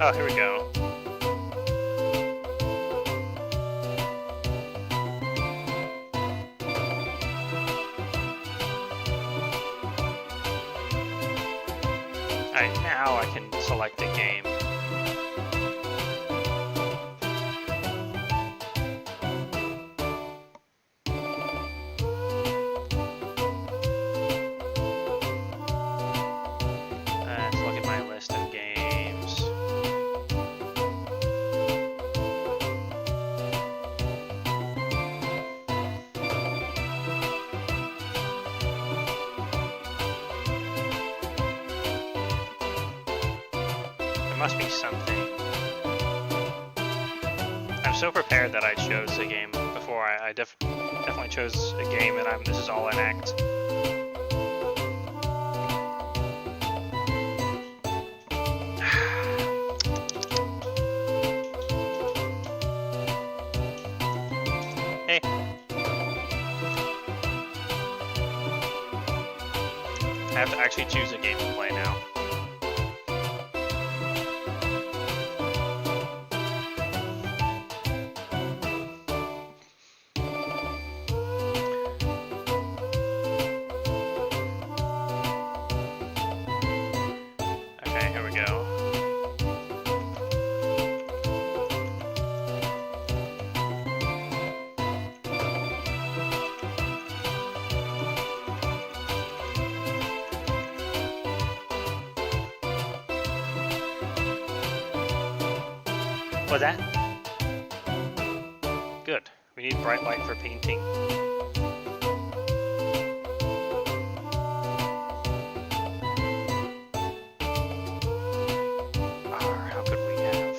Oh, here we go. Alright, now I can select a game. Let's look at my list of games. There must be something. I'm so prepared that I chose a game before. I definitely chose a game, and this is all an act. Hey. I have to actually choose a game to play now. Okay, here we go. What's that? Good. We need bright light for painting. How could we have?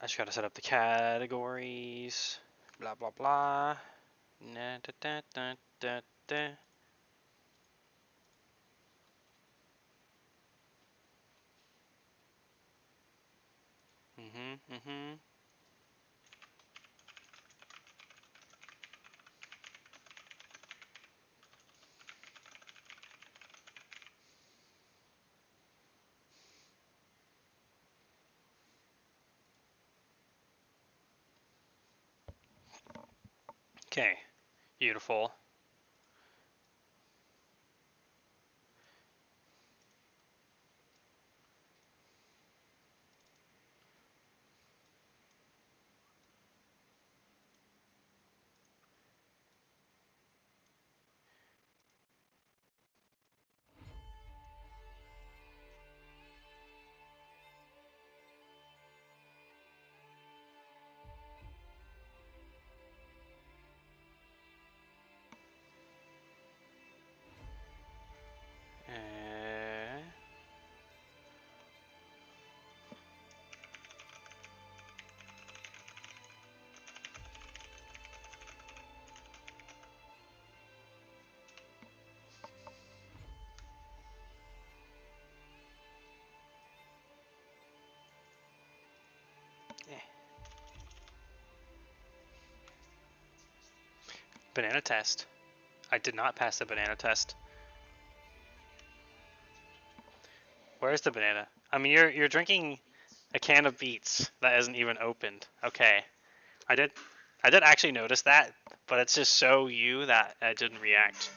I just gotta set up the categories. Blah blah blah. Na, da, da, da, da, da. Mm-hmm. Okay, beautiful. Banana test. I did not pass the banana test. Where's the banana? I mean, you're drinking a can of beets that isn't even opened. Okay, I did actually notice that, but it's just so you that I didn't react.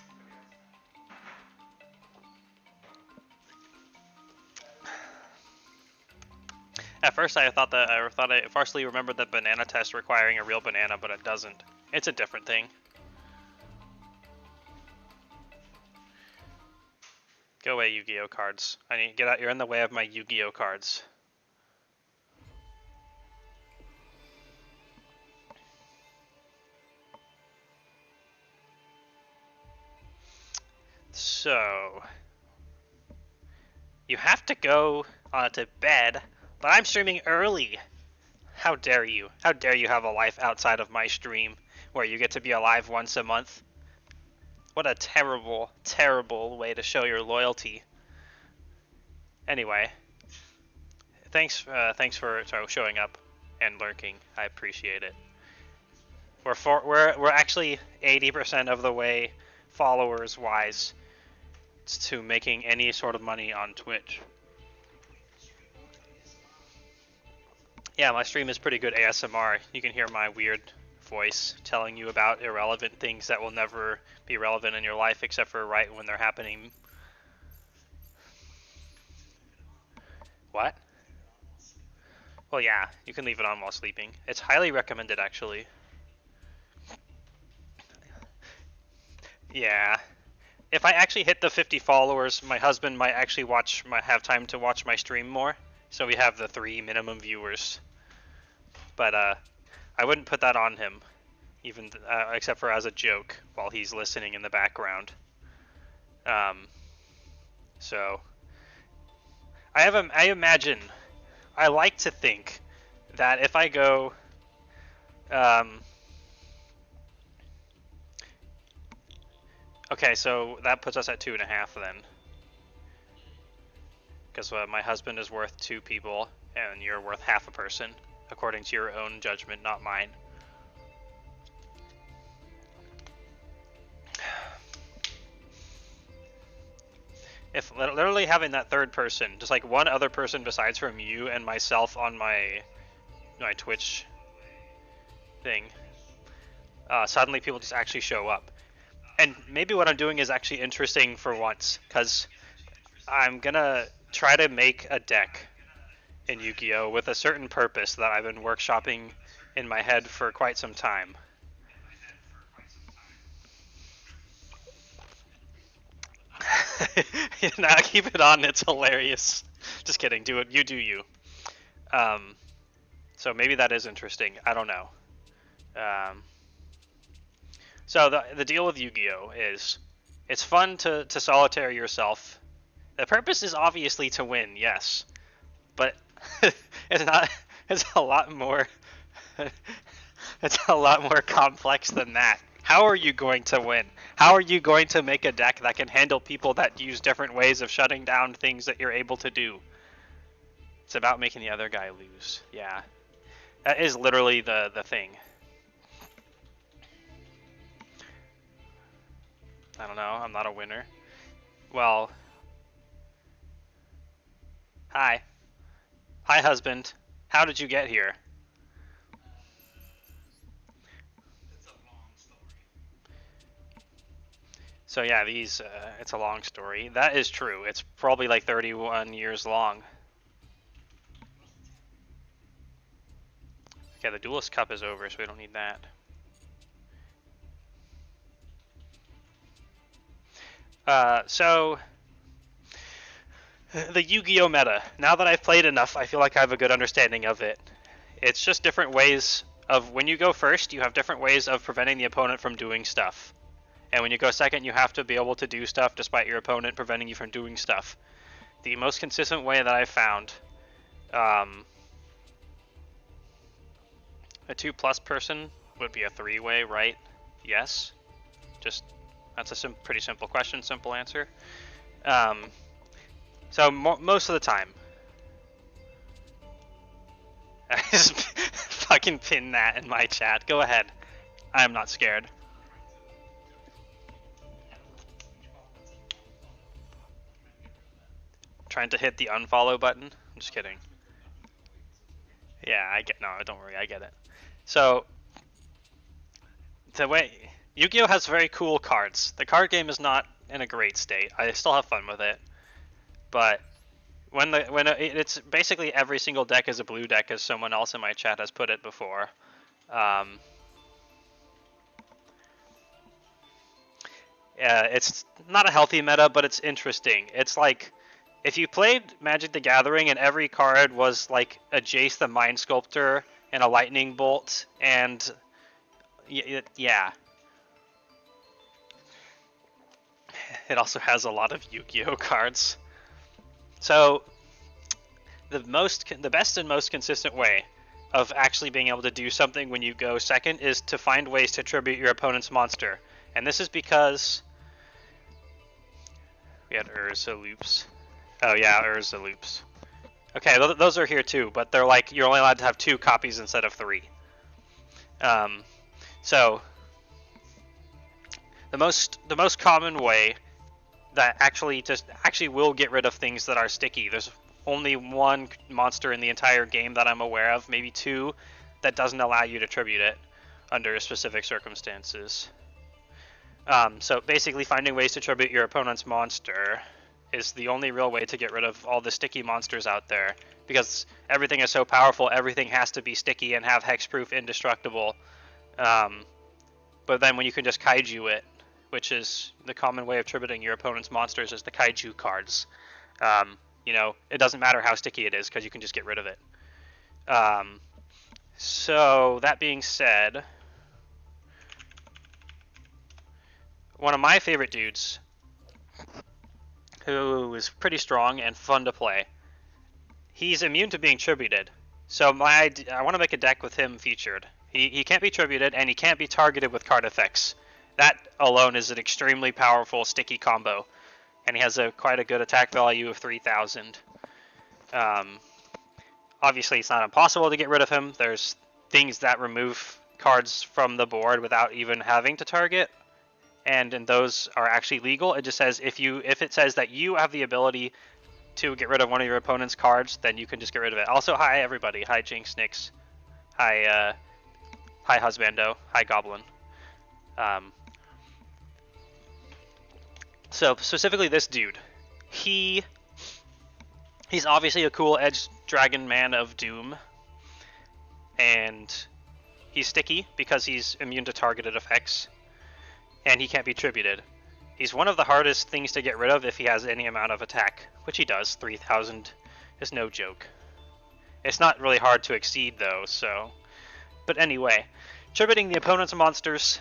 At first, I thought I partially remembered the banana test requiring a real banana, but it doesn't. It's a different thing. Go away, Yu-Gi-Oh cards. I need to get out. You're in the way of my Yu-Gi-Oh cards. So, you have to go to bed, but I'm streaming early. How dare you? How dare you have a life outside of my stream where you get to be alive once a month? What a terrible, terrible way to show your loyalty. Anyway, thanks for showing up and lurking. I appreciate it. We're actually 80% of the way followers wise to making any sort of money on Twitch. Yeah, my stream is pretty good ASMR. You can hear my weird voice telling you about irrelevant things that will never be relevant in your life except for right when they're happening. What? Well, yeah, you can leave it on while sleeping. It's highly recommended, actually. Yeah. If I actually hit the 50 followers, my husband might actually have time to watch my stream more. So we have the 3 minimum viewers. But I wouldn't put that on him, even except for as a joke while he's listening in the background. So I imagine, I like to think that if I go, okay, so that puts us at 2.5 then, because my husband is worth 2 people and you're worth half a person, according to your own judgment, not mine. If literally having that third person, just like one other person besides from you and myself on my Twitch thing, suddenly people just actually show up. And maybe what I'm doing is actually interesting for once, because I'm gonna try to make a deck in Yu-Gi-Oh! With a certain purpose that I've been workshopping in my head for quite some time. Nah, keep it on, it's hilarious. Just kidding, do it, you do you. So maybe that is interesting, I don't know. So the deal with Yu-Gi-Oh! Is it's fun to solitaire yourself. The purpose is obviously to win, yes. But it's not, it's a lot more it's a lot more complex than that. How are you going to win? How are you going to make a deck that can handle people that use different ways of shutting down things that you're able to do? It's about making the other guy lose. Yeah. That is literally the thing. I don't know. I'm not a winner. Well. Hi. Hi, husband. How did you get here? So yeah, it's a long story. That is true. It's probably like 31 years long. Okay, the Duelist Cup is over, so we don't need that. So the Yu-Gi-Oh meta. Now that I've played enough, I feel like I have a good understanding of it. It's just different ways of, when you go first, you have different ways of preventing the opponent from doing stuff. And when you go second, you have to be able to do stuff despite your opponent preventing you from doing stuff. The most consistent way that I've found, a 2+ person would be a 3-way, right? Yes. Just, that's a pretty simple question, simple answer. So most of the time, I just fucking pin that in my chat. Go ahead. I am not scared. Trying to hit the unfollow button. I'm just kidding. Yeah, no, don't worry, I get it. So, the way Yu-Gi-Oh has very cool cards. The card game is not in a great state. I still have fun with it, but it's basically every single deck is a blue deck, as someone else in my chat has put it before. It's not a healthy meta, but it's interesting. It's like if you played Magic the Gathering and every card was like a Jace the Mind Sculptor and a Lightning Bolt, and yeah. It also has a lot of Yu-Gi-Oh cards. So the best and most consistent way of actually being able to do something when you go second is to find ways to tribute your opponent's monster. And this is because we had Urza loops. Oh yeah, Urza loops. Okay, those are here too, but they're like you're only allowed to have 2 copies instead of 3. So the most common way that actually will get rid of things that are sticky. There's only 1 monster in the entire game that I'm aware of, maybe 2, that doesn't allow you to tribute it under specific circumstances. So basically finding ways to tribute your opponent's monster is the only real way to get rid of all the sticky monsters out there, because everything is so powerful, everything has to be sticky and have hexproof, indestructible. But then when you can just kaiju it, which is the common way of tributing your opponent's monsters, is the kaiju cards. It doesn't matter how sticky it is because you can just get rid of it. So that being said, one of my favorite dudes, who is pretty strong and fun to play, he's immune to being tributed. So I want to make a deck with him featured. He can't be tributed and he can't be targeted with card effects. That alone is an extremely powerful sticky combo, and he has quite a good attack value of 3,000. Obviously, it's not impossible to get rid of him. There's things that remove cards from the board without even having to target, and those are actually legal. It just says if it says that you have the ability to get rid of one of your opponent's cards, then you can just get rid of it. Also, hi everybody. Hi Jinx Nix. Hi Husbando. Hi Goblin. So specifically this dude, he's obviously a cool edge dragon man of doom, and he's sticky because he's immune to targeted effects, and he can't be tributed. He's one of the hardest things to get rid of if he has any amount of attack, which he does. 3,000 is no joke. It's not really hard to exceed though, so. But anyway, tributing the opponent's monsters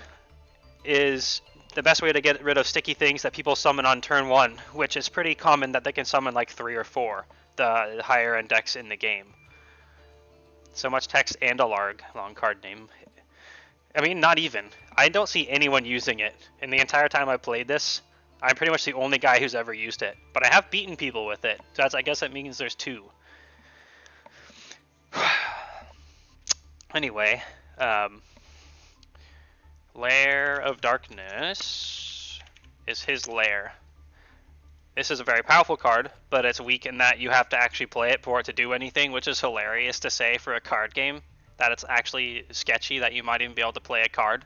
is the best way to get rid of sticky things that people summon on turn 1, which is pretty common that they can summon like 3 or 4, the higher end decks in the game. So much text and a long card name. I mean, not even. I don't see anyone using it. In the entire time I played this, I'm pretty much the only guy who's ever used it. But I have beaten people with it, so I guess that means there's 2. Anyway, Lair of Darkness is his lair. This is a very powerful card, but it's weak in that you have to actually play it for it to do anything, which is hilarious to say for a card game, that it's actually sketchy that you might even be able to play a card.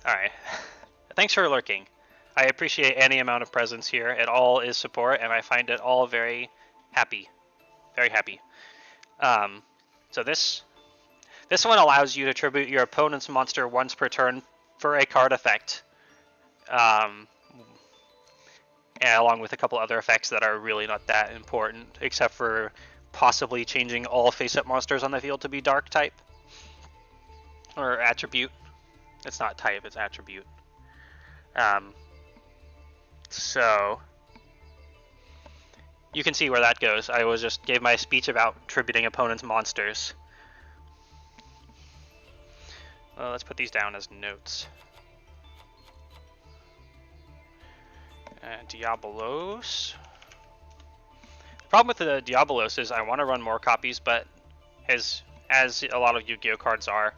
Alright, thanks for lurking. I appreciate any amount of presence here. It all is support, and I find it all very happy. Very happy. So this one allows you to tribute your opponent's monster once per turn for a card effect. And along with a couple other effects that are really not that important, except for possibly changing all face-up monsters on the field to be dark type. Or attribute. It's not type, it's attribute. So you can see where that goes. I gave my speech about tributing opponent's monsters. Well, let's put these down as notes. Diabolos. The problem with the Diabolos is I want to run more copies, but as a lot of Yu-Gi-Oh cards are,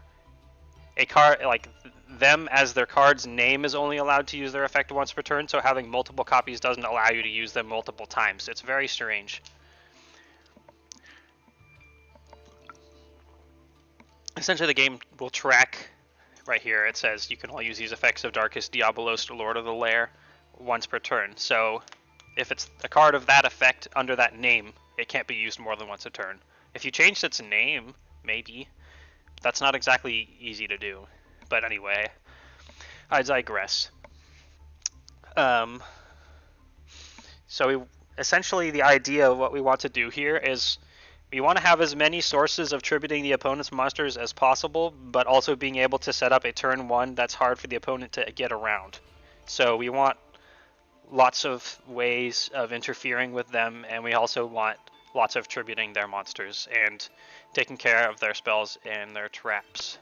a card like them as their card's name is only allowed to use their effect once per turn, so having multiple copies doesn't allow you to use them multiple times. It's very strange. Essentially, the game will track, right here, it says you can only use these effects of Darkest Diabolos, Lord of the Lair, once per turn. So if it's a card of that effect under that name, it can't be used more than once a turn. If you changed its name, maybe. That's not exactly easy to do. But anyway, I digress. Um, essentially the idea of what we want to do here is we want to have as many sources of tributing the opponent's monsters as possible, but also being able to set up a turn 1 that's hard for the opponent to get around. So we want lots of ways of interfering with them, and we also want lots of tributing their monsters and taking care of their spells and their traps.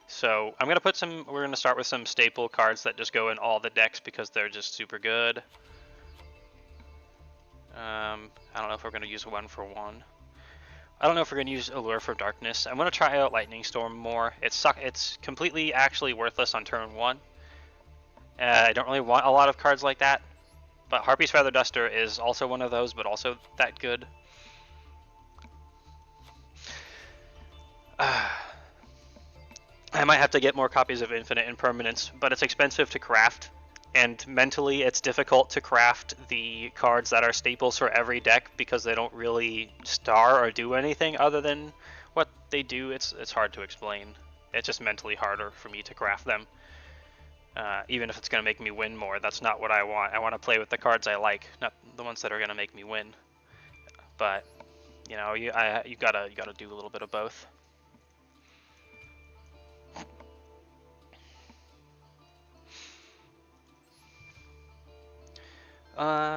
So I'm gonna put some. We're gonna start with some staple cards that just go in all the decks because they're just super good. I don't know if we're gonna use 1-for-1. I don't know if we're gonna use Allure for Darkness. I'm gonna try out Lightning Storm more. It's completely actually worthless on turn 1. I don't really want a lot of cards like that, but Harpy's Feather Duster is also one of those, but also that good. I might have to get more copies of Infinite Impermanence, but it's expensive to craft, and mentally it's difficult to craft the cards that are staples for every deck because they don't really star or do anything other than what they do. It's hard to explain. It's just mentally harder for me to craft them. Even if it's going to make me win more, that's not what I want. I want to play with the cards I like, not the ones that are going to make me win. But, you know, you gotta do a little bit of both.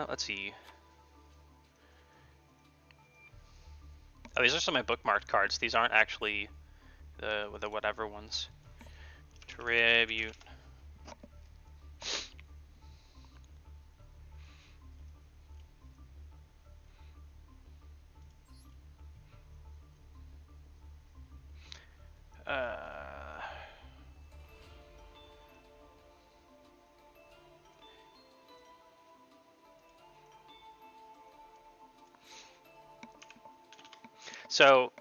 Let's see. Oh, these are some of my bookmarked cards. These aren't actually the whatever ones. Tribute. So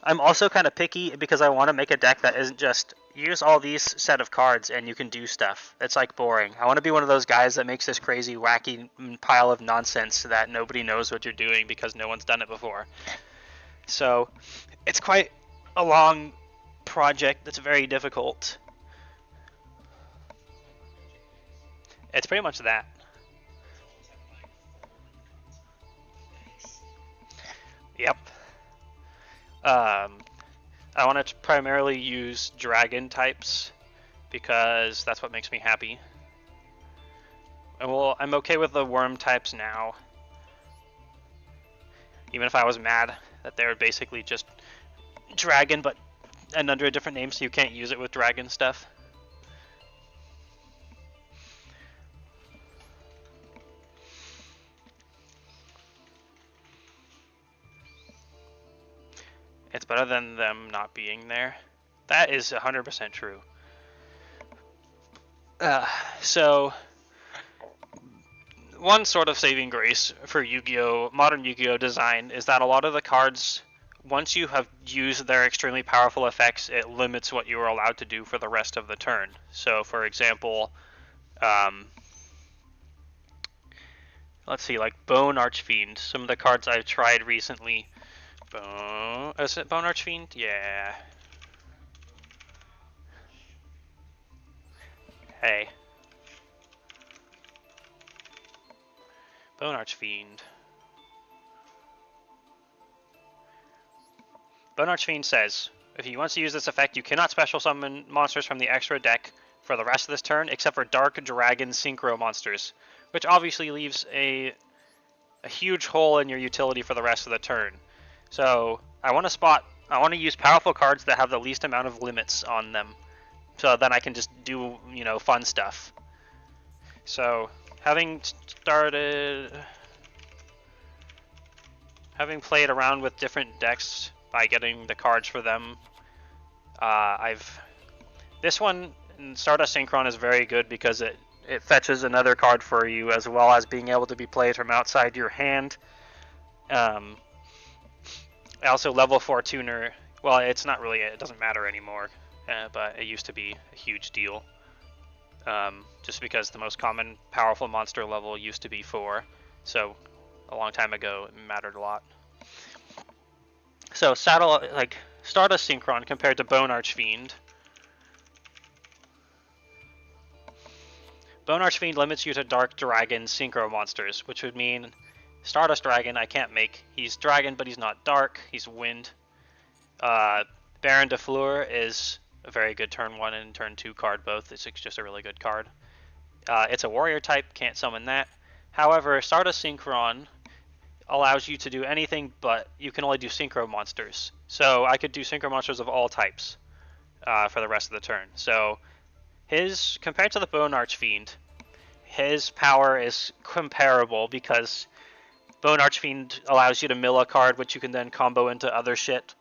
I'm also kind of picky because I want to make a deck that isn't just use all these set of cards and you can do stuff. It's like boring. I want to be one of those guys that makes this crazy, wacky pile of nonsense that nobody knows what you're doing because no one's done it before. So it's quite a long project that's very difficult. It's pretty much that. Yep. I want to primarily use dragon types because that's what makes me happy. And well, I'm okay with the worm types now. Even if I was mad that they're basically just dragon, but and under a different name, so you can't use it with dragon stuff. It's better than them not being there. That is 100% true. So, one sort of saving grace for Yu-Gi-Oh! Modern Yu-Gi-Oh! Design is that a lot of the cards, once you have used their extremely powerful effects, it limits what you are allowed to do for the rest of the turn. So, for example, let's see, like Bone Archfiend. Some of the cards I've tried recently. Is it Bone Archfiend? Yeah. Hey. Bone Archfiend. Bone Archfiend says, if he wants to use this effect, you cannot special summon monsters from the extra deck for the rest of this turn, except for Dark Dragon Synchro monsters, which obviously leaves a huge hole in your utility for the rest of the turn. So I want to use powerful cards that have the least amount of limits on them, so then I can just do, you know, fun stuff. So having played around with different decks by getting the cards for them, this one, Stardust Synchron, is very good because it fetches another card for you as well as being able to be played from outside your hand. Also, level 4 tuner, well, it's not really, it doesn't matter anymore, but it used to be a huge deal. Just because the most common powerful monster level used to be 4, so a long time ago it mattered a lot. So Stardust Synchron compared to Bone Archfiend. Bone Archfiend limits you to Dark Dragon Synchro monsters, which would mean Stardust Dragon I can't make. He's Dragon, but he's not Dark. He's Wind. Baron de Fleur is a very good turn 1 and turn 2 card both. It's just a really good card. It's a warrior type, can't summon that. However, Stardust Synchron allows you to do anything, but you can only do synchro monsters. So I could do synchro monsters of all types for the rest of the turn. So his, compared to the Bone Archfiend, his power is comparable because Bone Archfiend allows you to mill a card, which you can then combo into other shit.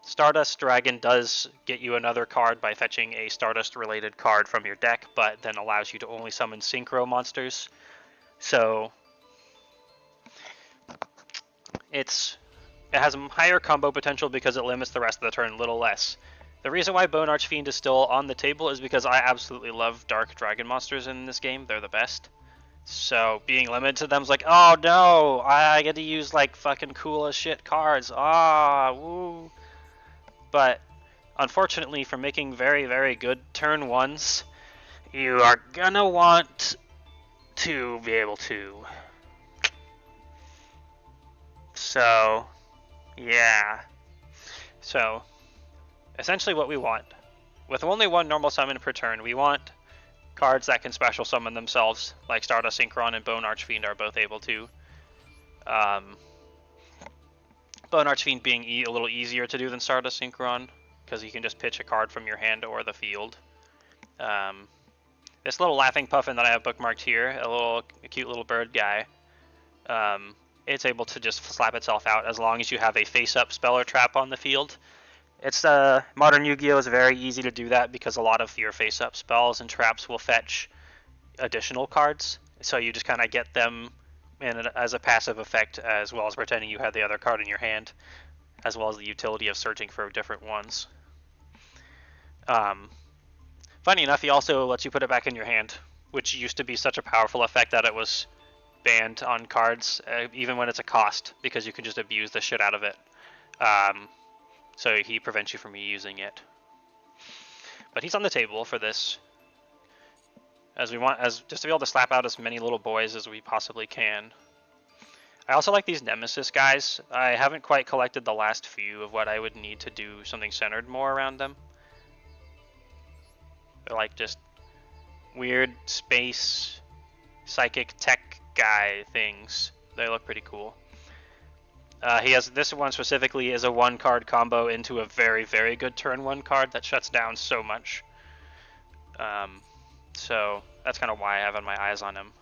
Stardust Dragon does get you another card by fetching a Stardust-related card from your deck, but then allows you to only summon synchro monsters. So it has a higher combo potential because it limits the rest of the turn a little less. The reason why Bone Archfiend is still on the table is because I absolutely love Dark Dragon monsters in this game. They're the best. So being limited to them is like, oh no, I get to use like fucking cool as shit cards. Ah, woo. But unfortunately, for making very, very good turn ones, you are gonna want to be able to. So, yeah. So, essentially what we want, with only one normal summon per turn, we want cards that can special summon themselves, like Stardust Synchron and Bone Archfiend are both able to. Bone Archfiend being a little easier to do than Stardust Synchron, because you can just pitch a card from your hand or the field. This little laughing puffin that I have bookmarked here, a cute little bird guy, it's able to just slap itself out as long as you have a face-up spell or trap on the field. It's Modern Yu-Gi-Oh! Is very easy to do that because a lot of your face-up spells and traps will fetch additional cards, so you just kind of get them as a passive effect, as well as pretending you had the other card in your hand, as well as the utility of searching for different ones. Funny enough, he also lets you put it back in your hand, which used to be such a powerful effect that it was banned on cards, even when it's a cost, because you can just abuse the shit out of it. So he prevents you from using it. But he's on the table for this, as just to be able to slap out as many little boys as we possibly can. I also like these Nemesis guys. I haven't quite collected the last few of what I would need to do something centered more around them. They're like just weird space psychic tech guy things. They look pretty cool. He has this one specifically is a 1-card combo into a very, very good turn 1 card that shuts down so much. So that's kind of why I have my eyes on him.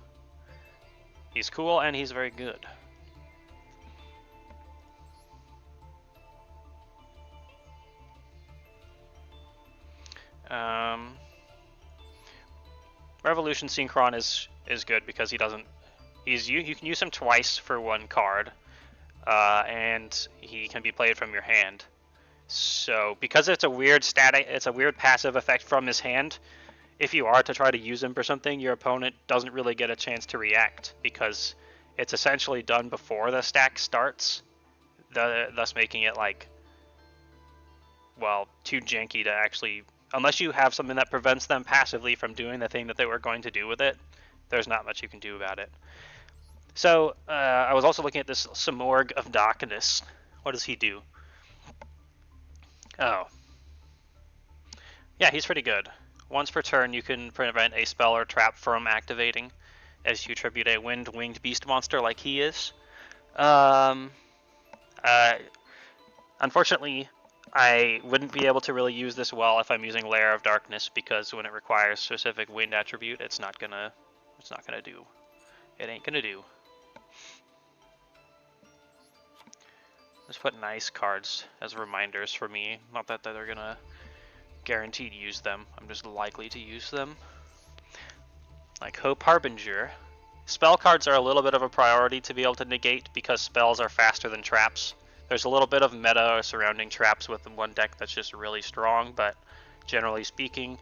He's cool and he's very good. Revolution Synchron is good because he doesn't. You can use him twice for 1 card. And he can be played from your hand. So because it's a weird passive effect from his hand, if you are to try to use him for something, your opponent doesn't really get a chance to react because it's essentially done before the stack starts, thus making it like, well, too janky to actually, unless you have something that prevents them passively from doing the thing that they were going to do with it, there's not much you can do about it. So, I was also looking at this Simorg of Darkness. What does he do? Oh. Yeah, he's pretty good. Once per turn, you can prevent a spell or trap from activating as you tribute a winged beast monster like he is. Unfortunately, I wouldn't be able to really use this well if I'm using Lair of Darkness, because when it requires specific wind attribute, it's not gonna do. It ain't gonna do. Just put nice cards as reminders for me. Not that they're gonna guaranteed use them. I'm just likely to use them. Like Hope Harbinger. Spell cards are a little bit of a priority to be able to negate because spells are faster than traps. There's a little bit of meta surrounding traps with one deck that's just really strong, but generally speaking,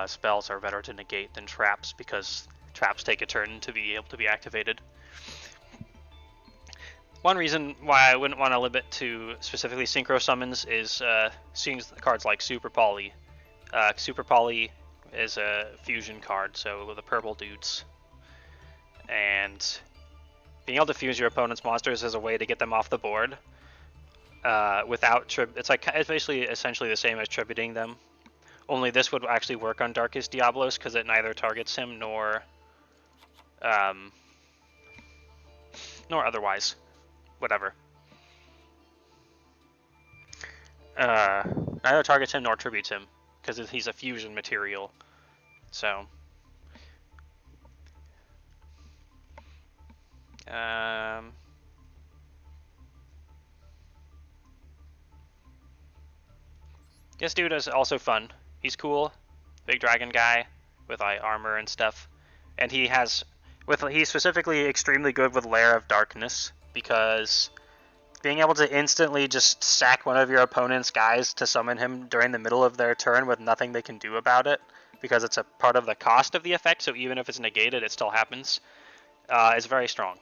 spells are better to negate than traps because traps take a turn to be able to be activated. One reason why I wouldn't want to limit to specifically synchro summons is seeing cards like Super Poly. Super Poly is a fusion card, so the purple dudes. And being able to fuse your opponent's monsters is a way to get them off the board without it's basically essentially the same as tributing them. Only this would actually work on Darkest Diablos because it neither targets him nor otherwise. Whatever. Neither targets him nor tributes him because he's a fusion material. So. This dude is also fun. He's cool, big dragon guy with like armor and stuff, and he's specifically extremely good with Lair of Darkness because being able to instantly just sack one of your opponent's guys to summon him during the middle of their turn with nothing they can do about it because it's a part of the cost of the effect, so even if it's negated, it still happens. Is very strong.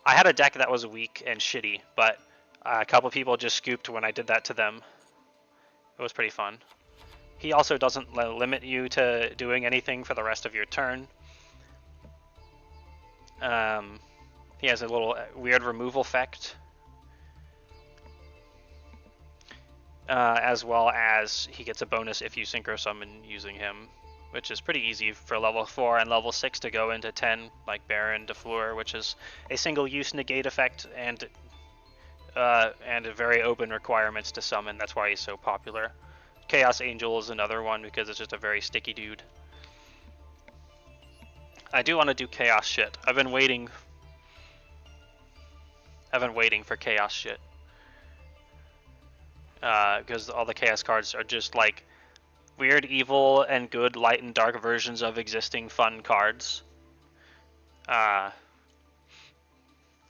I had a deck that was weak and shitty, but a couple people just scooped when I did that to them. It was pretty fun. He also doesn't limit you to doing anything for the rest of your turn. He has a little weird removal effect. As well as he gets a bonus if you synchro summon using him, which is pretty easy for level 4 and level 6 to go into 10, like Baron DeFleur, which is a single-use negate effect and very open requirements to summon. That's why he's so popular. Chaos Angel is another one because it's just a very sticky dude. I do want to do Chaos shit. I've been waiting for Chaos shit. Because all the Chaos cards are just like weird, evil, and good light and dark versions of existing fun cards.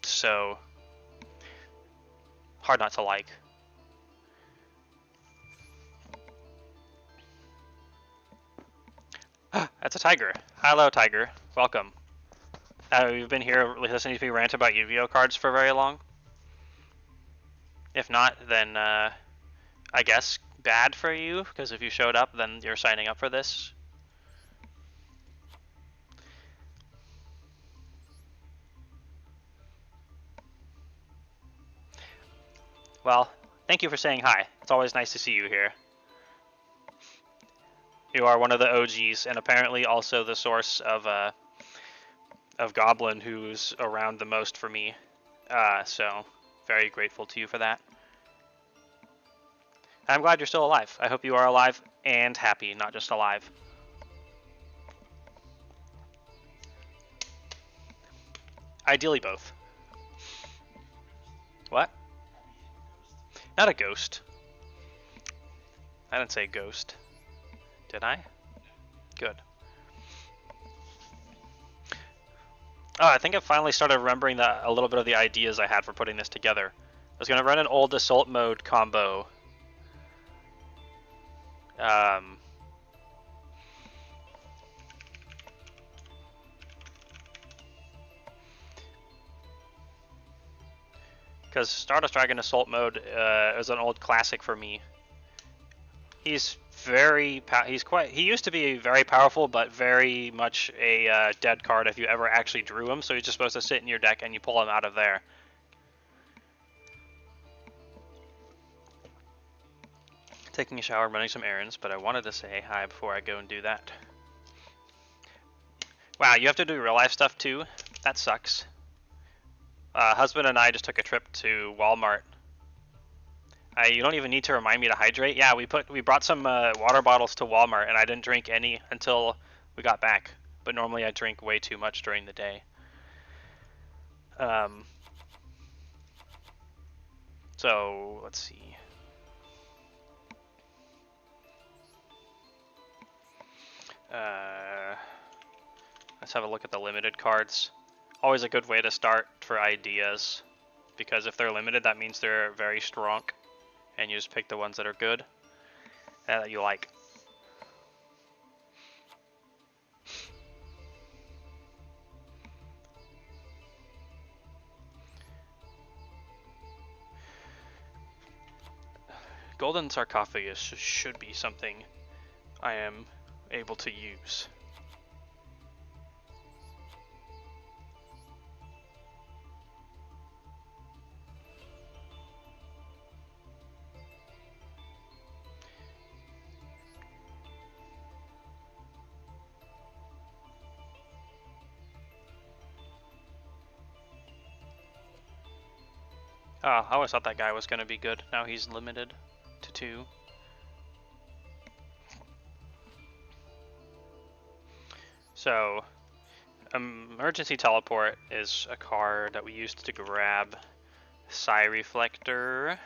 So hard not to like. That's a tiger. Hello, tiger. Welcome. You've been here listening to me rant about Yu-Gi-Oh cards for very long? If not, then I guess bad for you, because if you showed up, then you're signing up for this. Well, thank you for saying hi. It's always nice to see you here. You are one of the OGs, and apparently also the source of Goblin, who's around the most for me. So, very grateful to you for that. I'm glad you're still alive. I hope you are alive and happy, not just alive. Ideally both. What? Not a ghost. I didn't say ghost. Did I? Good. Oh, I think I finally started remembering a little bit of the ideas I had for putting this together. I was going to run an old Assault mode combo. Because Stardust Dragon Assault mode is an old classic for me. He used to be very powerful, but very much a dead card if you ever actually drew him. So he's just supposed to sit in your deck and you pull him out of there. Taking a shower, running some errands, but I wanted to say hi before I go and do that. Wow, you have to do real life stuff too? That sucks. Husband and I just took a trip to Walmart. You don't even need to remind me to hydrate. Yeah, we brought some water bottles to Walmart, and I didn't drink any until we got back. But normally I drink way too much during the day. So let's see. Let's have a look at the limited cards. Always a good way to start for ideas, because if they're limited, that means they're very strong, and you just pick the ones that are good and that you like. Golden sarcophagus should be something I am able to use. I always thought that guy was going to be good. Now he's limited to 2. So, emergency teleport is a card that we used to grab Psi Reflector.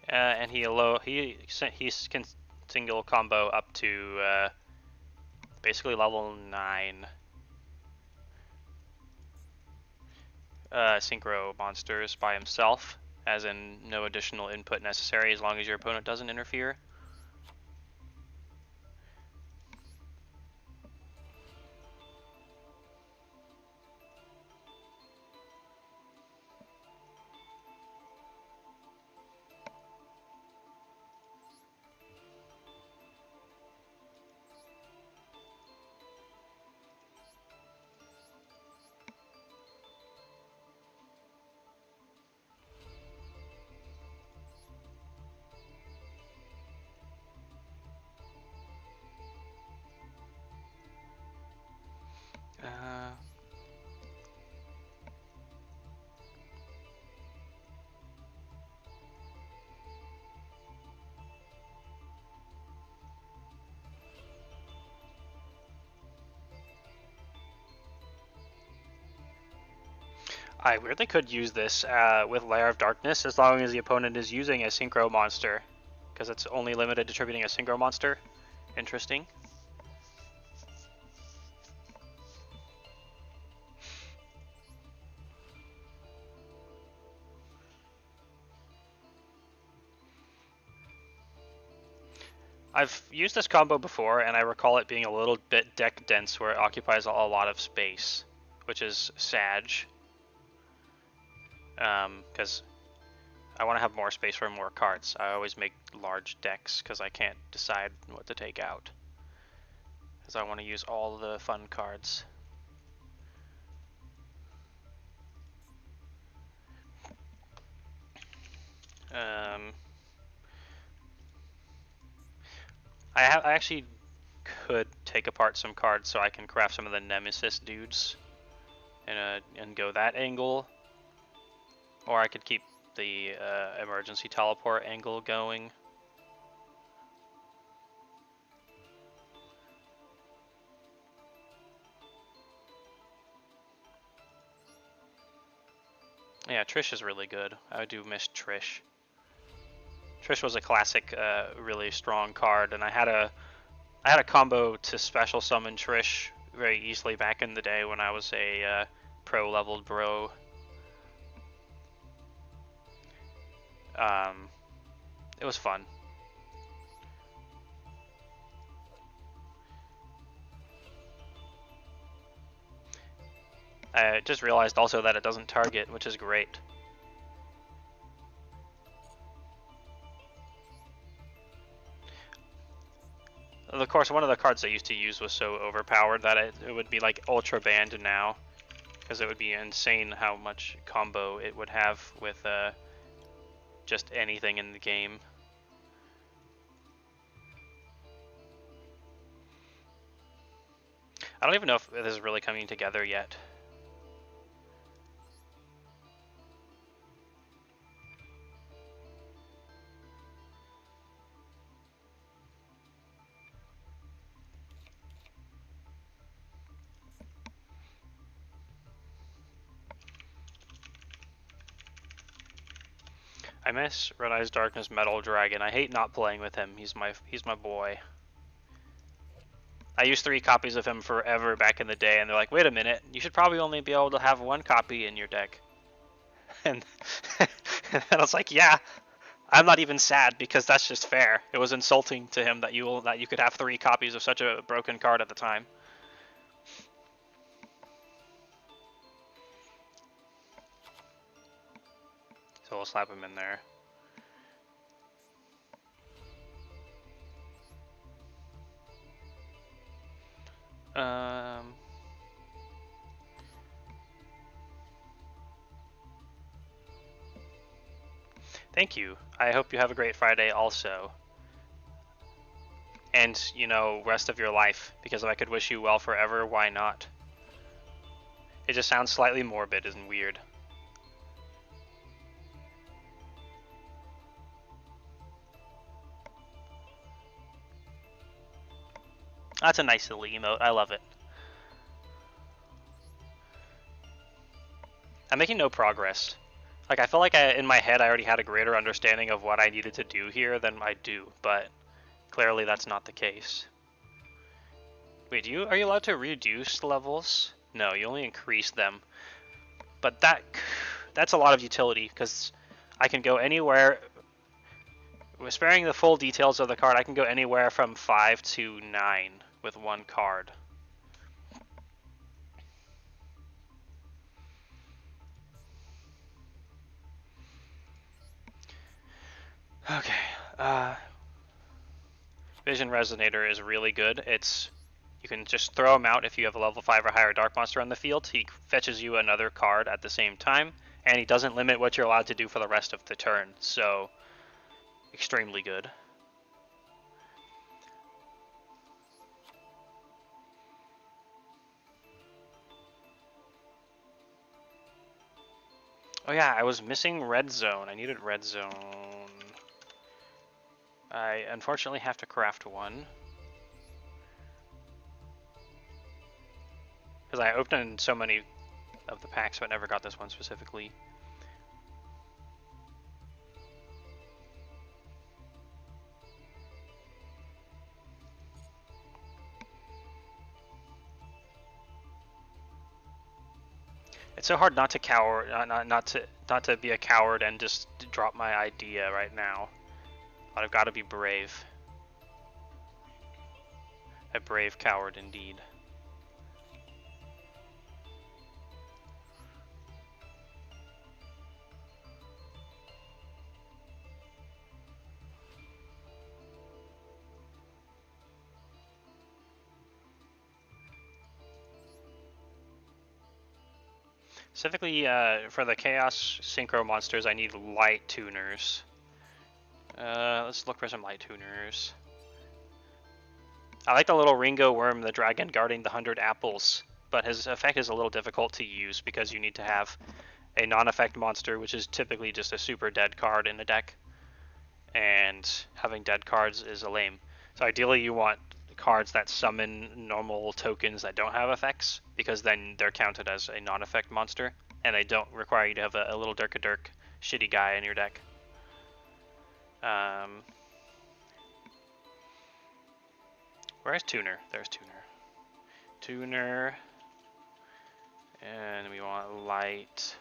And he can single combo up to basically level 9 synchro monsters by himself, as in no additional input necessary as long as your opponent doesn't interfere. I really could use this with Lair of Darkness as long as the opponent is using a synchro monster, because it's only limited to tributing a synchro monster. Interesting. I've used this combo before, and I recall it being a little bit deck dense where it occupies a lot of space, which is sad. Because I want to have more space for more cards. I always make large decks because I can't decide what to take out, because I want to use all the fun cards. I actually could take apart some cards so I can craft some of the Nemesis dudes and go that angle. Or I could keep the emergency teleport angle going. Yeah, Trish is really good. I do miss Trish. Trish was a classic, really strong card, and I had a combo to special summon Trish very easily back in the day when I was a pro leveled bro. It was fun. I just realized also that it doesn't target, which is great. Of course, one of the cards I used to use was so overpowered that it would be like ultra banned now, because it would be insane how much combo it would have with just anything in the game. I don't even know if this is really coming together yet. I miss Red Eyes Darkness Metal Dragon. I hate not playing with him. He's my boy. I used 3 copies of him forever back in the day, and they're like, wait a minute, you should probably only be able to have 1 copy in your deck. And, and I was like, yeah, I'm not even sad because that's just fair. It was insulting to him that you could have 3 copies of such a broken card at the time. So we'll slap him in there. Thank you. I hope you have a great Friday also. And, you know, rest of your life, because if I could wish you well forever, why not? It just sounds slightly morbid and weird. That's a nice little emote. I love it. I'm making no progress. Like, I feel like in my head I already had a greater understanding of what I needed to do here than I do, but clearly that's not the case. Wait, are you allowed to reduce levels? No, you only increase them. But that's a lot of utility, because I can go anywhere. Sparing the full details of the card, I can go anywhere from 5 to 9 with one card. Okay. Vision Resonator is really good. You can just throw him out if you have a level 5 or higher Dark Monster on the field. He fetches you another card at the same time, and he doesn't limit what you're allowed to do for the rest of the turn, so extremely good. Oh yeah, I was missing Red Zone. I needed Red Zone. I unfortunately have to craft one. Because I opened so many of the packs, but never got this one specifically. It's so hard not to not to be a coward and just drop my idea right now. But I've got to be brave. A brave coward indeed. Specifically, for the Chaos Synchro monsters, I need light tuners. Let's look for some light tuners. I like the little Ringo worm, the dragon guarding the 100 apples, but his effect is a little difficult to use because you need to have a non-effect monster, which is typically just a super dead card in the deck, and having dead cards is a lame. So ideally you want cards that summon normal tokens that don't have effects, because then they're counted as a non-effect monster, and they don't require you to have a little Dirk shitty guy in your deck. Where's Tuner? There's Tuner. Tuner. And we want light.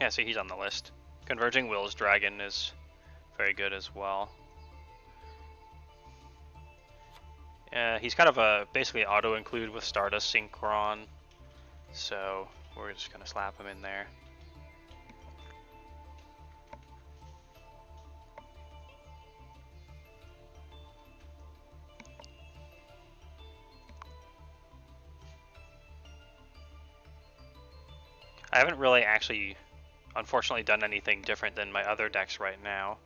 Yeah, see, he's on the list. Converging Will's Dragon is very good as well. He's kind of a basically auto-include with Stardust Synchron, so we're just going to slap him in there. I haven't really actually, unfortunately, done anything different than my other decks right now.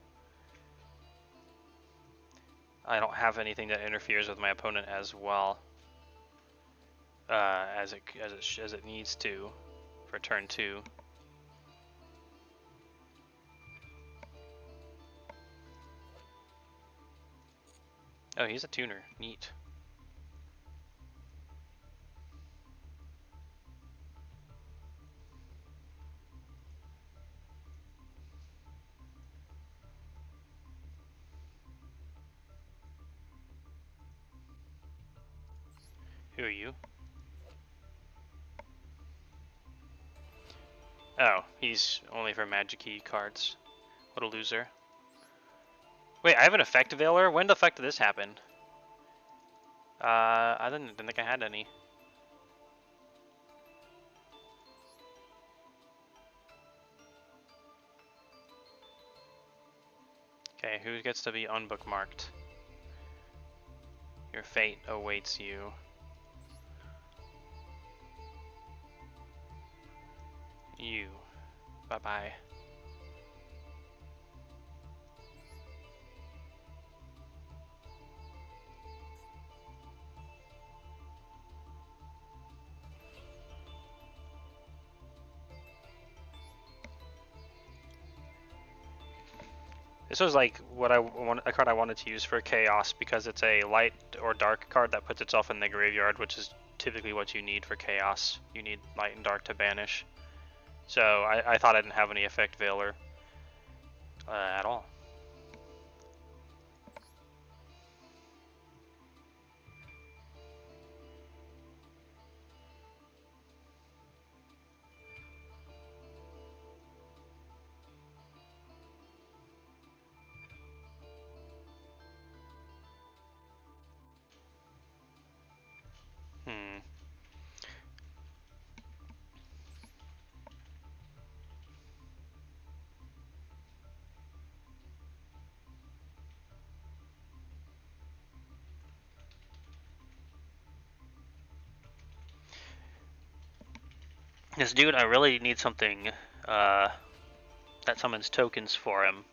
I don't have anything that interferes with my opponent as well as it needs to for turn 2. Oh, he's a tuner. Neat. Who are you? Oh, he's only for Magic Key cards. What a loser. Wait, I have an effect veiler? When the fuck did this happen? I didn't think I had any. Okay, who gets to be unbookmarked? Your fate awaits you. You. Bye-bye. This was like a card I wanted to use for Chaos because it's a light or dark card that puts itself in the graveyard, which is typically what you need for Chaos. You need light and dark to banish. So I thought I didn't have any effect veiler at all. Hmm. This dude, I really need something that summons tokens for him.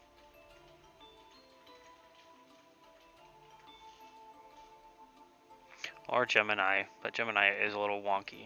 Or Gemini, but Gemini is a little wonky.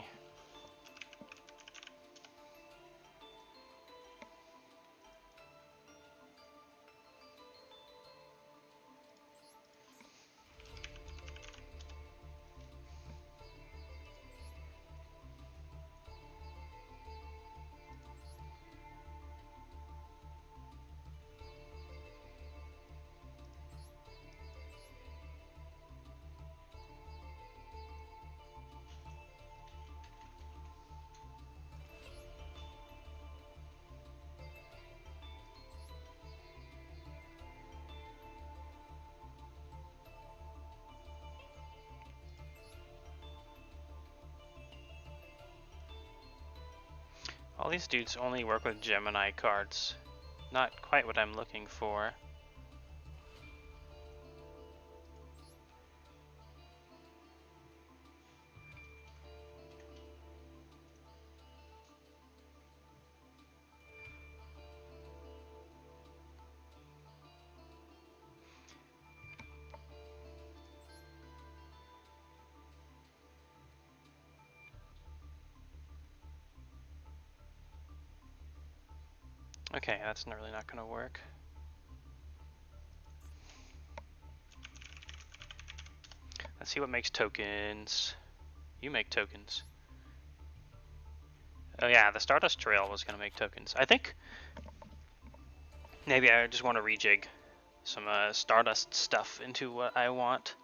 All these dudes only work with Gemini cards. Not quite what I'm looking for. Okay, that's really not gonna work. Let's see what makes tokens. You make tokens. Oh yeah, the Stardust Trail was gonna make tokens. I think maybe I just want to rejig some Stardust stuff into what I want.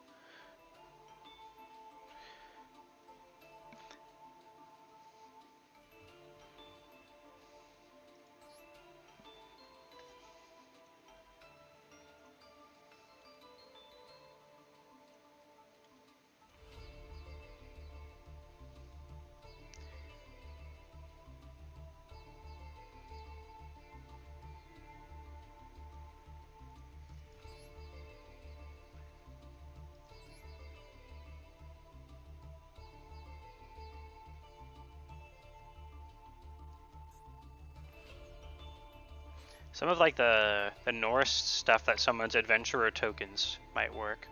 Some of like the Norse stuff that summons adventurer tokens might work.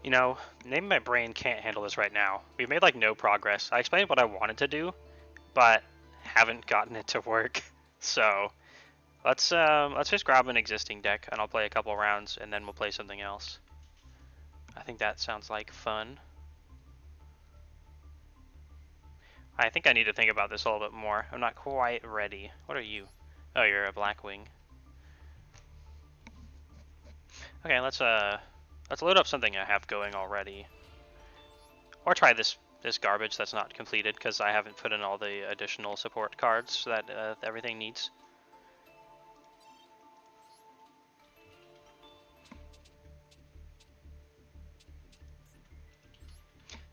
You know, maybe my brain can't handle this right now. We've made like no progress. I explained what I wanted to do, but haven't gotten it to work. So let's just grab an existing deck and I'll play a couple rounds and then we'll play something else. I think that sounds like fun. I think I need to think about this a little bit more. I'm not quite ready. What are you? Oh, you're a Blackwing. Okay, let's load up something I have going already. Or try this garbage that's not completed because I haven't put in all the additional support cards that everything needs.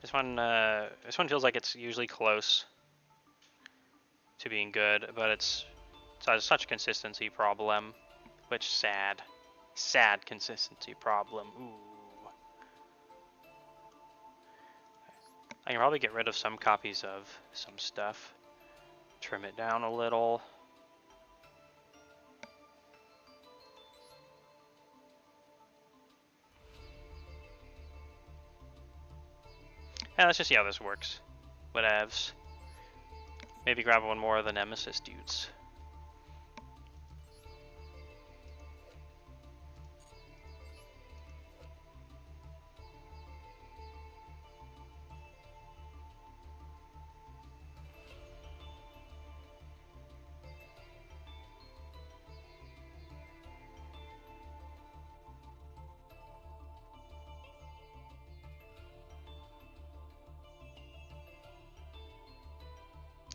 This one feels like it's usually close to being good, but it's such a consistency problem, which sad consistency problem. Ooh. I can probably get rid of some copies of some stuff, trim it down a little. Yeah, let's just see how this works. Whatevs. Maybe grab one more of the Nemesis dudes.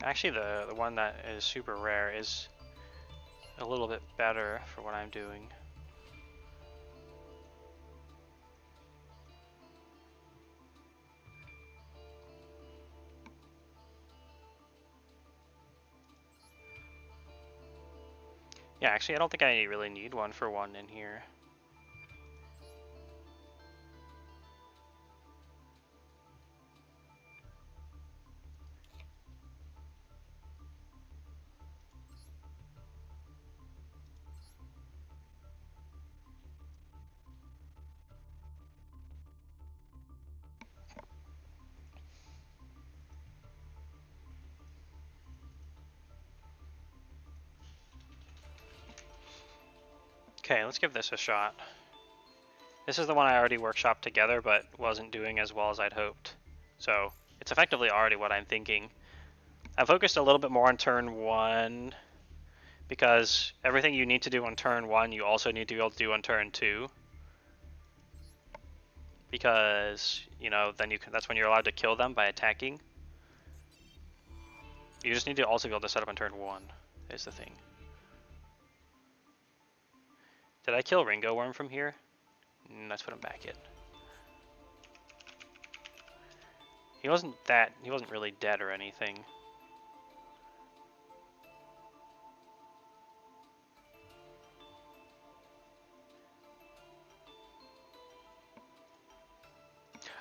Actually, the one that is super rare is a little bit better for what I'm doing. Yeah, actually, I don't think I really need one for one in here. Okay, let's give this a shot. This is the one I already workshopped together, but wasn't doing as well as I'd hoped. So, it's effectively already what I'm thinking. I focused a little bit more on turn 1, because everything you need to do on turn 1, you also need to be able to do on turn 2. Because, you know, then that's when you're allowed to kill them by attacking. You just need to also be able to set up on turn 1, is the thing. Did I kill Ringo Worm from here? Let's put him back in. He wasn't really dead or anything.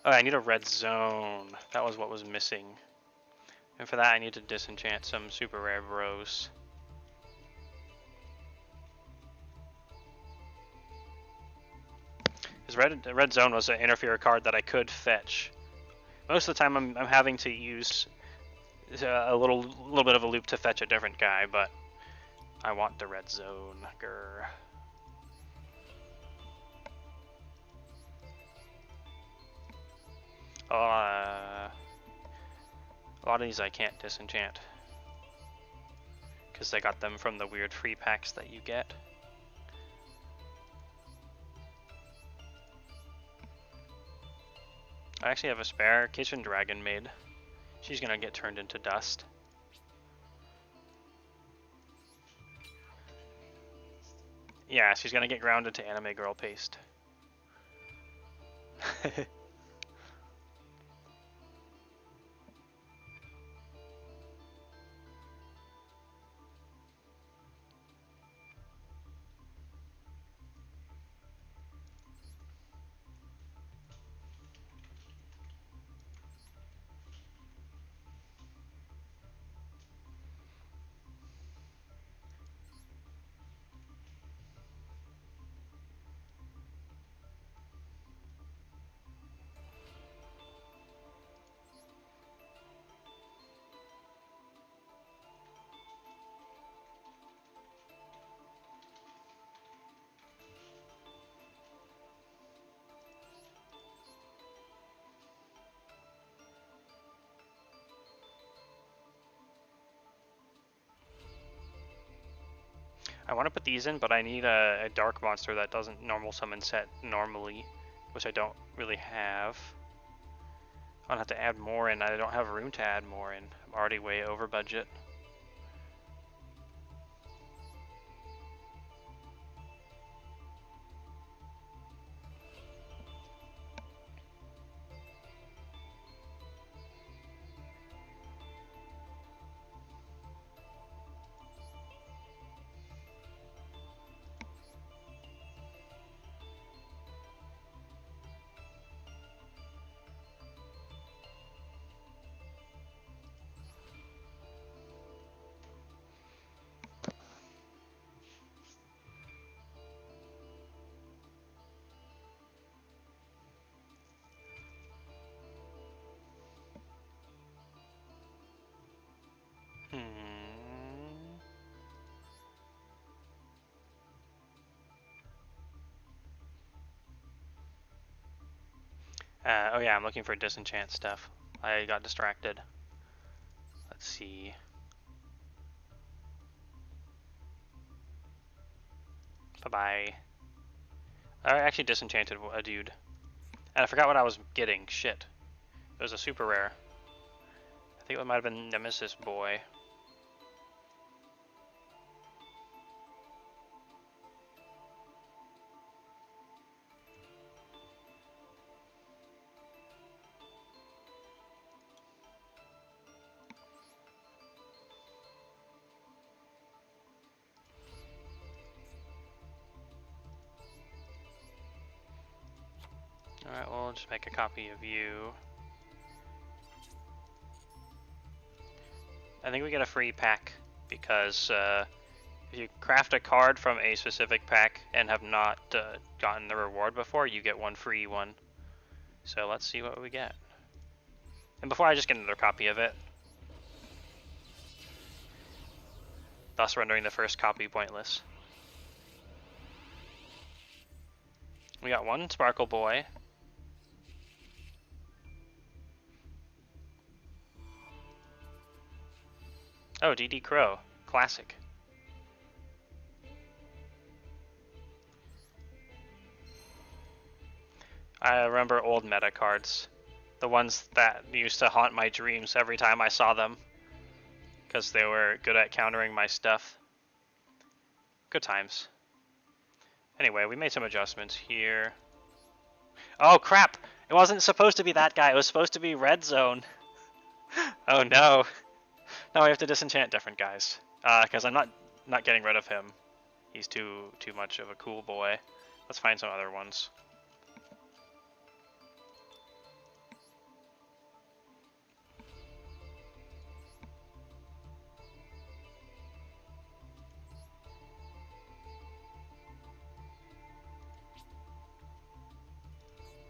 Oh, I need a red zone. That was what was missing. And for that I need to disenchant some super rare bros. Because red zone was an interfere card that I could fetch. Most of the time I'm having to use a little bit of a loop to fetch a different guy, but I want the red zone. Grr. A lot of these I can't disenchant because I got them from the weird free packs that you get. I actually have a spare kitchen dragon maid. She's gonna get turned into dust. Yeah, she's gonna get ground into anime girl paste. I want to put these in, but I need a dark monster that doesn't normal summon set normally, which I don't really have. I'll have to add more in. I don't have room to add more in. I'm already way over budget. Oh yeah, I'm looking for disenchant stuff. I got distracted. Let's see. Bye-bye. I actually disenchanted a dude. And I forgot what I was getting. Shit. It was a super rare. I think it might have been Nemesis Boy. Alright, we'll just make a copy of you. I think we get a free pack because if you craft a card from a specific pack and have not gotten the reward before, you get one free one. So let's see what we get. And before I just get another copy of it, thus rendering the first copy pointless. We got one Sparkle Boy. Oh, DD Crow. Classic. I remember old meta cards. The ones that used to haunt my dreams every time I saw them. Because they were good at countering my stuff. Good times. Anyway, we made some adjustments here. Oh crap! It wasn't supposed to be that guy, it was supposed to be Red Zone. Oh no. Now we have to disenchant different guys. Because I'm not getting rid of him. He's too much of a cool boy. Let's find some other ones.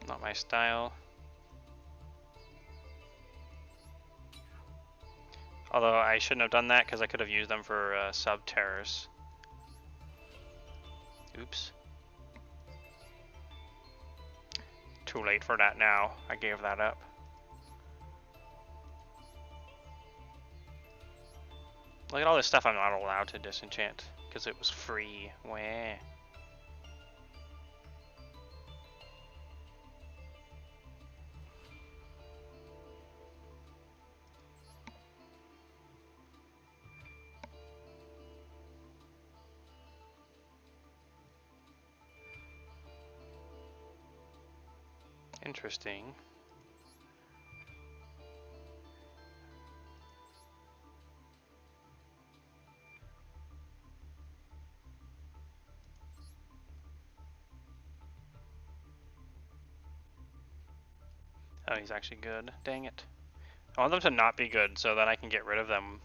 Not my style. Although I shouldn't have done that because I could have used them for sub-terrors. Oops. Too late for that now. I gave that up. Look at all this stuff I'm not allowed to disenchant because it was free. Wah. Interesting. Oh, he's actually good. Dang it. I want them to not be good so that I can get rid of them.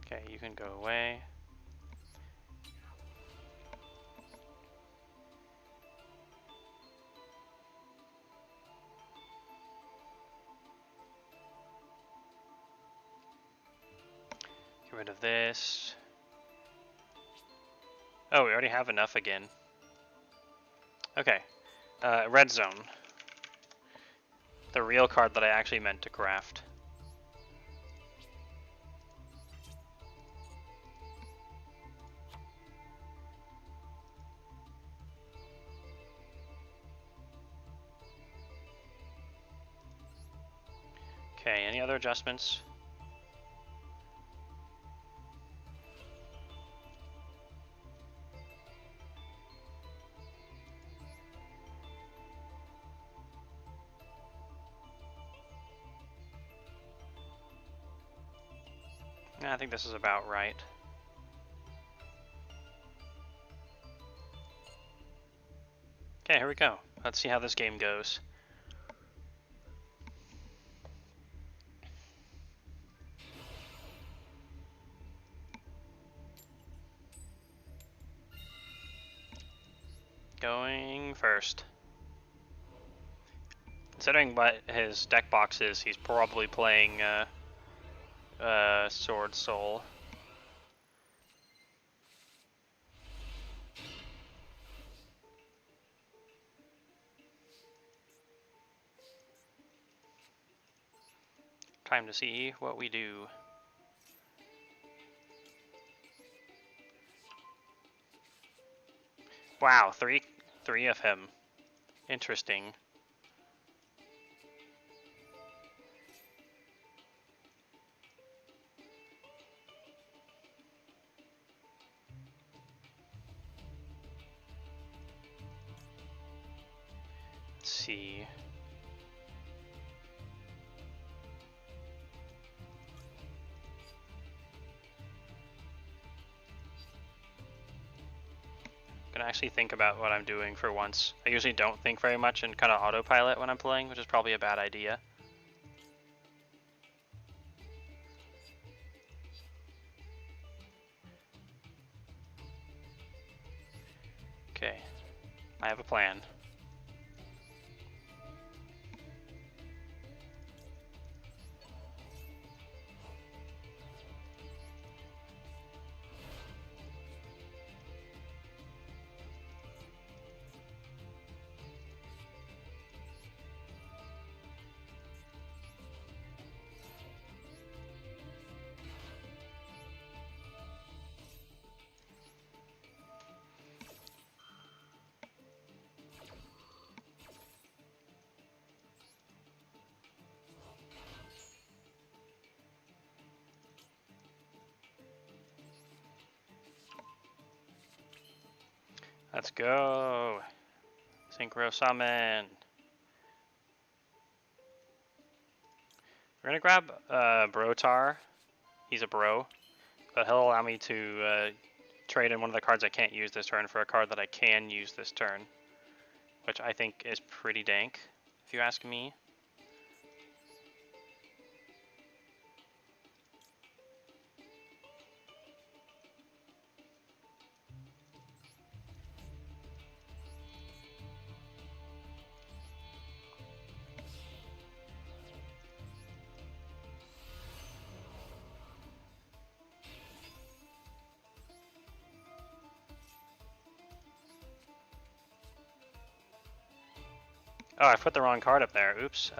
Okay, you can go away. Get rid of this. Oh, we already have enough again. Okay. Red Zone. The real card that I actually meant to craft. Okay, any other adjustments? I think this is about right. Okay, here we go. Let's see how this game goes. Going first. Considering what his deck box is, he's probably playing Sword Soul. Time to see what we do. Wow, three of him. Interesting. Let's see. I'm gonna actually think about what I'm doing for once. I usually don't think very much and kind of autopilot when I'm playing, which is probably a bad idea. Okay, I have a plan. Let's go. Synchro summon. We're gonna grab Brotar. He's a bro, but he'll allow me to trade in one of the cards I can't use this turn for a card that I can use this turn, which I think is pretty dank, if you ask me. Oh, I put the wrong card up there. Oops.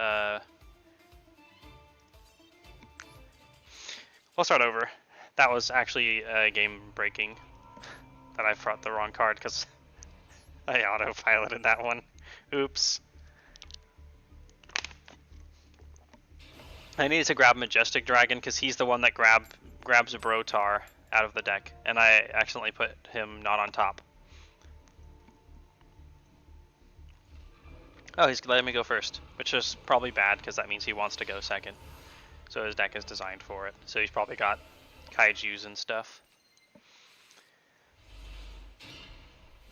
We'll start over. That was actually game breaking that I brought the wrong card because I autopiloted that one. Oops. I needed to grab Majestic Dragon because he's the one that grabs a Brotar out of the deck, and I accidentally put him not on top. Oh, he's letting me go first, which is probably bad because that means he wants to go second. So his deck is designed for it. So he's probably got kaijus and stuff.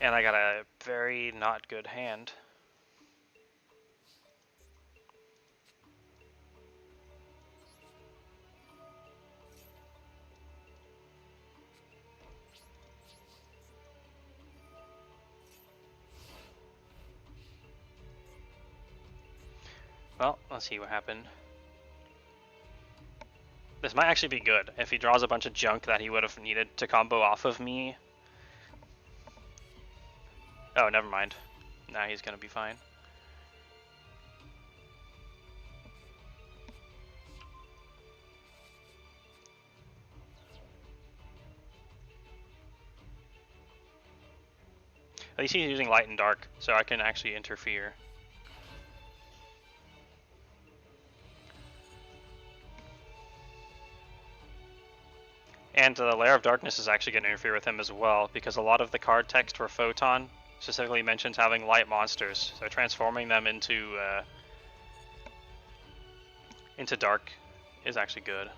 And I got a very not good hand. Well, let's see what happened. This might actually be good if he draws a bunch of junk that he would have needed to combo off of me. Oh, never mind. Nah, he's gonna be fine. At least he's using light and dark, so I can actually interfere. And the Lair of Darkness is actually going to interfere with him as well, because a lot of the card text for Photon specifically mentions having light monsters, so transforming them into dark is actually good.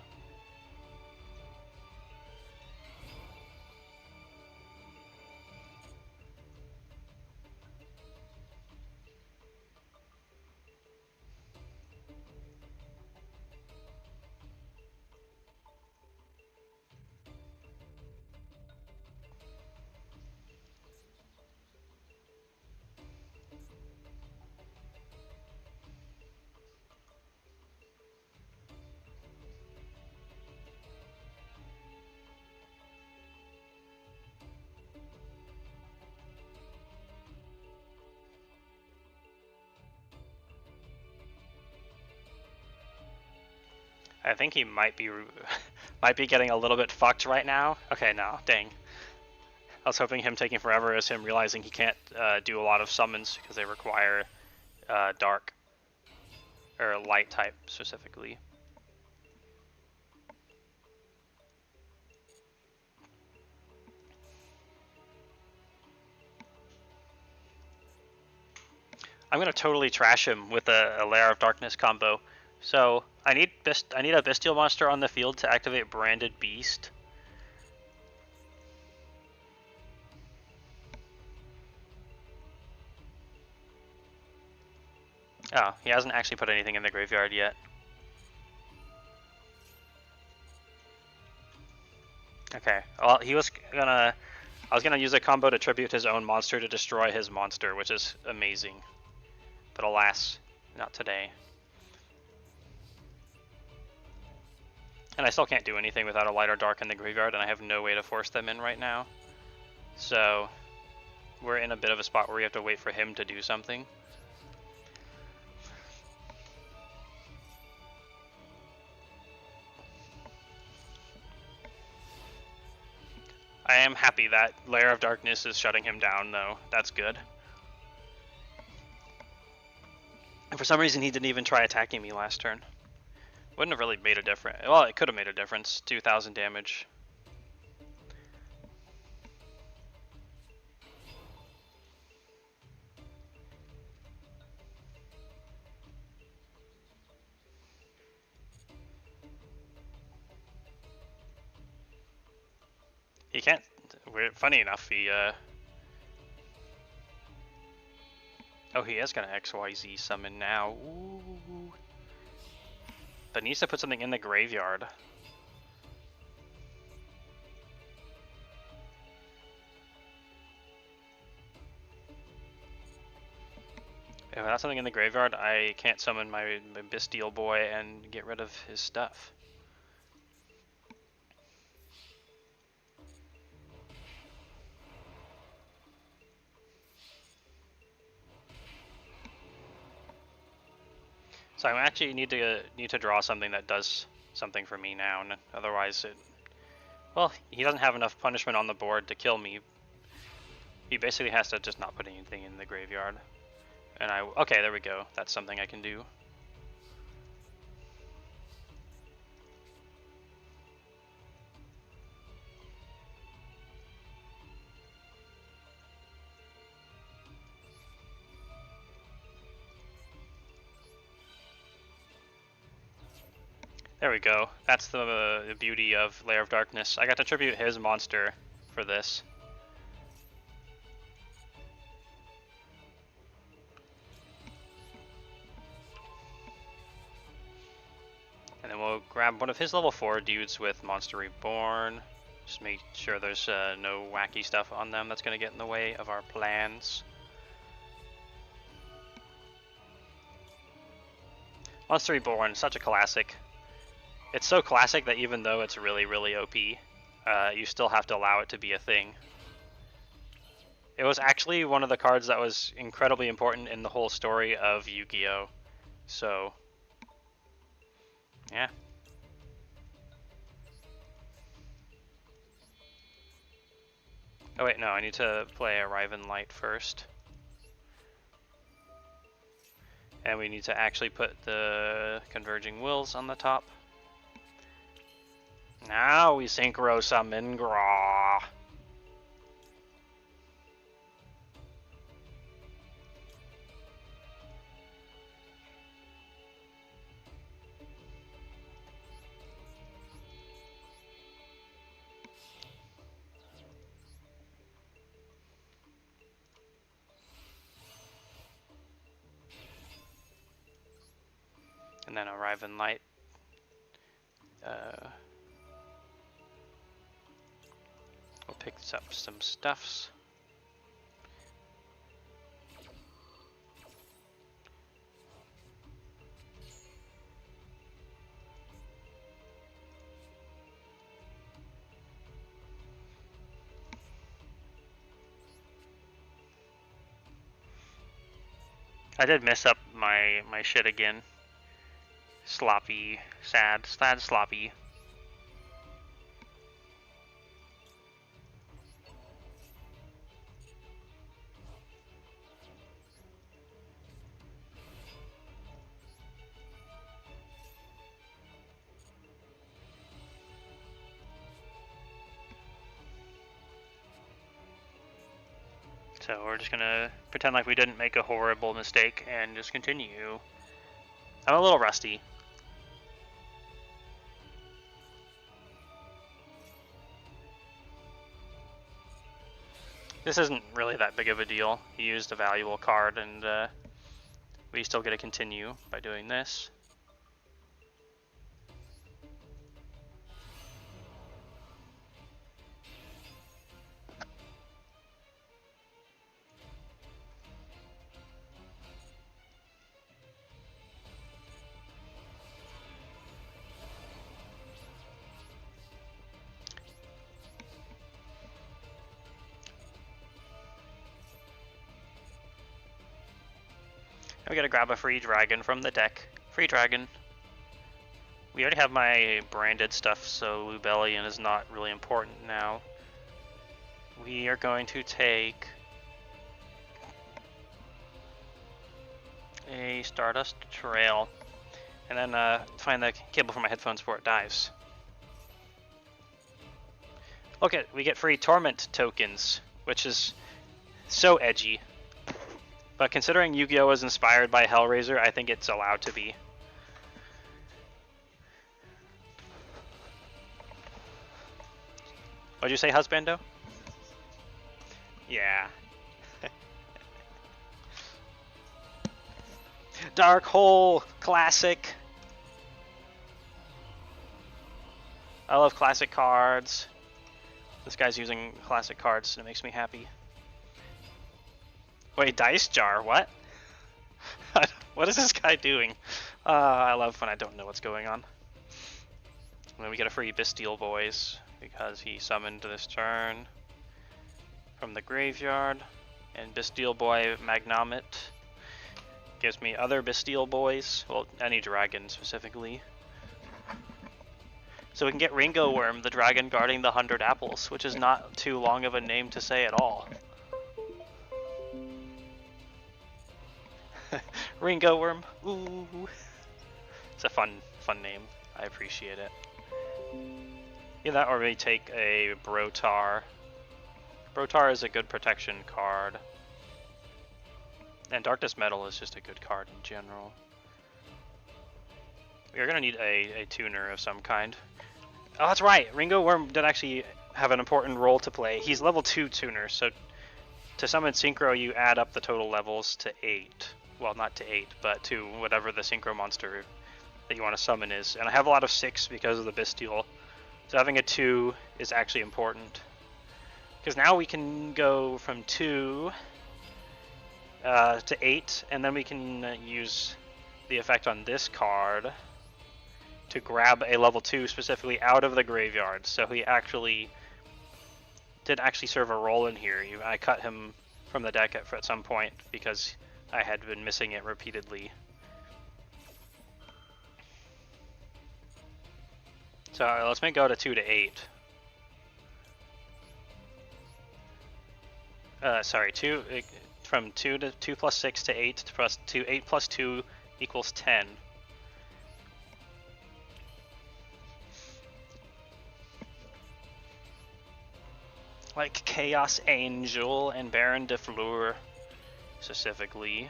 I think he might be getting a little bit fucked right now. Okay, no, dang. I was hoping him taking forever is him realizing he can't do a lot of summons because they require dark or light type specifically. I'm gonna totally trash him with a Lair of Darkness combo. So I need a Bestial monster on the field to activate Branded Beast. Oh, he hasn't actually put anything in the graveyard yet. Okay, well I was gonna use a combo to tribute his own monster to destroy his monster, which is amazing. But alas, not today. And I still can't do anything without a light or dark in the graveyard, and I have no way to force them in right now. So we're in a bit of a spot where we have to wait for him to do something. I am happy that Lair of Darkness is shutting him down, though. That's good. And for some reason, he didn't even try attacking me last turn. Wouldn't have really made a difference. Well, it could have made a difference. 2,000 damage. He can't. Funny enough, he. Oh, he is gonna XYZ summon now. Ooh. But needs to put something in the graveyard. If without something in the graveyard, I can't summon my Bestial boy and get rid of his stuff. So I actually need to draw something that does something for me now, and otherwise it. Well, he doesn't have enough punishment on the board to kill me. He basically has to just not put anything in the graveyard. And okay, there we go. That's something I can do. There we go. That's the beauty of Lair of Darkness. I got to tribute his monster for this. And then we'll grab one of his level 4 dudes with Monster Reborn. Just make sure there's no wacky stuff on them that's going to get in the way of our plans. Monster Reborn, such a classic. It's so classic that even though it's really, really OP, you still have to allow it to be a thing. It was actually one of the cards that was incredibly important in the whole story of Yu-Gi-Oh! So, yeah. Oh wait, no, I need to play a Riven Light first. And we need to actually put the Converging Wills on the top. Now we synchro summon Graw. And then arrive in light. We'll pick up some stuffs. I did mess up my shit again. Sloppy, sad sloppy. So we're just gonna pretend like we didn't make a horrible mistake and just continue. I'm a little rusty. This isn't really that big of a deal. He used a valuable card and we still get to continue by doing this. We gotta grab a free dragon from the deck. Free dragon. We already have my branded stuff, so Lubellion is not really important now. We are going to take a Stardust Trail, and then find the cable for my headphones before it dies. Okay, we get free Torment tokens, which is so edgy. But considering Yu-Gi-Oh! Was inspired by Hellraiser, I think it's allowed to be. What'd you say, husbando? Yeah. Dark Hole Classic. I love classic cards. This guy's using classic cards and it makes me happy. Wait, Dice Jar, what? What is this guy doing? I love when I don't know what's going on. And then we get a free Bastille Boys because he summoned this turn from the graveyard. And Bastille Boy Magnomit gives me other Bastille Boys, well, any dragon specifically. So we can get Ringo Worm, the dragon guarding the 100 apples, which is not too long of a name to say at all. Ringo Worm, ooh. It's a fun name. I appreciate it. Yeah, that or we take a Brotar. Brotar is a good protection card. And Darkness Metal is just a good card in general. We're gonna need a tuner of some kind. Oh, that's right! Ringo Worm did actually have an important role to play. He's level 2 tuner, so to summon Synchro you add up the total levels to 8. Well, not to 8, but to whatever the Synchro monster that you want to summon is. And I have a lot of 6 because of the Bastille. So having a 2 is actually important. Because now we can go from 2 to 8, and then we can use the effect on this card to grab a level 2 specifically out of the graveyard. So he actually did serve a role in here. I cut him from the deck at some point because I had been missing it repeatedly. So let's make go to 2 to 8. Sorry, from 2 plus 6 to 8 plus 2. 8 plus 2 equals 10. like Chaos Angel and Baron de Fleur specifically.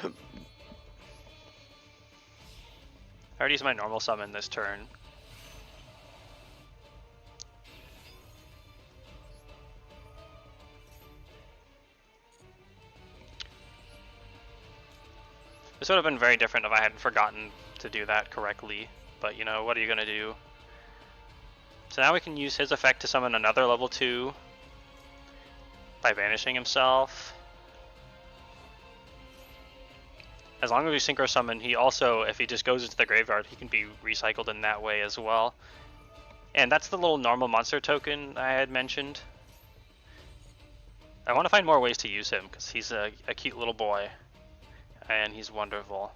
I already used my normal summon this turn. This would have been very different if I hadn't forgotten to do that correctly, but you know, what are you gonna do? So now we can use his effect to summon another level 2 by banishing himself. As long as we synchro summon, he also, if he just goes into the graveyard, he can be recycled in that way as well. And that's the little normal monster token I had mentioned. I want to find more ways to use him, because he's a cute little boy. And he's wonderful.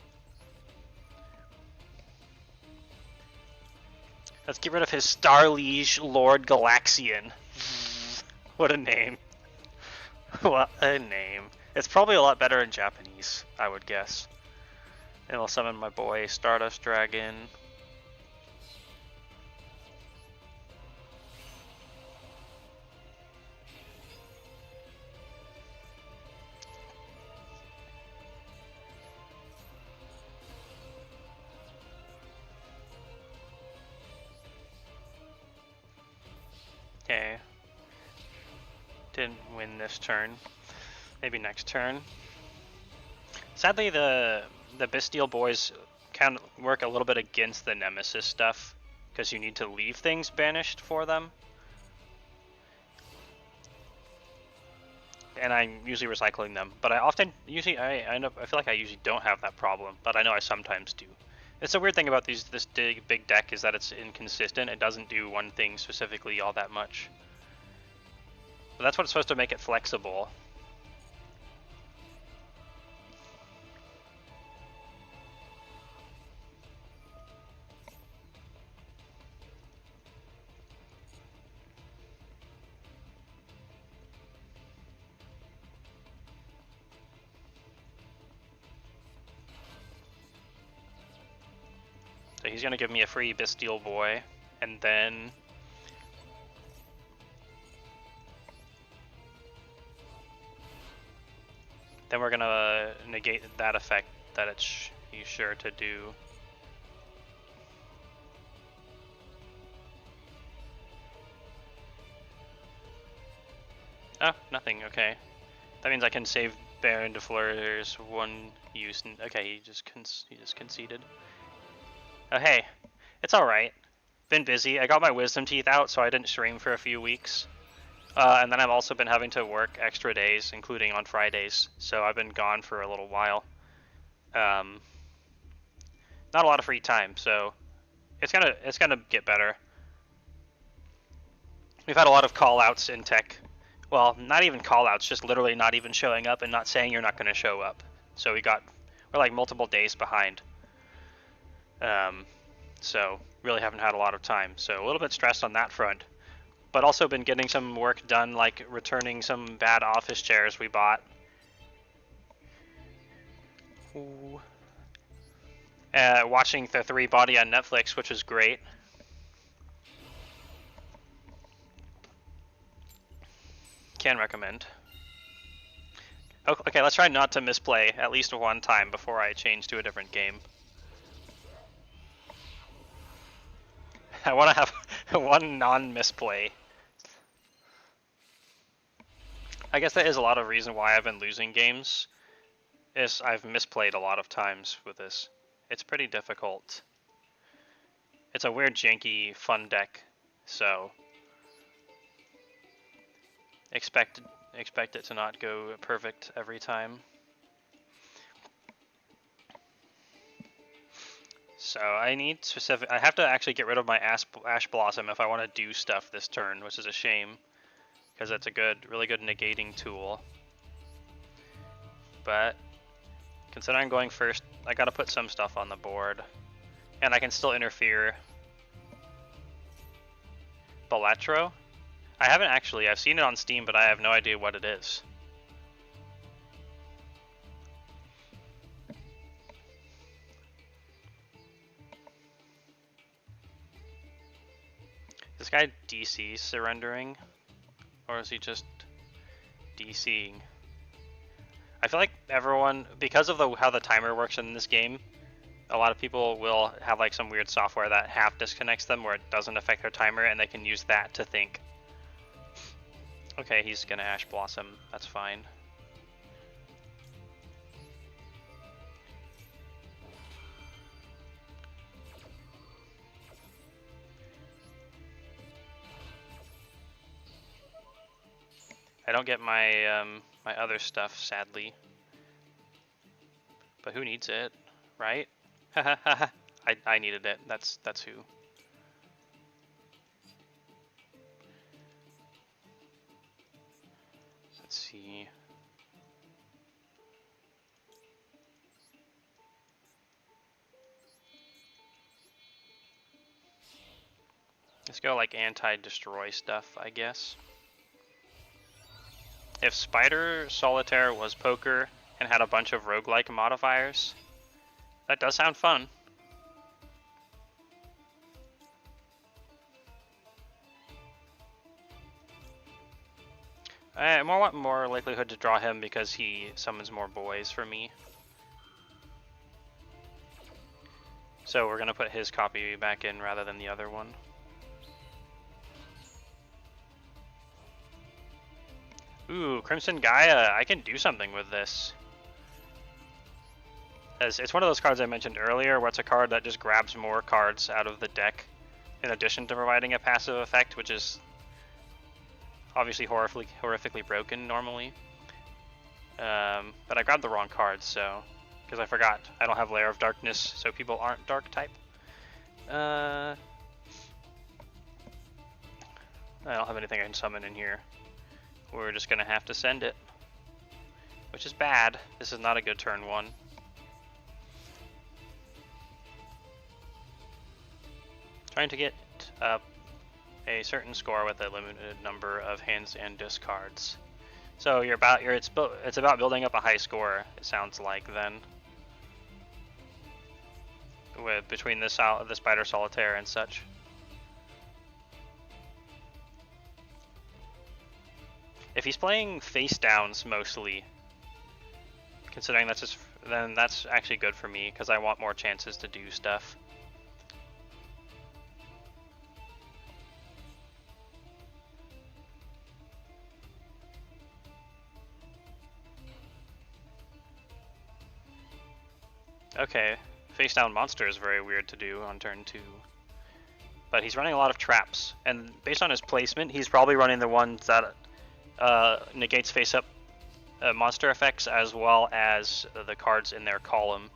Let's get rid of his Star Liege Lord Galaxian. What a name. What a name. It's probably a lot better in Japanese, I would guess. And I'll summon my boy, Stardust Dragon. Okay. Didn't win this turn. Maybe next turn. Sadly, the Bestial boys kind of work a little bit against the Nemesis stuff, because you need to leave things banished for them. And I'm usually recycling them, but I feel like I usually don't have that problem, but I know I sometimes do. It's a weird thing about this big deck is that it's inconsistent. It doesn't do one thing specifically all that much. But that's what's supposed to make it flexible. So he's gonna give me a free Bestial Boy, and then we're gonna negate that effect that he's sure to do. Oh, nothing. Okay, that means I can save Baron de Fleur's one use. Okay, he just conceded. Oh hey, it's alright. Been busy. I got my wisdom teeth out, so I didn't stream for a few weeks. And then I've also been having to work extra days, including on Fridays, so I've been gone for a little while. Not a lot of free time, so it's gonna get better. We've had a lot of call-outs in tech. Well, not even call-outs, just literally not even showing up and not saying you're not gonna show up. So we're like multiple days behind. So really haven't had a lot of time. So a little bit stressed on that front, but also been getting some work done, like returning some bad office chairs we bought. Ooh. Watching the 3 Body on Netflix, which was great. Can recommend. Okay, let's try not to misplay at least one time before I change to a different game. I want to have one non-misplay. I guess that is a lot of reason why I've been losing games, is I've misplayed a lot of times with this. It's pretty difficult. It's a weird, janky, fun deck, so expect it to not go perfect every time. So I have to actually get rid of my Ash Blossom if I want to do stuff this turn, which is a shame, because it's a really good negating tool. But considering I'm going first, I gotta put some stuff on the board, and I can still interfere. Balatro? I haven't actually. I've seen it on Steam, but I have no idea what it is. guy DC surrendering? Or is he just DCing? I feel like everyone, because of how the timer works in this game, a lot of people will have like some weird software that half disconnects them where it doesn't affect their timer, and they can use that to think. Okay, he's gonna Ash Blossom. That's fine. I don't get my my other stuff, sadly. But who needs it, right? I needed it. That's who. Let's see. Let's go like anti-destroy stuff, I guess. If Spider Solitaire was poker and had a bunch of roguelike modifiers, that does sound fun. I want more likelihood to draw him because he summons more boys for me. So we're gonna put his copy back in rather than the other one. Ooh, Crimson Gaia, I can do something with this. As it's one of those cards I mentioned earlier where it's a card that just grabs more cards out of the deck in addition to providing a passive effect, which is obviously horrifically broken normally. But I grabbed the wrong cards, so because I forgot I don't have Lair of Darkness, so people aren't dark type. I don't have anything I can summon in here. We're just gonna have to send it, which is bad. This is not a good turn one. Trying to get up a certain score with a limited number of hands and discards. So it's about building up a high score. It sounds like then, between the Spider Solitaire and such. If he's playing face downs mostly, considering that's just, then that's actually good for me because I want more chances to do stuff. Okay, face down monster is very weird to do on turn 2. But he's running a lot of traps, and based on his placement, he's probably running the ones that negates face up monster effects as well as the cards in their column.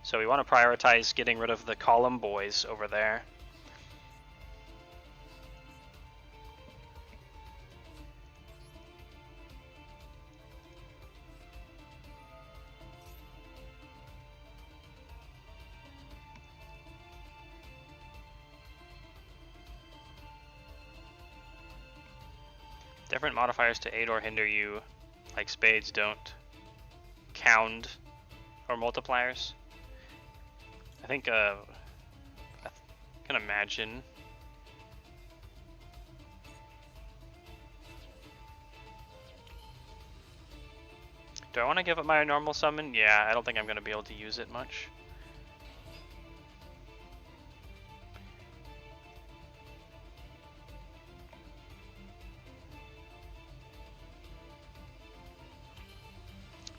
So we want to prioritize getting rid of the column boys over there. Different modifiers to aid or hinder you, like spades, don't count or multipliers. I think I can imagine. Do I want to give it my normal summon? Yeah, I don't think I'm going to be able to use it much.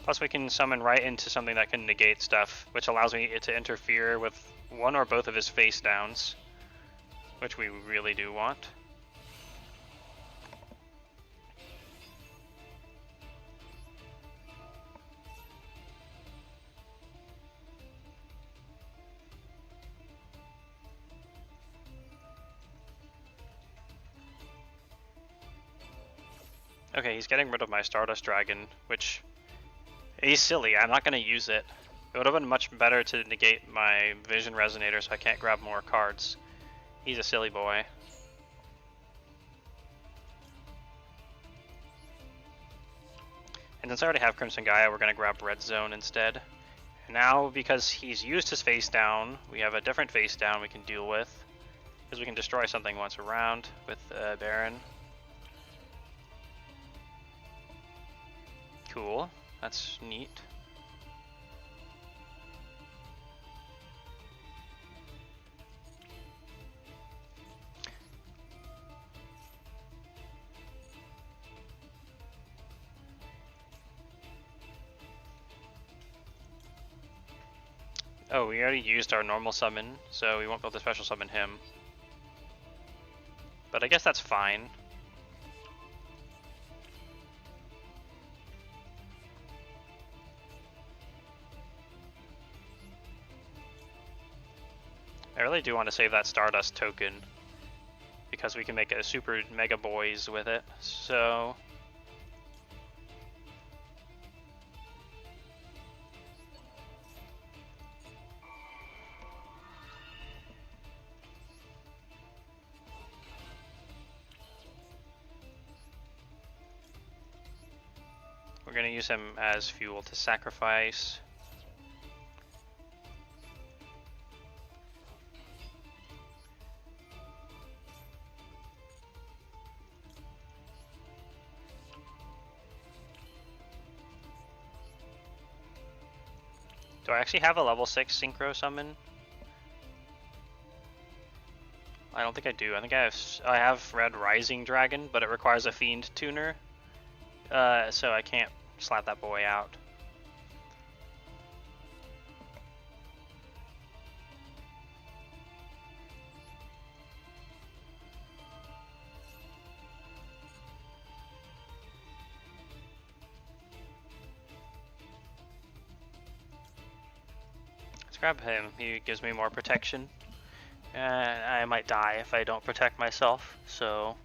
Plus we can summon right into something that can negate stuff, which allows me to interfere with one or both of his face downs, which we really do want. Okay, he's getting rid of my Stardust Dragon, which he's silly. I'm not going to use it. It would have been much better to negate my Vision Resonator so I can't grab more cards. He's a silly boy. And since I already have Crimson Gaia, we're going to grab Red Zone instead. And now, because he's used his face down, we have a different face down we can deal with. Because we can destroy something once around with Baron. Cool. That's neat. Oh, we already used our normal summon, so we won't be able to special summon him. But I guess that's fine. I really do want to save that Stardust token, because we can make a super mega boys with it, so... We're going to use him as fuel to sacrifice. Do I actually have a level 6 synchro summon? I don't think I do. I think I have Red Rising Dragon, but it requires a Fiend Tuner. So I can't slap that boy out. Let's grab him. He gives me more protection. And I might die if I don't protect myself, so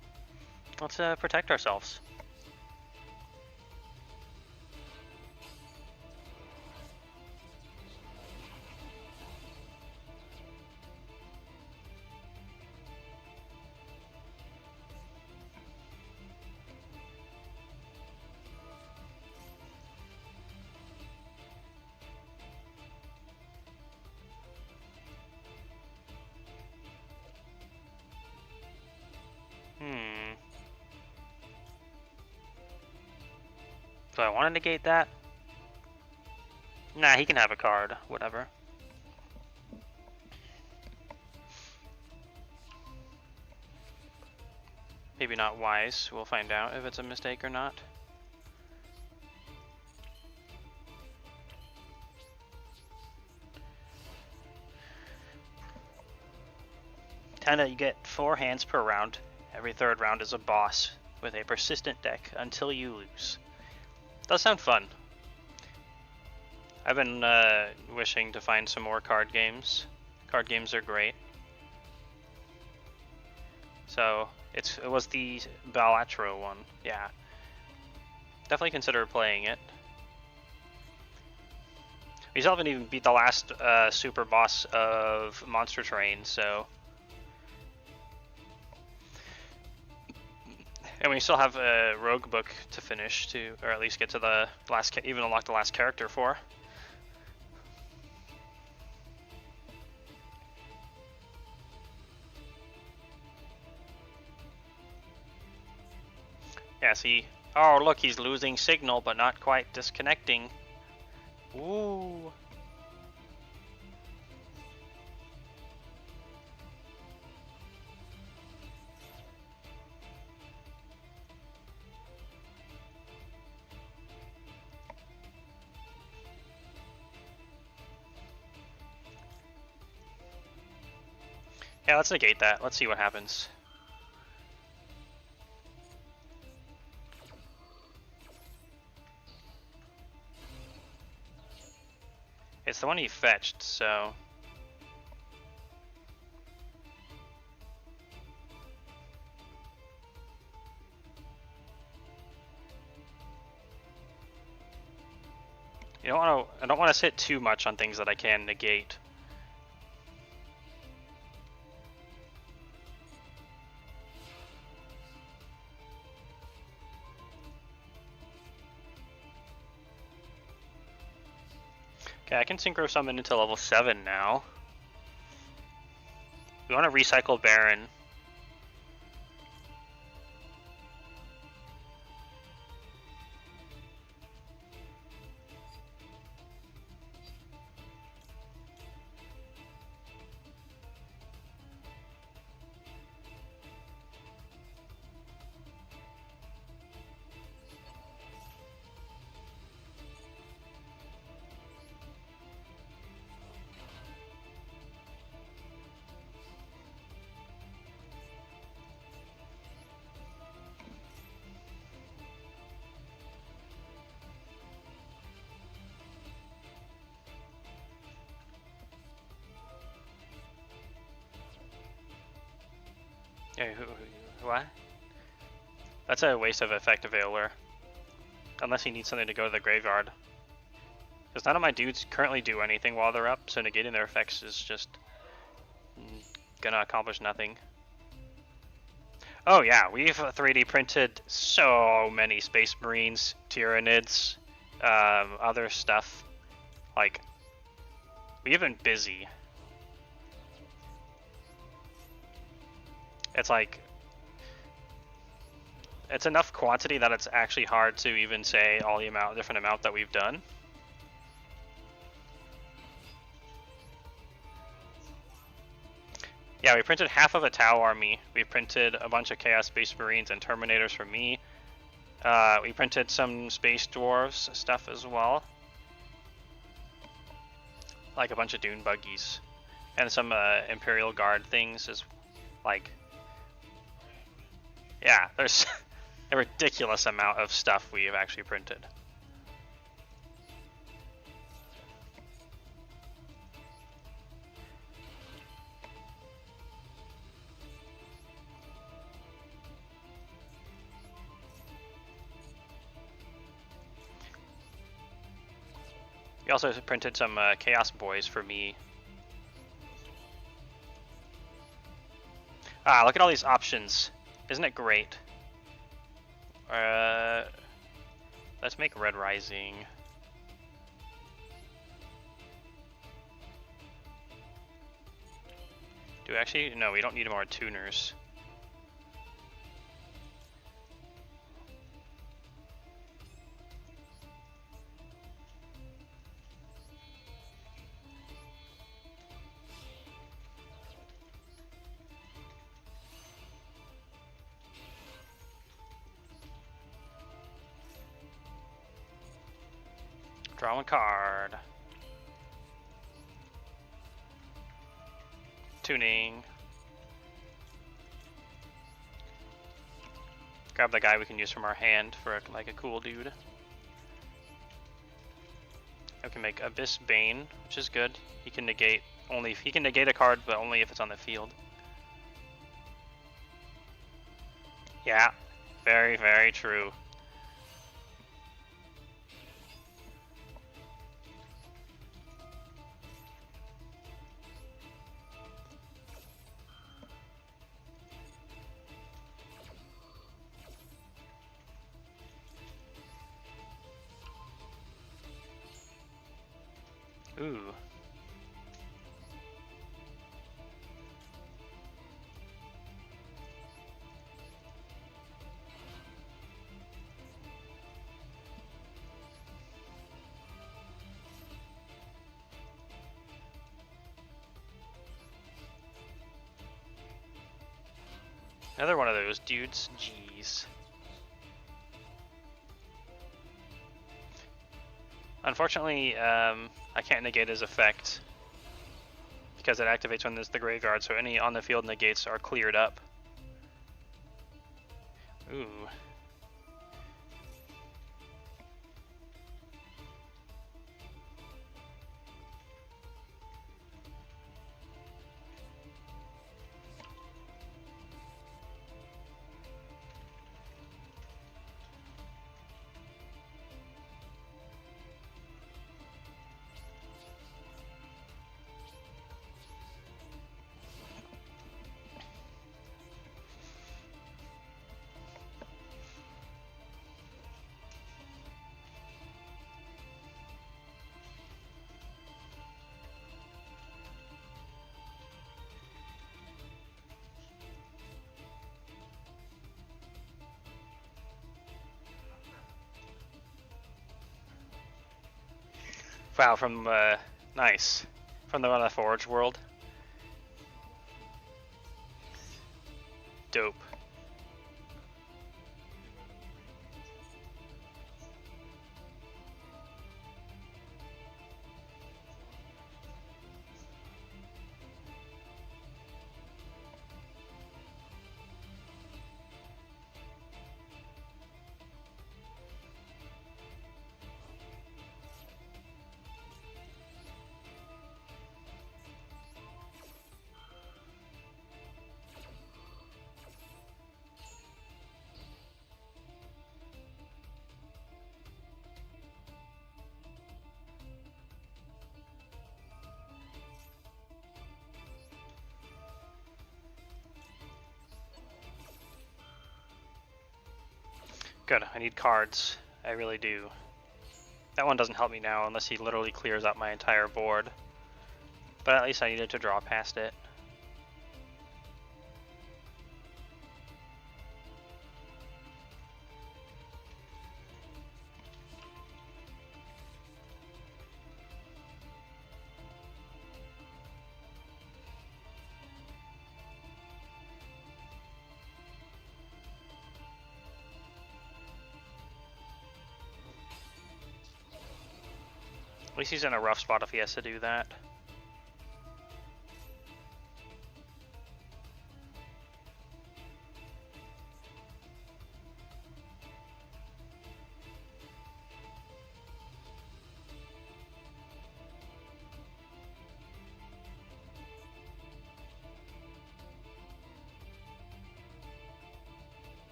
let's protect ourselves. Do I want to negate that? Nah, he can have a card. Whatever. Maybe not wise. We'll find out if it's a mistake or not. Kinda, you get 4 hands per round. Every third round is a boss with a persistent deck until you lose. Does sound fun. I've been wishing to find some more card games. Card games are great. So it was the Balatro one, yeah. Definitely consider playing it. We still haven't even beat the last super boss of Monster Train, so. And we still have a rogue book to finish to, or at least get to the last, even unlock the last character for. Yeah, see. Oh, look, he's losing signal, but not quite disconnecting. Ooh. Yeah, let's negate that. Let's see what happens. It's the one he fetched, so... You don't want to. I don't want to sit too much on things that I can negate. Okay, I can synchro summon into level 7 now. We want to recycle Baron. Yeah, what? That's a waste of effective Veiler. Unless he needs something to go to the graveyard. Because none of my dudes currently do anything while they're up, so negating their effects is just gonna accomplish nothing. Oh yeah, we've 3D printed so many Space Marines, Tyranids, other stuff. Like, we've been busy. It's like, it's enough quantity that it's actually hard to even say all the different amount that we've done. Yeah, we printed half of a Tau army. We printed a bunch of Chaos Space Marines and Terminators for me. We printed some Space Dwarves stuff as well. Like a bunch of Dune Buggies. And some Imperial Guard things is like... Yeah, there's a ridiculous amount of stuff we have actually printed. We also printed some Chaos Boys for me. Ah, look at all these options. Isn't it great? Let's make Red Rising. Do we actually? No, we don't need more tuners. Draw one card. Tuning. Grab the guy we can use from our hand for like a cool dude. I can make Abyss Bane, which is good. He can negate a card, but only if it's on the field. Yeah, very, very true. Ooh. Another one of those dudes. Jeez. Unfortunately, I can't negate his effect because it activates when there's the graveyard, so any on the field negates are cleared up. Ooh. Wow, from nice. From the Forge world. Dope. Good, I need cards. I really do. That one doesn't help me now unless he literally clears out my entire board. But at least I needed to draw past it. At least he's in a rough spot if he has to do that.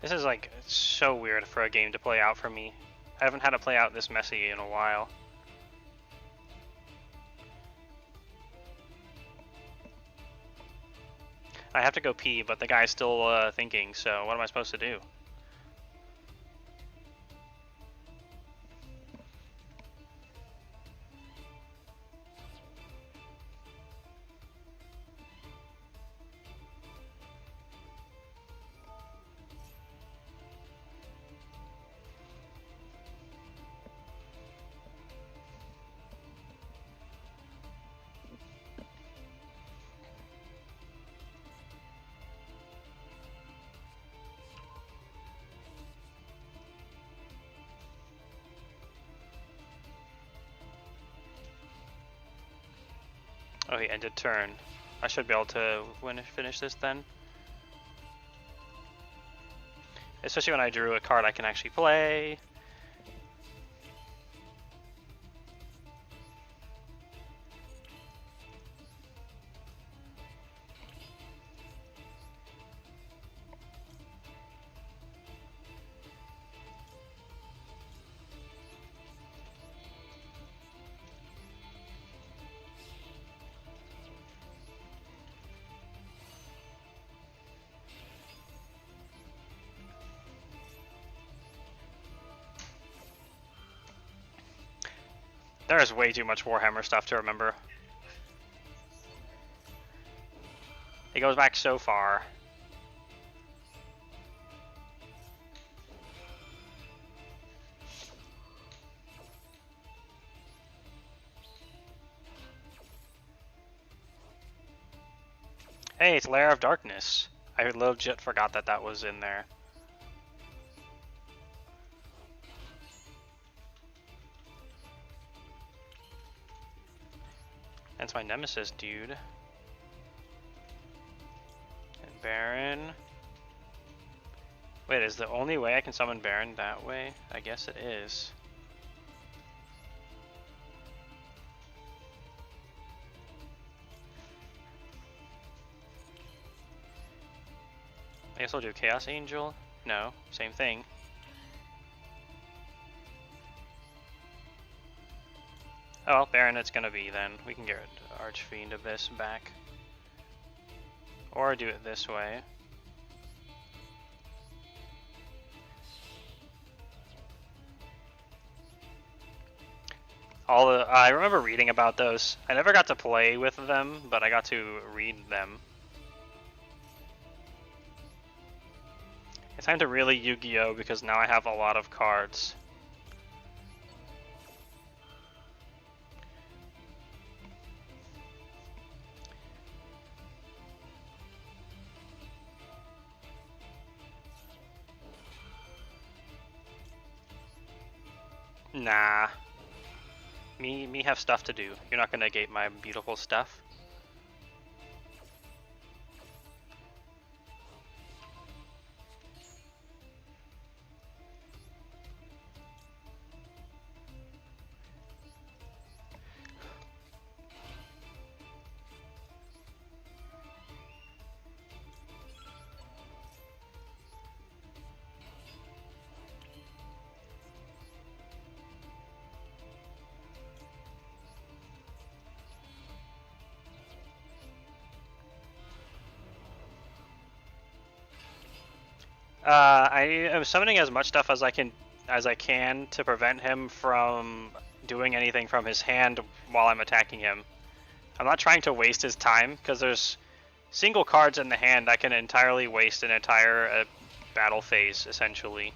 This is like so weird for a game to play out for me. I haven't had it play out this messy in a while. I have to go pee, but the guy's still thinking, so what am I supposed to do? Oh, he ended turn. I should be able to finish this then. Especially when I drew a card I can actually play. There is way too much Warhammer stuff to remember. It goes back so far. Hey, it's Lair of Darkness. I legit forgot that that was in there. That's my nemesis, dude. And Baron. Wait, is the only way I can summon Baron that way? I guess it is. I guess I'll do Chaos Angel. No, same thing. Oh, well, Baron it's gonna be then. We can get Archfiend Abyss back. Or do it this way. I remember reading about those. I never got to play with them, but I got to read them. It's time to really Yu-Gi-Oh because now I have a lot of cards. Nah. Me have stuff to do. You're not gonna negate my beautiful stuff. I am summoning as much stuff as I can to prevent him from doing anything from his hand while I'm attacking him. I'm not trying to waste his time because there's single cards in the hand that can entirely waste an entire battle phase essentially.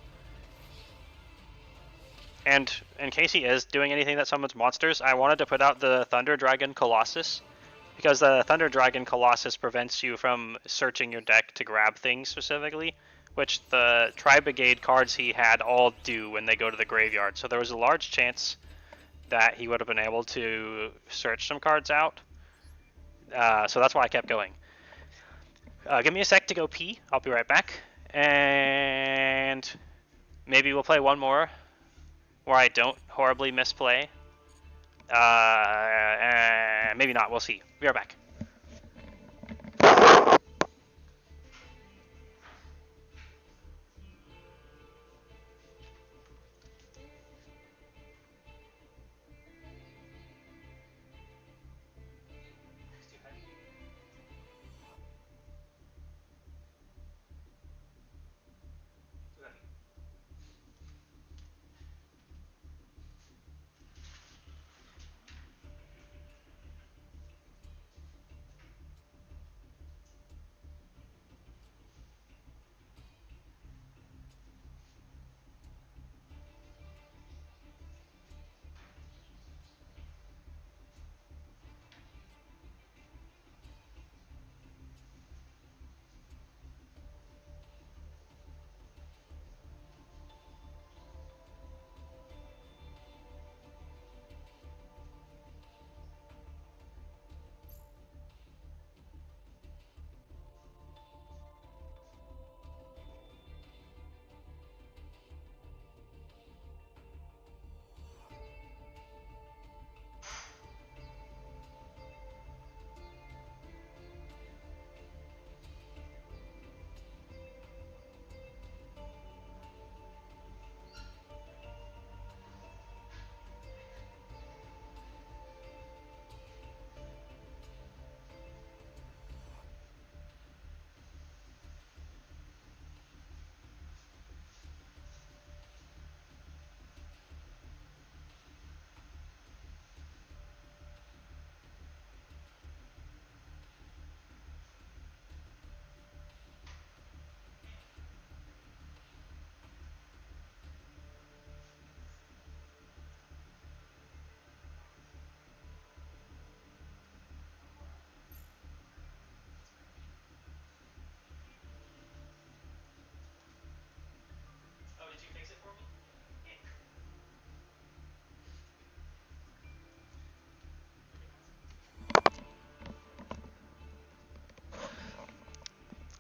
And in case he is doing anything that summons monsters, I wanted to put out the Thunder Dragon Colossus because the Thunder Dragon Colossus prevents you from searching your deck to grab things specifically, which the Tri-Brigade cards he had all do when they go to the graveyard. So there was a large chance that he would have been able to search some cards out. So that's why I kept going. Give me a sec to go pee. I'll be right back. And maybe we'll play one more where I don't horribly misplay. Maybe not. We'll see. Be right back.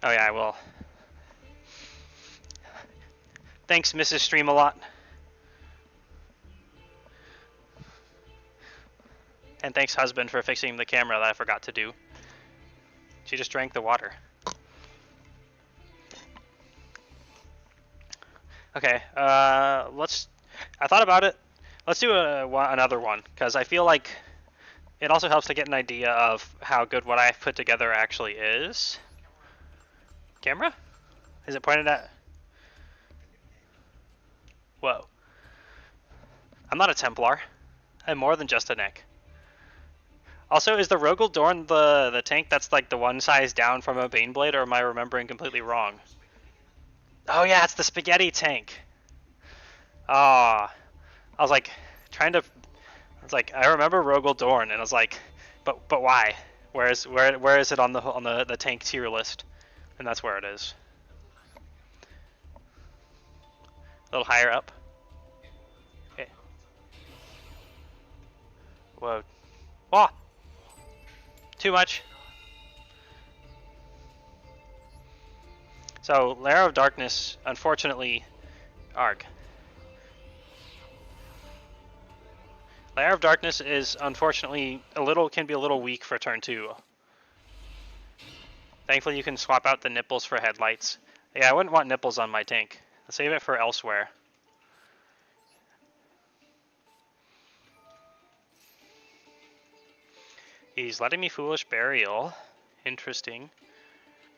Oh yeah, I will. Thanks, Mrs. Streamalot. And thanks, husband, for fixing the camera that I forgot to do. She just drank the water. Okay, let's... I thought about it. Let's do another one, because I feel like it also helps to get an idea of how good what I've put together actually is. Camera? Is it pointed at... Whoa. I'm not a Templar. I'm more than just a neck. Also, is the Rogel Dorn the tank that's like the one size down from a Baneblade, or am I remembering completely wrong? Oh yeah, it's the spaghetti tank. Ah, I was like trying to. I was like, I remember Rogel Dorn, and I was like, but why? Where is it on the tank tier list? And that's where it is. A little higher up. Okay. Whoa. Oh, too much. So Lair of Darkness, unfortunately, arg. Lair of Darkness is unfortunately can be a little weak for turn 2. Thankfully you can swap out the nipples for headlights. Yeah, I wouldn't want nipples on my tank. I'll save it for elsewhere. He's letting me Foolish Burial. Interesting.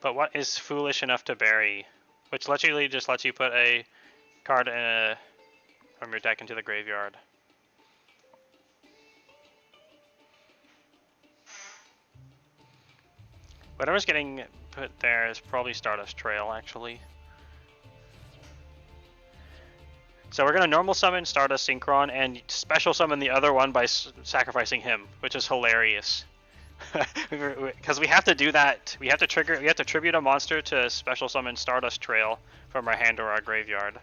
But what is foolish enough to bury? Which literally just lets you put a card from your deck into the graveyard. Whatever's getting put there is probably Stardust Trail, actually. So we're going to normal summon Stardust Synchron and special summon the other one by sacrificing him, which is hilarious. Because we have to do that. We have to tribute a monster to special summon Stardust Trail from our hand or our graveyard.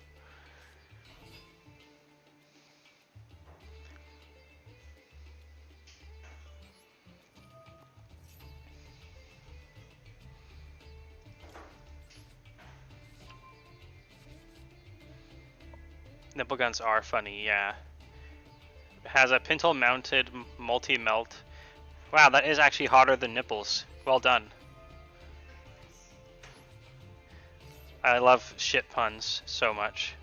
Nipple guns are funny, yeah. It has a pintle mounted multi-melt. Wow, that is actually hotter than nipples. Well done. I love shit puns so much.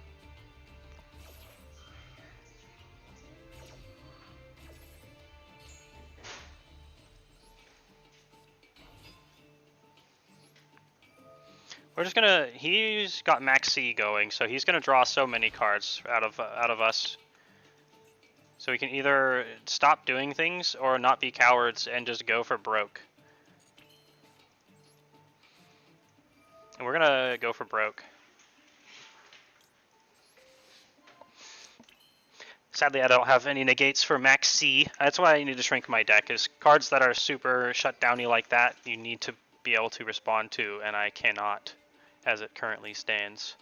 We're just gonna. He's got Max C going, so he's gonna draw so many cards out of us. So we can either stop doing things or not be cowards and just go for broke. And we're gonna go for broke. Sadly, I don't have any negates for Max C. That's why I need to shrink my deck, is cards that are super shutdowny like that, you need to be able to respond to, and I cannot, as it currently stands.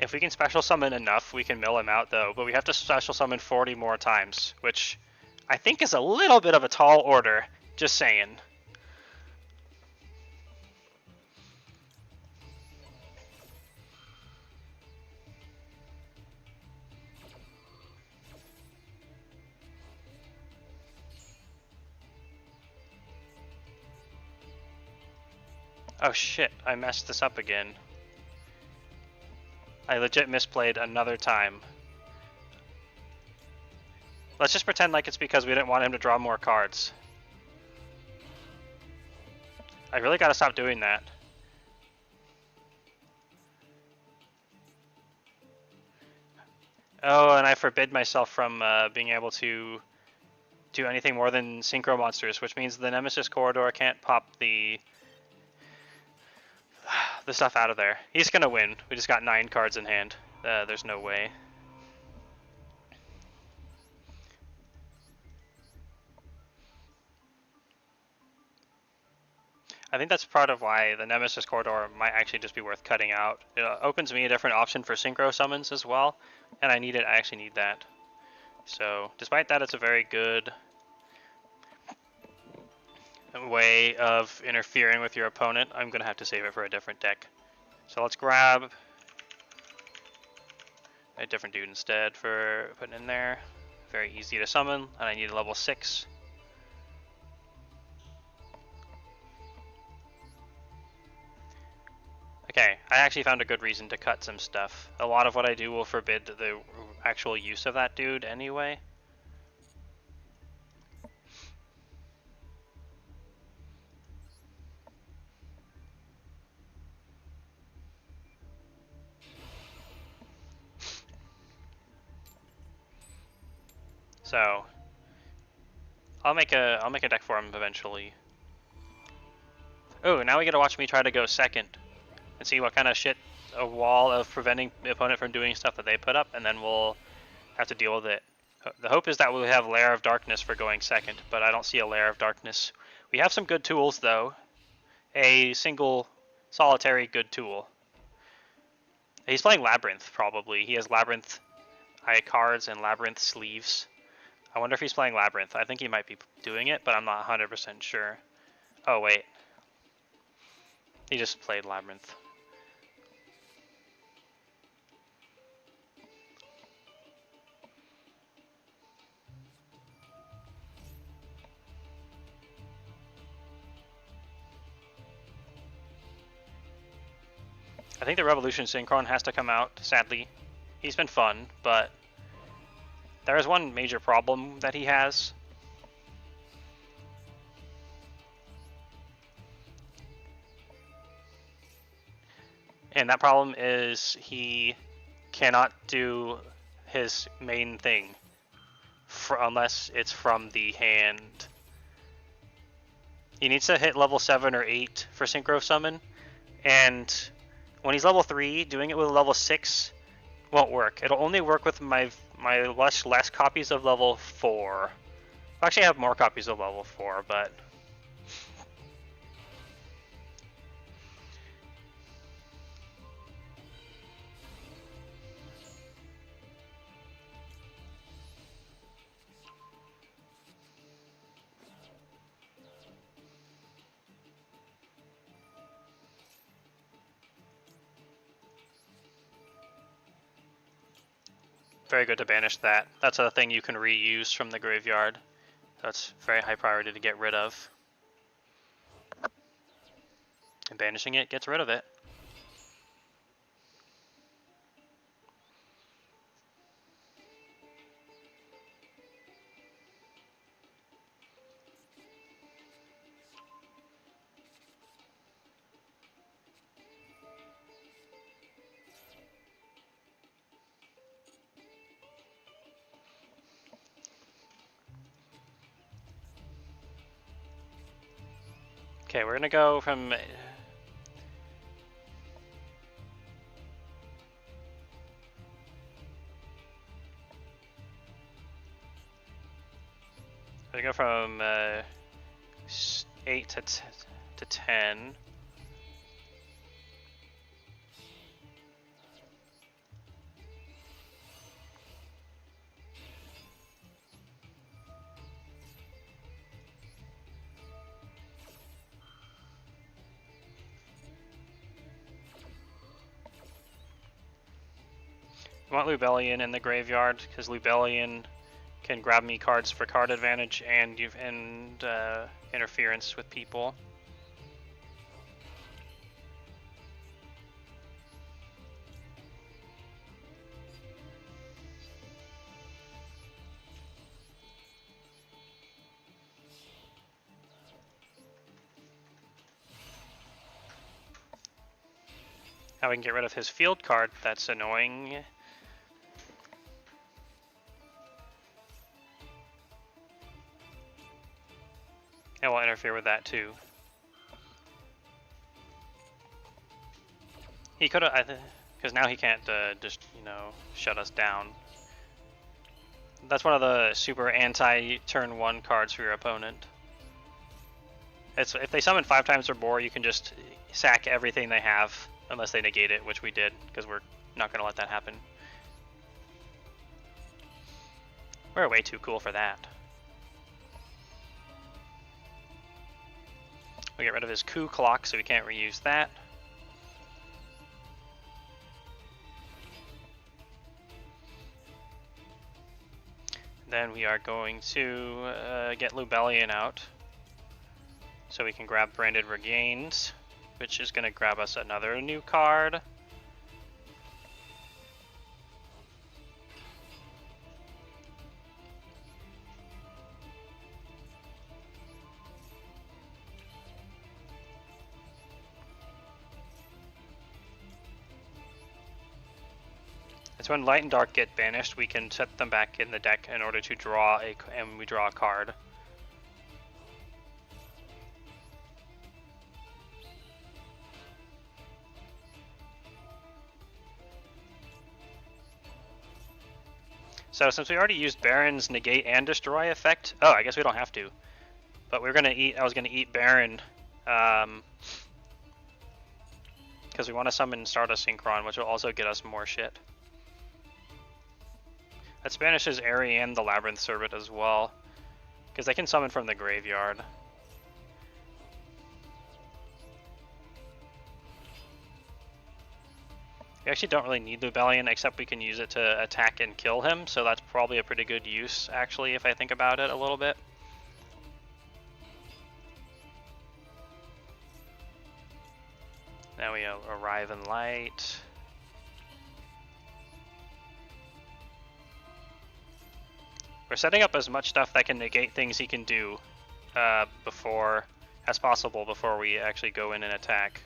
If we can special summon enough, we can mill him out though, but we have to special summon 40 more times, which I think is a little bit of a tall order, just saying. Oh shit, I messed this up again. I legit misplayed another time. Let's just pretend like it's because we didn't want him to draw more cards. I really gotta stop doing that. Oh, and I forbid myself from being able to do anything more than synchro monsters, which means the Nemesis Corridor can't pop the stuff out of there. He's gonna win. We just got 9 cards in hand. There's no way. I think that's part of why the Nemesis Corridor might actually just be worth cutting out. It opens me a different option for synchro summons as well, and I actually need that. So, despite that, it's a very good way of interfering with your opponent. I'm going to have to save it for a different deck. So let's grab a different dude instead for putting in there. Very easy to summon, and I need a level 6. Okay, I actually found a good reason to cut some stuff. A lot of what I do will forbid the actual use of that dude anyway. So I'll make a deck for him eventually. Oh, now we gotta watch me try to go second and see what kind of shit a wall of preventing the opponent from doing stuff that they put up, and then we'll have to deal with it. The hope is that we'll have Lair of Darkness for going second, but I don't see a Lair of Darkness. We have some good tools though. A single solitary good tool. He's playing Labyrinth probably. He has Labyrinth eye cards and Labyrinth sleeves. I wonder if he's playing Labyrinth. I think he might be doing it, but I'm not 100% sure. Oh wait. He just played Labyrinth. I think the Revolution Synchron has to come out, sadly. He's been fun, but there is one major problem that he has. And that problem is he cannot do his main thing unless it's from the hand. He needs to hit level 7 or 8 for Synchro Summon, and when he's level 3, doing it with a level 6 won't work. It'll only work with my less copies of level 4. I actually have more copies of level 4, but very good to banish that. That's a thing you can reuse from the graveyard. That's very high priority to get rid of. And banishing it gets rid of it. Okay, we're gonna go from we go from 8 to 10. I want Lubellion in the graveyard because Lubellion can grab me cards for card advantage and interference with people. Now we can get rid of his field card. That's annoying. And we'll interfere with that too. He could have, because now he can't just, shut us down. That's one of the super anti-turn 1 cards for your opponent. If they summon 5 times or more, you can just sack everything they have, unless they negate it, which we did, because we're not going to let that happen. We're way too cool for that. We get rid of his coup clock, so we can't reuse that. Then we are going to get Lubellion out, so we can grab Branded Regains, which is going to grab us another new card. So when light and dark get banished, we can set them back in the deck in order to draw and we draw a card. So since we already used Baron's negate and destroy effect, oh, I guess we don't have to. But we're gonna eat. I was gonna eat Baron, because we want to summon Stardust Synchron, which will also get us more shit. That banishes Airy and the Labyrinth Serpent as well, because they can summon from the graveyard. We actually don't really need the Rebellion, except we can use it to attack and kill him, so that's probably a pretty good use, actually, if I think about it a little bit. Now we arrive in light. We're setting up as much stuff that can negate things he can do as possible before we actually go in and attack.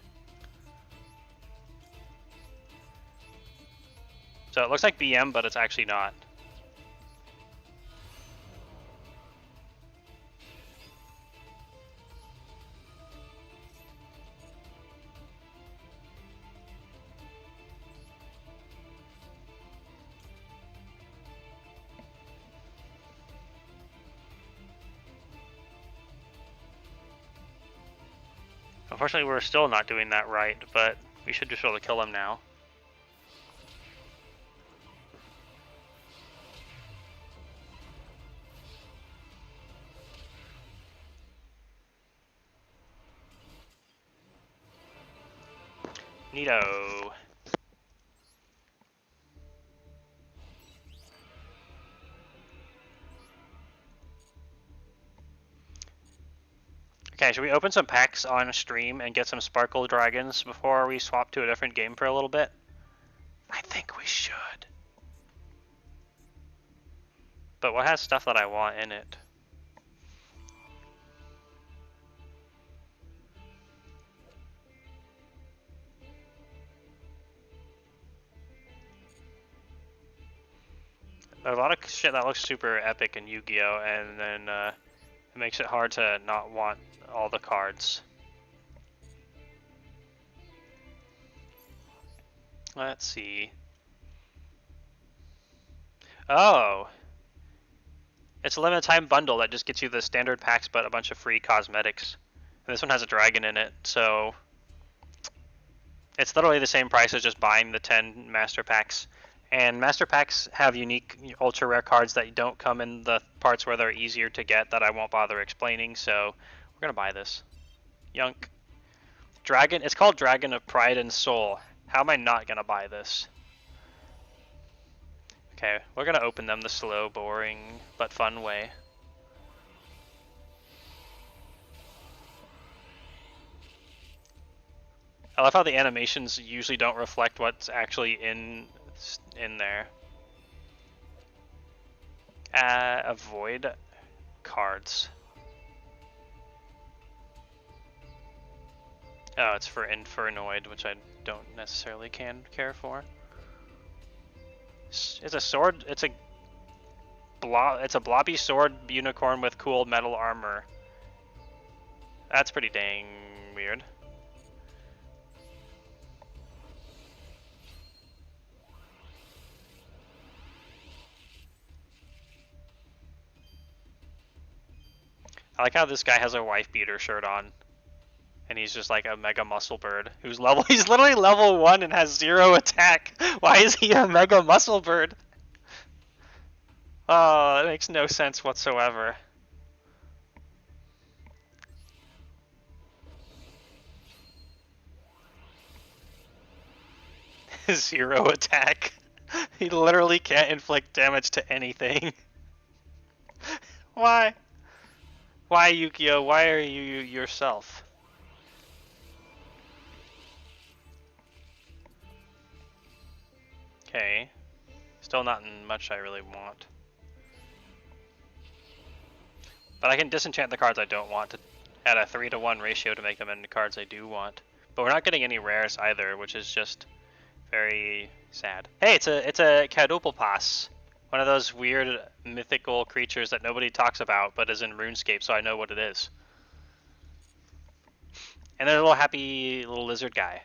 So it looks like BM, but it's actually not. Unfortunately, we're still not doing that right, but we should just be able to kill him now. Neato. Okay, should we open some packs on stream and get some Sparkle Dragons before we swap to a different game for a little bit? I think we should. But what has stuff that I want in it? There's a lot of shit that looks super epic in Yu-Gi-Oh! And then it makes it hard to not want all the cards. Let's see. Oh! It's a limited time bundle that just gets you the standard packs but a bunch of free cosmetics. And this one has a dragon in it, so it's literally the same price as just buying the 10 master packs. And master packs have unique ultra rare cards that don't come in the parts where they're easier to get that I won't bother explaining, so we're gonna buy this. Yunk. Dragon, it's called Dragon of Pride and Soul. How am I not gonna buy this? Okay, we're gonna open them the slow, boring, but fun way. I love how the animations usually don't reflect what's actually in there. Avoid cards. Oh, it's for Infernoid, which I don't necessarily care for. It's a sword. It's a blobby sword unicorn with cool metal armor. That's pretty dang weird. I like how this guy has a wife beater shirt on. And he's just like a mega muscle bird who's he's literally level 1 and has 0 attack. Why is he a mega muscle bird? Oh, it makes no sense whatsoever. Zero attack. He literally can't inflict damage to anything. Why? Why, Yugioh? Why are you yourself? Okay. Still not much I really want. But I can disenchant the cards I don't want to at a 3-to-1 ratio to make them into cards I do want. But we're not getting any rares either, which is just Very sad. Hey, it's a quadruple pass. One of those weird mythical creatures that nobody talks about, but is in RuneScape, so I know what it is. And there's a little happy little lizard guy.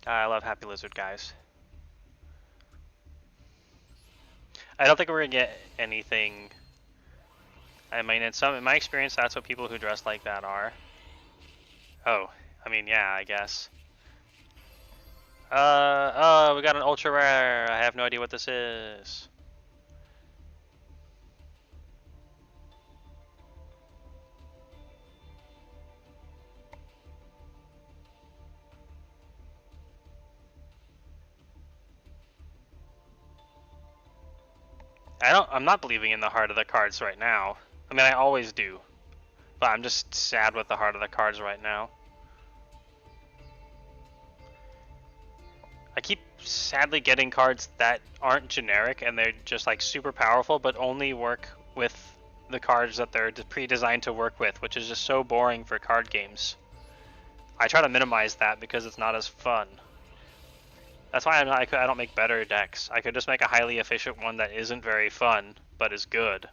I love happy lizard guys. I don't think we're gonna get anything. I mean, in my experience, that's what people who dress like that are. Oh, I mean, yeah, I guess. Oh, we got an ultra rare. I have no idea what this is. I'm not believing in the heart of the cards right now. I mean, I always do. But I'm just sad with the heart of the cards right now. I keep sadly getting cards that aren't generic and they're just like super powerful, but only work with the cards that they're pre-designed to work with, which is just so boring for card games. I try to minimize that because it's not as fun. That's why I don't make better decks. I could just make a highly efficient one that isn't very fun, but is good.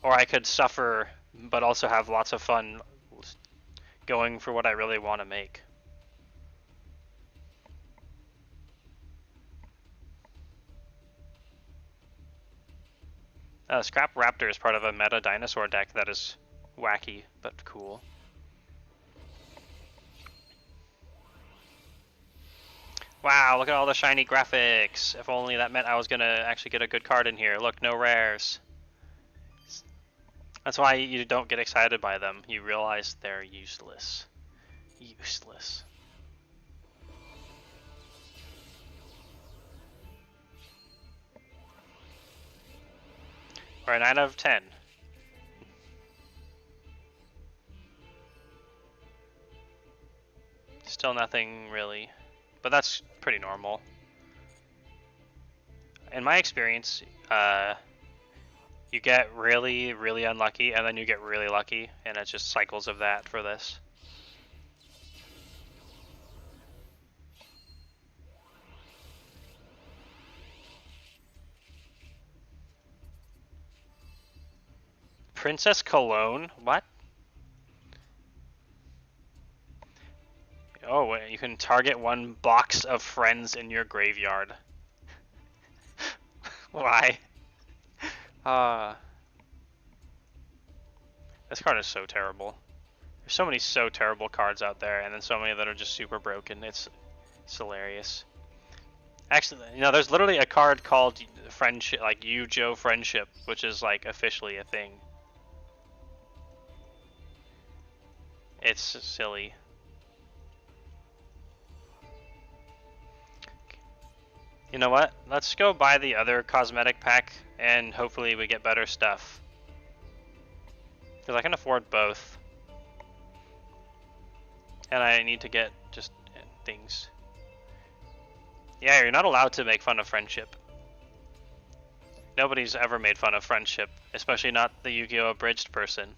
Or I could suffer, but also have lots of fun going for what I really want to make. Scrap Raptor is part of a meta dinosaur deck that is wacky, but cool. Wow, look at all the shiny graphics. If only that meant I was gonna actually get a good card in here. Look, no rares. That's why you don't get excited by them. You realize they're useless. Useless. Alright, 9 out of 10. Still nothing really, but that's pretty normal. In my experience, you get really, really unlucky, and then you get really lucky, and it's just cycles of that for this. Princess Cologne? What? Oh, you can target one box of friends in your graveyard. Why? This card is so terrible. There's so many so terrible cards out there, and then so many that are just super broken. It's hilarious. Actually, you know, there's literally a card called Friendship, like Yugioh Friendship, which is like officially a thing. It's silly. You know what? Let's go buy the other cosmetic pack, and hopefully we get better stuff. Because I can afford both. And I need to get just things. Yeah, you're not allowed to make fun of friendship. Nobody's ever made fun of friendship, especially not the Yu-Gi-Oh! Abridged person.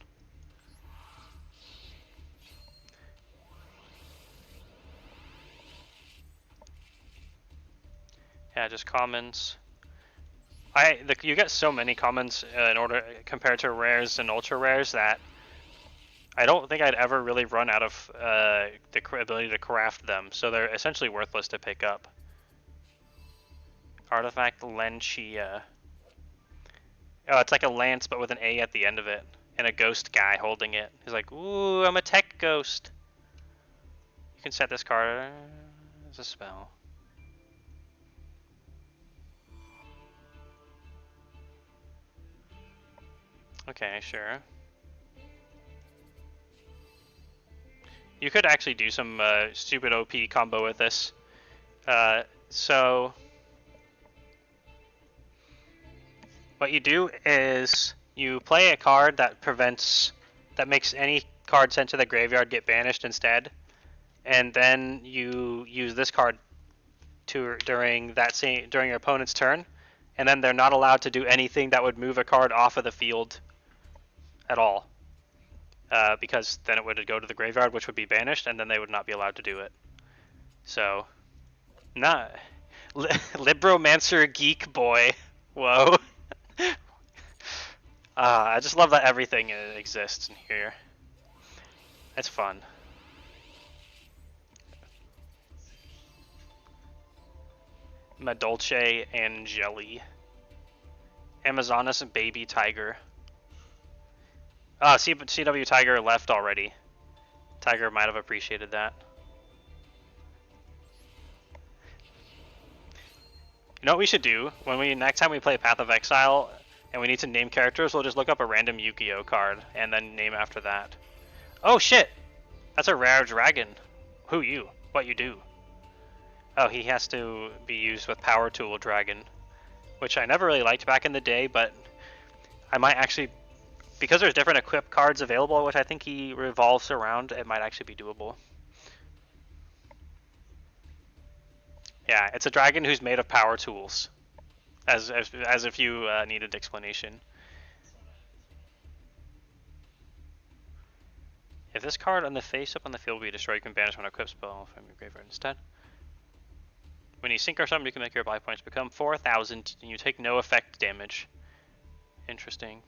Yeah, just commons. You get so many commons in order compared to rares and ultra rares that I don't think I'd ever really run out of the ability to craft them, so they're essentially worthless to pick up. Artifact Lenchia. Oh, it's like a lance but with an A at the end of it, and a ghost guy holding it. He's like, ooh, I'm a tech ghost. You can set this card as a spell. Okay, sure. You could actually do some stupid OP combo with this. So what you do is you play a card that makes any card sent to the graveyard get banished instead, and then you use this card during your opponent's turn, and then they're not allowed to do anything that would move a card off of the field at all, because then it would go to the graveyard, which would be banished, and then they would not be allowed to do it. So, not Libromancer Geek Boy. Whoa. I just love that everything exists in here. It's fun. Madolce Angeli. Amazonas Baby Tiger. CW Tiger left already. Tiger might have appreciated that. You know what we should do? Next time we play Path of Exile and we need to name characters, we'll just look up a random Yu-Gi-Oh card and then name after that. Oh shit! That's a rare dragon. Who you? What you do? Oh, he has to be used with Power Tool Dragon, which I never really liked back in the day, but I might actually, because there's different equip cards available, which I think he revolves around, it might actually be doable. Yeah, it's a dragon who's made of power tools, as if you needed explanation. If this card on the face up on the field will be destroyed, you can banish one equip spell from your graveyard instead. When you sink or summon, you can make your life points become 4,000, and you take no effect damage. Interesting.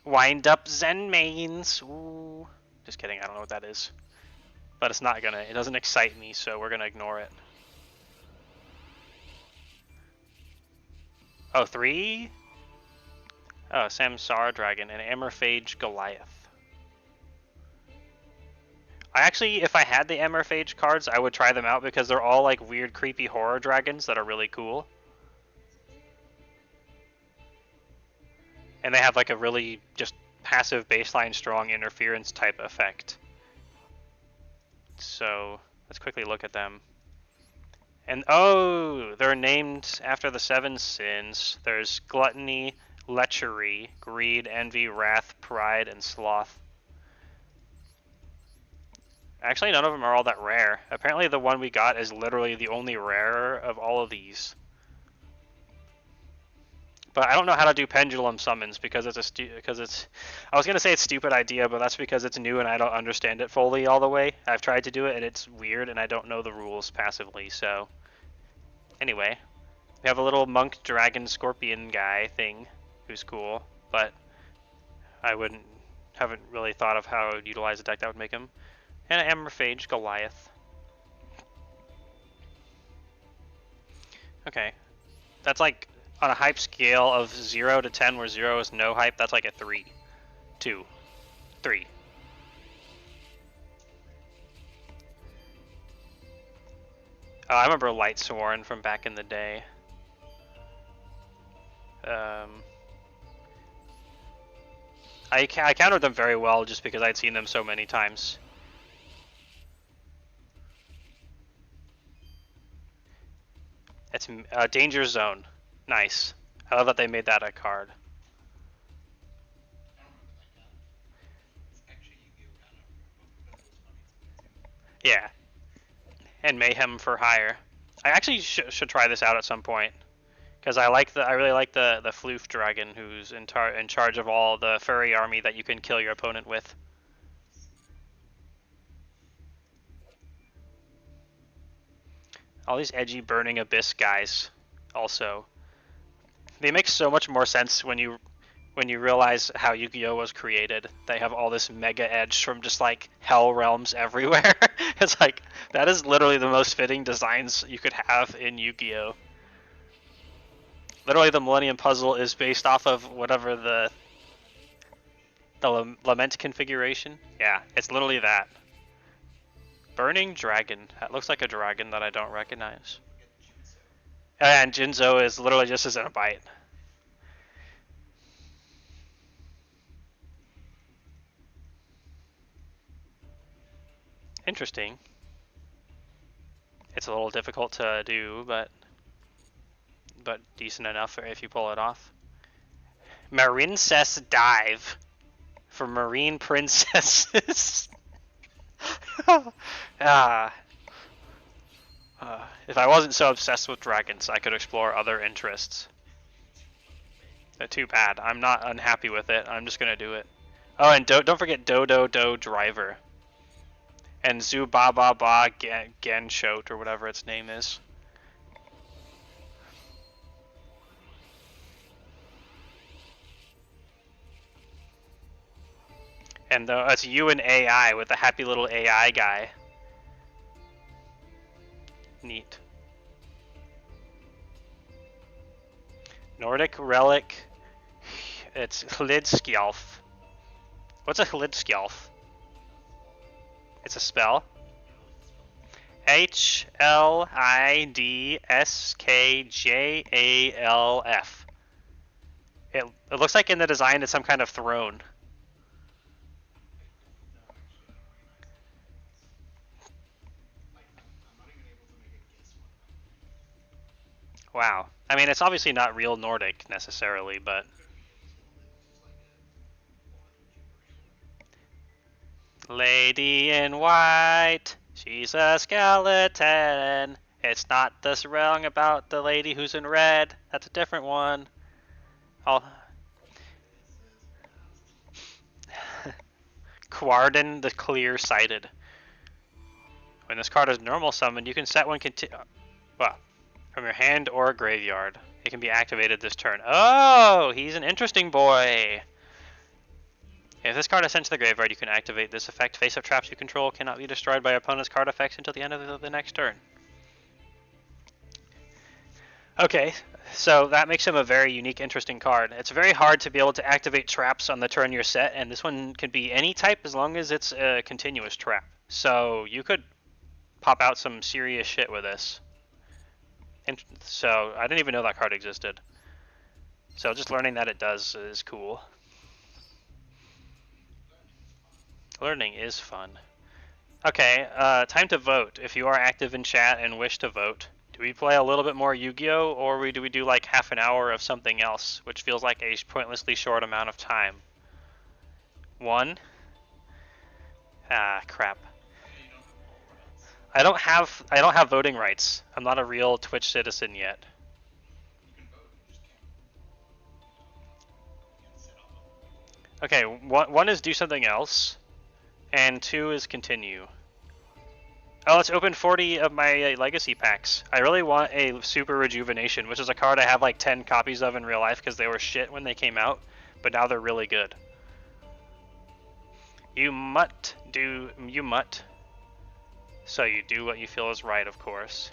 Wind up Zen mains. Ooh. Just kidding, I don't know what that is. But it's not gonna, it doesn't excite me, so we're gonna ignore it. Oh, 3? Oh, Samsara Dragon and Amorphage Goliath. If I had the Amorphage cards, I would try them out because they're all like weird, creepy horror dragons that are really cool. And they have like a really just passive baseline strong interference type effect. So let's quickly look at them. And oh, they're named after the 7 sins. There's gluttony, lechery, greed, envy, wrath, pride, and sloth. Actually, none of them are all that rare. Apparently the one we got is literally the only rare of all of these. But I don't know how to do pendulum summons because I was gonna say it's a stupid idea, but that's because it's new and I don't understand it fully all the way. I've tried to do it and it's weird and I don't know the rules passively. So anyway, we have a little monk dragon scorpion guy thing who's cool, but haven't really thought of how I would utilize a deck that would make him. And an Amorphage Goliath. Okay, that's like on a hype scale of 0 to 10, where 0 is no hype, that's like a 3. 2. 3. Oh, I remember Light Sworn from back in the day. I countered them very well just because I'd seen them so many times. It's Danger Zone. Nice. I love that they made that a card. Yeah. And Mayhem for hire. I actually should try this out at some point, because I really like the Floof Dragon, who's in charge of all the furry army that you can kill your opponent with. All these edgy Burning Abyss guys, also. They make so much more sense when you realize how Yu-Gi-Oh was created. They have all this mega edge from just like hell realms everywhere. It's like, that is literally the most fitting designs you could have in Yu-Gi-Oh. Literally the Millennium Puzzle is based off of whatever the Lament configuration. Yeah, it's literally that. Burning Dragon. That looks like a dragon that I don't recognize. And Jinzo is literally just as in a bite. Interesting. It's a little difficult to do, but decent enough if you pull it off. Marincess Dive for Marine Princesses. If I wasn't so obsessed with dragons, I could explore other interests. But too bad. I'm not unhappy with it. I'm just gonna do it. Oh, and don't forget Dodo Driver. and Zubababa Genshot, or whatever its name is. And it's you and AI with a happy little AI guy. Neat. Nordic Relic. It's Hlidskjalf. What's a Hlidskjalf? It's a spell. Hlidskjalf. It looks like in the design it's some kind of throne. Wow. I mean, it's obviously not real Nordic necessarily, but... Lady in white, she's a skeleton. It's not the song about the lady who's in red. That's a different one. Oh. Quarden the Clear-Sighted. When this card is normal summoned, you can set one from your hand or graveyard. It can be activated this turn. Oh, he's an interesting boy. If this card is sent to the graveyard, you can activate this effect. Face-up traps you control cannot be destroyed by your opponent's card effects until the end of the next turn. Okay, so that makes him a very unique, interesting card. It's very hard to be able to activate traps on the turn you're set, and this one can be any type as long as it's a continuous trap. So you could pop out some serious shit with this. And so I didn't even know that card existed. So just learning that it does is cool. Learning is fun. Okay, time to vote. If you are active in chat and wish to vote, do we play a little bit more Yu-Gi-Oh, or do we do like half an hour of something else, which feels like a pointlessly short amount of time? 1? Ah, crap. I don't have voting rights. I'm not a real Twitch citizen yet. Okay, one is do something else, and 2 is continue. Oh, let's open 40 of my legacy packs. I really want a Super Rejuvenation, which is a card I have like 10 copies of in real life because they were shit when they came out, but now they're really good. You mutt. So you do what you feel is right, of course.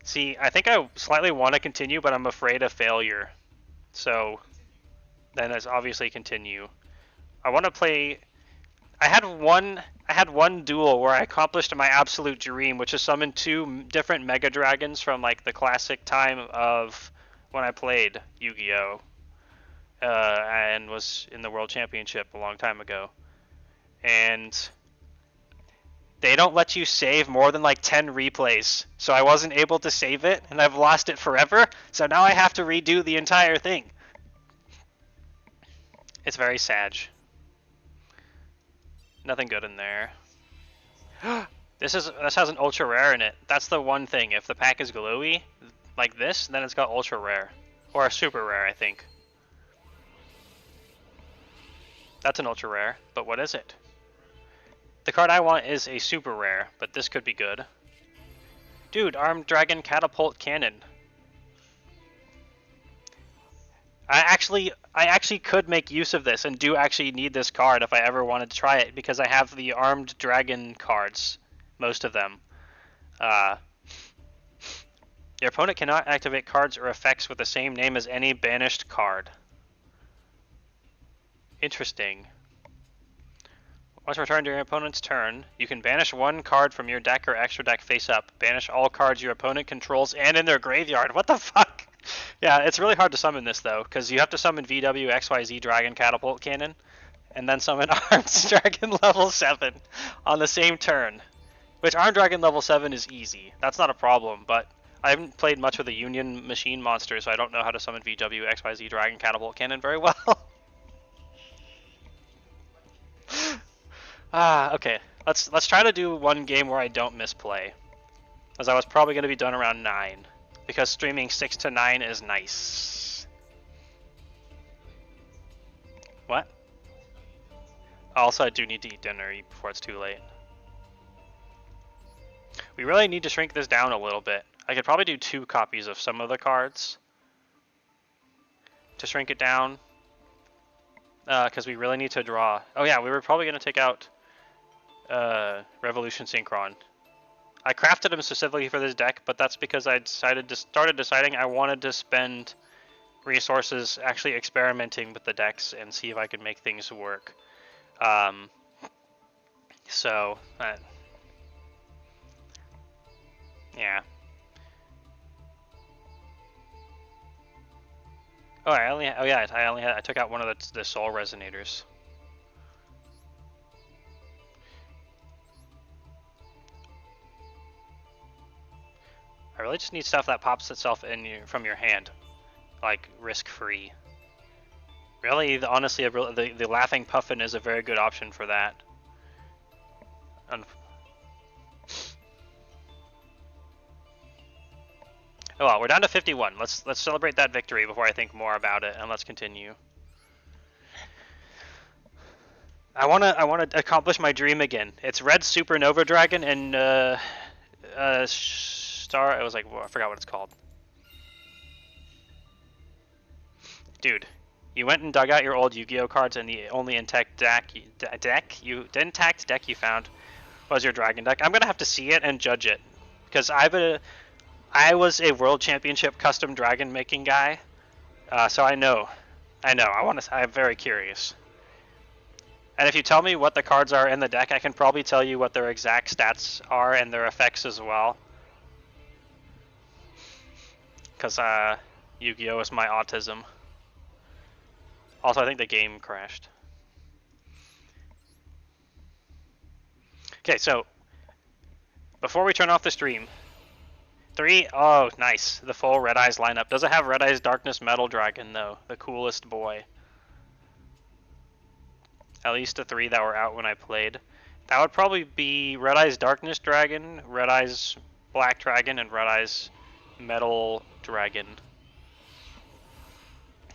See, I think I slightly want to continue, but I'm afraid of failure. So then it's obviously continue. I want to play... I had one duel where I accomplished my absolute dream, which is summon 2 different Mega Dragons from like the classic time of when I played Yu-Gi-Oh! And was in the World Championship a long time ago. And they don't let you save more than like 10 replays, so I wasn't able to save it, and I've lost it forever, so now I have to redo the entire thing. It's very sad. Nothing good in there. This has an ultra rare in it. That's the one thing. If the pack is glowy, like this, then it's got ultra rare. Or a super rare, I think. That's an ultra rare, but what is it? The card I want is a super rare, but this could be good. Dude, Armed Dragon Catapult Cannon. I actually could make use of this and do actually need this card if I ever wanted to try it, because I have the Armed Dragon cards, most of them. Your opponent cannot activate cards or effects with the same name as any banished card. Interesting. Once returned during your opponent's turn, you can banish 1 card from your deck or extra deck face up. Banish all cards your opponent controls and in their graveyard. What the fuck? Yeah, it's really hard to summon this though, because you have to summon VW XYZ Dragon Catapult Cannon, and then summon Armed Dragon level 7 on the same turn. Which Armed Dragon level 7 is easy. That's not a problem, but I haven't played much with a Union Machine monster, so I don't know how to summon VW XYZ Dragon Catapult Cannon very well. Okay. Let's try to do one game where I don't misplay, as I was probably going to be done around 9, because streaming 6 to 9 is nice. What? Also, I do need to eat dinner before it's too late. We really need to shrink this down a little bit. I could probably do 2 copies of some of the cards to shrink it down. Because we really need to draw. Oh yeah, we were probably going to take out Revolution Synchron. I crafted him specifically for this deck, but that's because I started deciding I wanted to spend resources actually experimenting with the decks and see if I could make things work. So, yeah. Oh, I took out one of the soul resonators. I really just need stuff that pops itself from your hand, like risk-free. Really, honestly, the Laughing Puffin is a very good option for that. Oh well, we're down to 51. Let's celebrate that victory before I think more about it, and let's continue. I wanna accomplish my dream again. It's Red Supernova Dragon and Star. It was like, well, I forgot what it's called. Dude, you went and dug out your old Yu-Gi-Oh cards, and the only intact deck you found was your Dragon deck. I'm gonna have to see it and judge it, because I was a World Championship custom dragon making guy, so I know. I'm very curious. And if you tell me what the cards are in the deck, I can probably tell you what their exact stats are and their effects as well. Because Yu-Gi-Oh is my autism. Also, I think the game crashed. Okay, so before we turn off the stream, 3, oh nice, the full Red Eyes lineup. Does it have Red Eyes Darkness Metal Dragon though? The coolest boy. At least the 3 that were out when I played. That would probably be Red Eyes Darkness Dragon, Red Eyes Black Dragon, and Red Eyes Metal Dragon.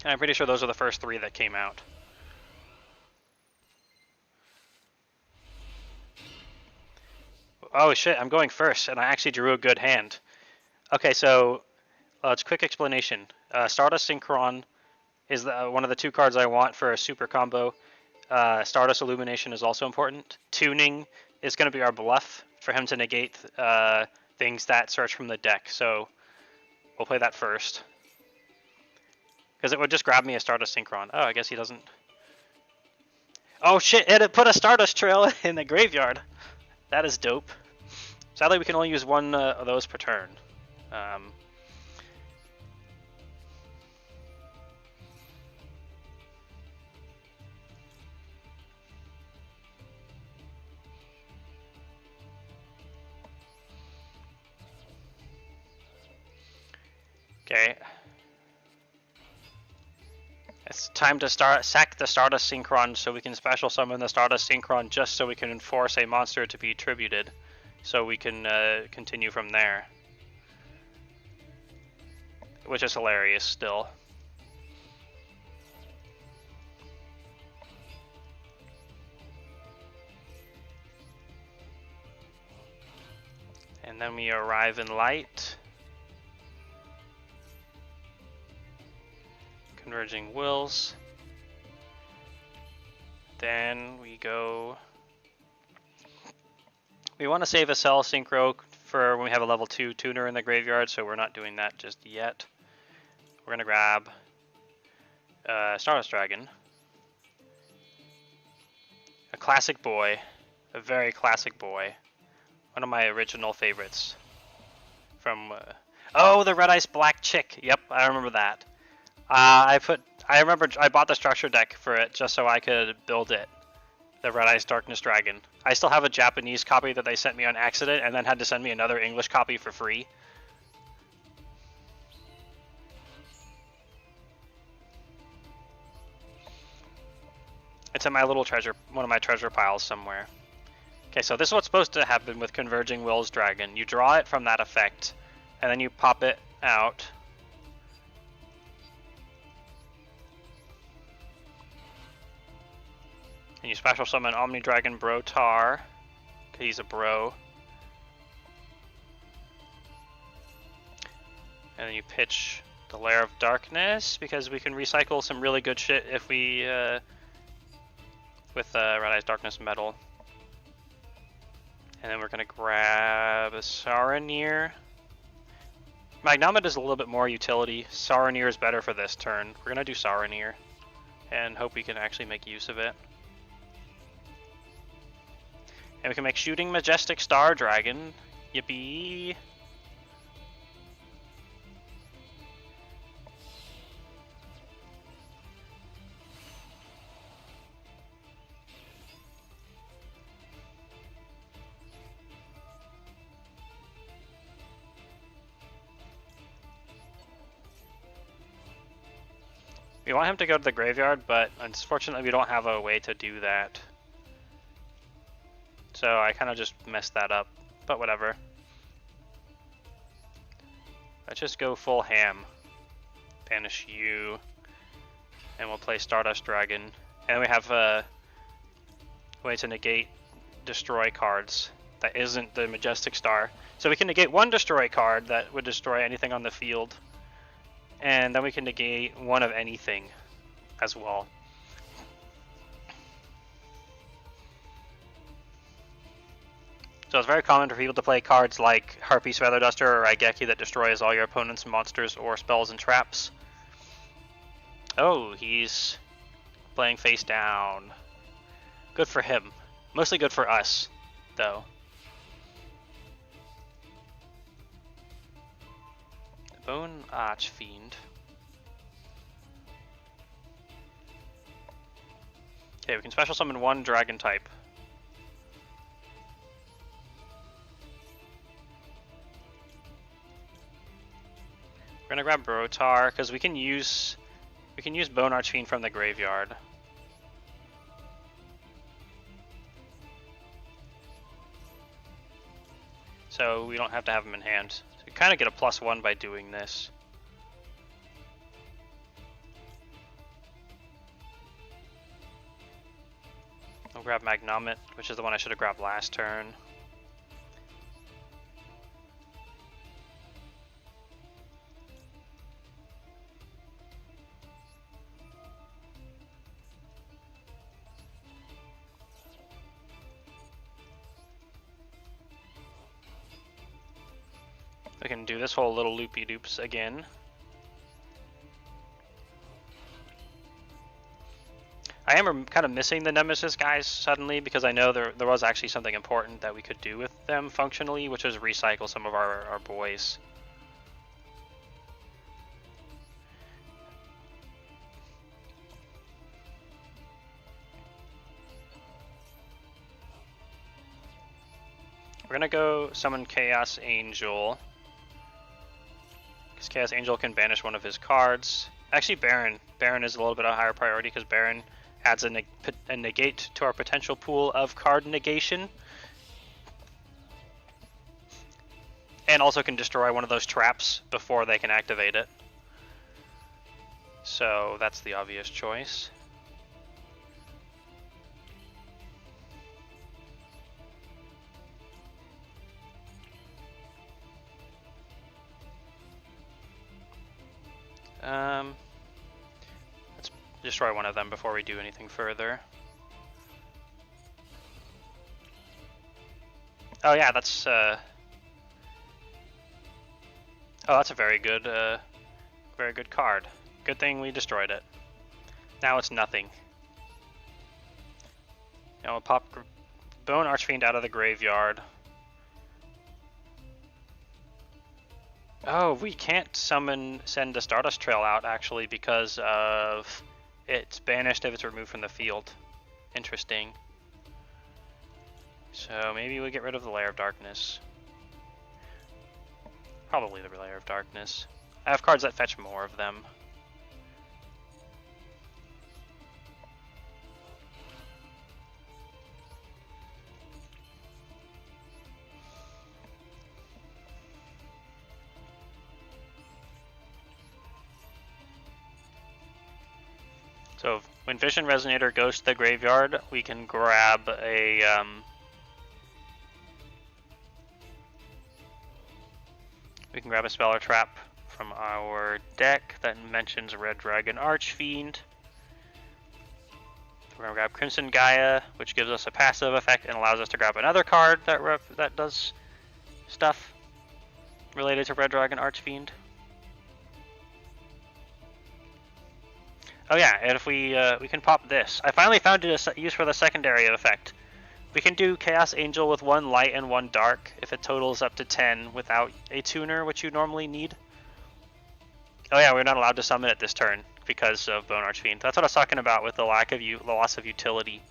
And I'm pretty sure those are the first 3 that came out. Oh shit, I'm going first, and I actually drew a good hand. Okay, so it's a quick explanation. Stardust Synchron is one of the 2 cards I want for a super combo. Stardust Illumination is also important. Tuning is going to be our bluff for him to negate things that search from the deck, so we'll play that first. Because it would just grab me a Stardust Synchron. Oh, I guess he doesn't... Oh shit, it put a Stardust Trail in the graveyard. That is dope. Sadly, we can only use 1 of those per turn. Okay. It's time to sack the Stardust Synchron so we can special summon the Stardust Synchron just so we can enforce a monster to be tributed. So we can continue from there. Which is hilarious still. And then we arrive in light. Converging wills. Then we go... We want to save a Cell Synchro for when we have a level 2 tuner in the graveyard, so we're not doing that just yet. We're going to grab Stardust Dragon. A classic boy. A very classic boy. One of my original favorites. From... oh, the Red Ice Black Chick! Yep, I remember that. I bought the structure deck for it just so I could build it. The Red Eyes Darkness Dragon. I still have a Japanese copy that they sent me on accident and then had to send me another English copy for free. It's in my little one of my treasure piles somewhere. Okay, so this is what's supposed to happen with Converging Wills Dragon. You draw it from that effect, and then you pop it out. And you special summon Omni Dragon Brotar, because he's a bro. And then you pitch the Lair of Darkness, because we can recycle some really good shit if we, with Red Eyes Darkness Metal. And then we're going to grab a Saronir. Magnomet is a little bit more utility. Saronir is better for this turn. We're going to do Saronir and hope we can actually make use of it. And we can make Shooting Majestic Star Dragon. Yippee! We want him to go to the graveyard, but unfortunately we don't have a way to do that. So I kind of just messed that up, but whatever. Let's just go full ham. Banish you, and we'll play Stardust Dragon. And we have a way to negate destroy cards that isn't the Majestic Star. So we can negate one destroy card that would destroy anything on the field. And then we can negate one of anything as well. So it's very common for people to play cards like Harpy's Feather Duster or Raigeki that destroys all your opponent's monsters or spells and traps. Oh, he's playing face down. Good for him. Mostly good for us, though. Bone Archfiend. Okay, we can special summon one dragon type. We're gonna grab Brotar because we can use Bone Archfiend from the graveyard. So we don't have to have him in hand. So we kind of get a +1 by doing this. I'll grab Magnomet, which is the one I should have grabbed last turn. We can do this whole little loopy-doops again. I am kind of missing the Nemesis guys suddenly because I know there was actually something important that we could do with them functionally, which was recycle some of our boys. We're gonna go summon Chaos Angel. Because Chaos Angel can banish one of his cards. Actually, Baron. Baron is a little bit of a higher priority because Baron adds a negate to our potential pool of card negation. And also can destroy one of those traps before they can activate it. So that's the obvious choice. Let's destroy one of them before we do anything further. Oh yeah, that's that's a very good card. Good thing we destroyed it. Now it's nothing. Now we'll pop Bone Archfiend out of the graveyard. Oh, we can't send the Stardust Trail out actually because of it's banished if it's removed from the field. Interesting. So maybe we get rid of the Lair of Darkness. Probably the Lair of Darkness. I have cards that fetch more of them. So when Vision Resonator goes to the graveyard, we can grab a spell or trap from our deck that mentions Red Dragon Archfiend. We're gonna grab Crimson Gaia, which gives us a passive effect and allows us to grab another card that does stuff related to Red Dragon Archfiend. Oh yeah, and if we can pop this. I finally found a use for the secondary effect. We can do Chaos Angel with 1 light and 1 dark if it totals up to 10 without a tuner, which you normally need. Oh yeah, we're not allowed to summon it this turn because of Bone Archfiend. That's what I was talking about with the loss of utility.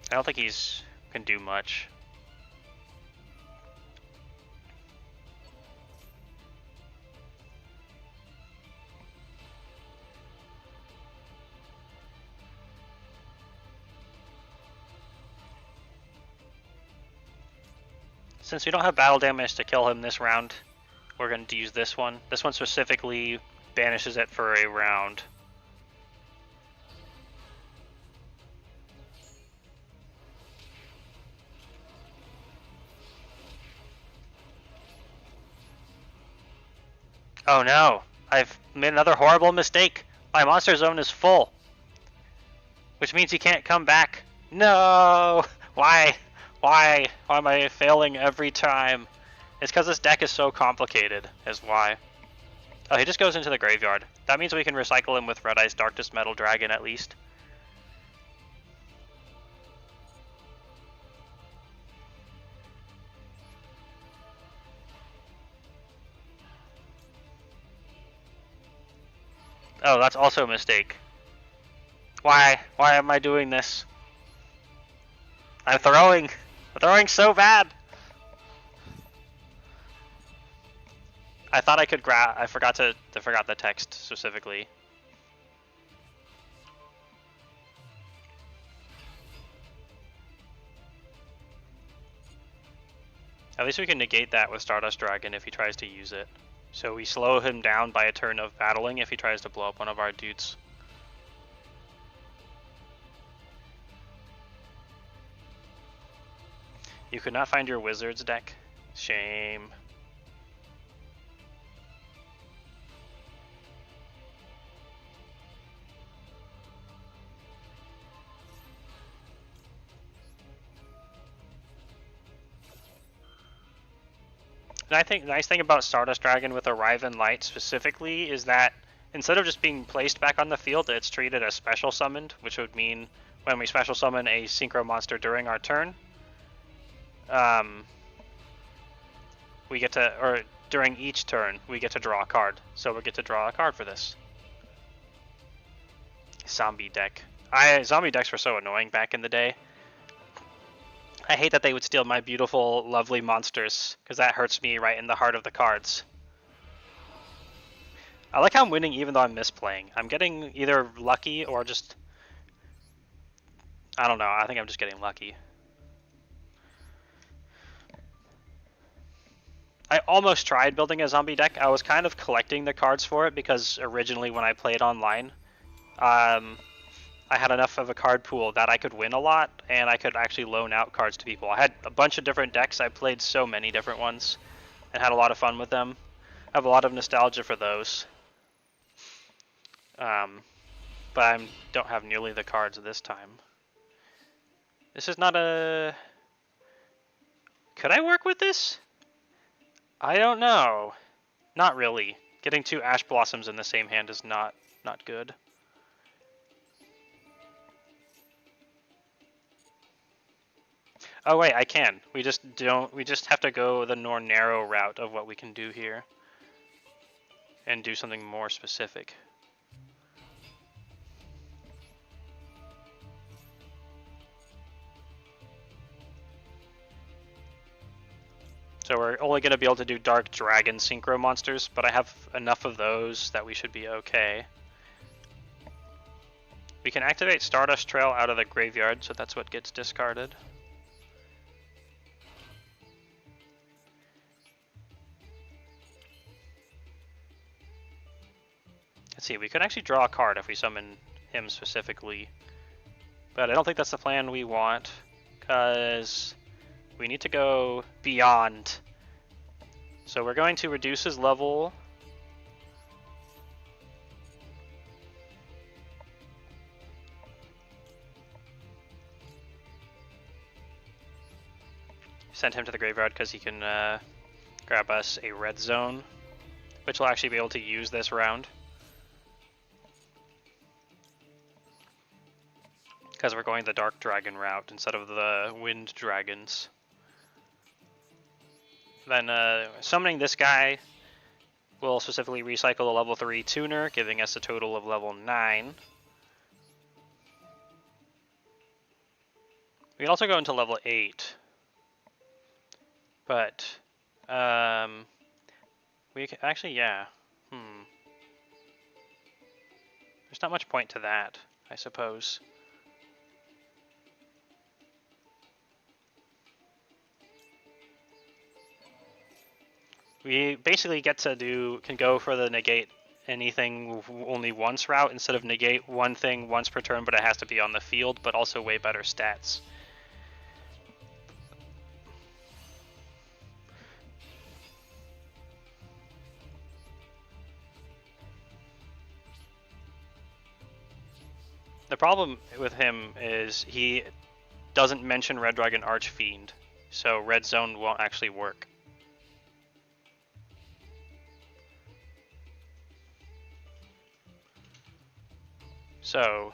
I don't think he's can do much. Since we don't have battle damage to kill him this round, we're going to use this one. This one specifically banishes it for a round. Oh no, I've made another horrible mistake. My monster zone is full, which means he can't come back. No! Why? Why am I failing every time? It's because this deck is so complicated, is why. Oh, he just goes into the graveyard. That means we can recycle him with Red Eye's Darkest Metal Dragon at least. Oh, that's also a mistake. Why? Why am I doing this? I'm throwing so bad. I thought I could grab. I forgot the text specifically. At least we can negate that with Stardust Dragon if he tries to use it. So we slow him down by a turn of battling if he tries to blow up one of our dudes. You could not find your Wizards deck? Shame. And I think the nice thing about Stardust Dragon with Arrive and Light specifically is that instead of just being placed back on the field, it's treated as special summoned, which would mean when we special summon a synchro monster during our turn, we get to, or during each turn, we get to draw a card. So we get to draw a card for this. Zombie deck. Zombie decks were so annoying back in the day. I hate that they would steal my beautiful, lovely monsters, because that hurts me right in the heart of the cards. I like how I'm winning even though I'm misplaying. I'm getting either lucky or just... I don't know, I think I'm just getting lucky. I almost tried building a zombie deck. I was kind of collecting the cards for it because originally when I played online, I had enough of a card pool that I could win a lot and I could actually loan out cards to people. I had a bunch of different decks. I played so many different ones and had a lot of fun with them. I have a lot of nostalgia for those. But I don't have nearly the cards this time. This is not a... Could I work with this? I don't know. Not really. Getting 2 Ash Blossoms in the same hand is not good. Oh wait, I can. We just have to go the more narrow route of what we can do here. And do something more specific. So we're only going to be able to do Dark Dragon Synchro monsters, but I have enough of those that we should be okay. We can activate Stardust Trail out of the graveyard, so that's what gets discarded. Let's see, we could actually draw a card if we summon him specifically. But I don't think that's the plan we want, because we need to go beyond. So we're going to reduce his level. Send him to the graveyard because he can grab us a red zone, which we'll actually be able to use this round. Because we're going the Dark Dragon route instead of the Wind Dragons. Then summoning this guy will specifically recycle the level 3 tuner, giving us a total of level 9. We can also go into level 8. But, we can, actually, yeah. There's not much point to that, I suppose. We basically get to can go for the negate anything only once route instead of negate one thing once per turn, but it has to be on the field, but also way better stats. The problem with him is he doesn't mention Red Dragon Archfiend, so Red Zone won't actually work. So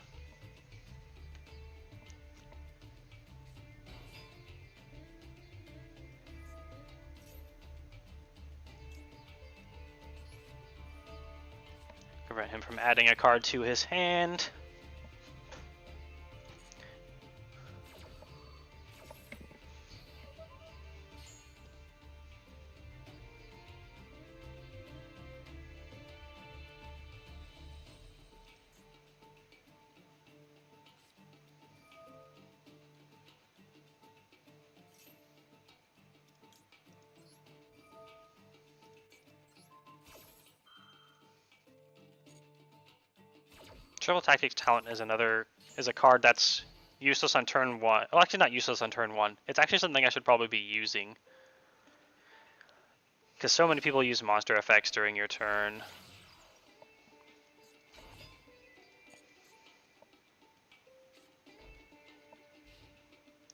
prevent him from adding a card to his hand. Triple Tactics Talent is a card that's useless on turn 1. Well, actually not useless on turn 1. It's actually something I should probably be using. Because so many people use monster effects during your turn.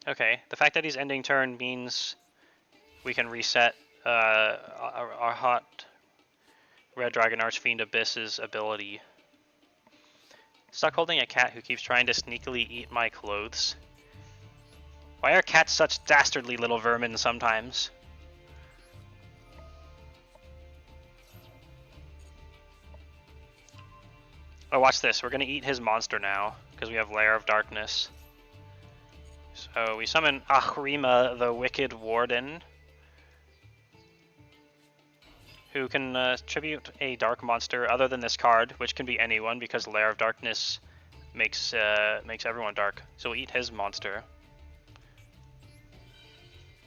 Okay, the fact that he's ending turn means we can reset our hot Red Dragon Archfiend Abyss's ability. Stuck holding a cat who keeps trying to sneakily eat my clothes. Why are cats such dastardly little vermin sometimes? Oh, watch this. We're going to eat his monster now, because we have Lair of Darkness. So we summon Ahrima, the Wicked Warden, who can tribute a dark monster other than this card, which can be anyone because Lair of Darkness makes everyone dark. So we'll eat his monster.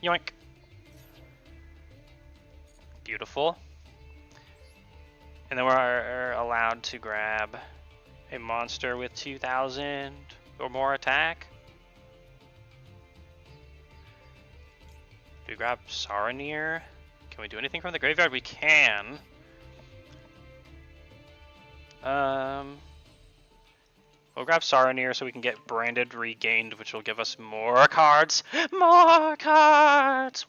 Yoink. Beautiful. And then we're allowed to grab a monster with 2,000 or more attack. Do we grab Saronir? Can we do anything from the graveyard? We can. We'll grab Saronir so we can get Branded Regained, which will give us more cards. More cards!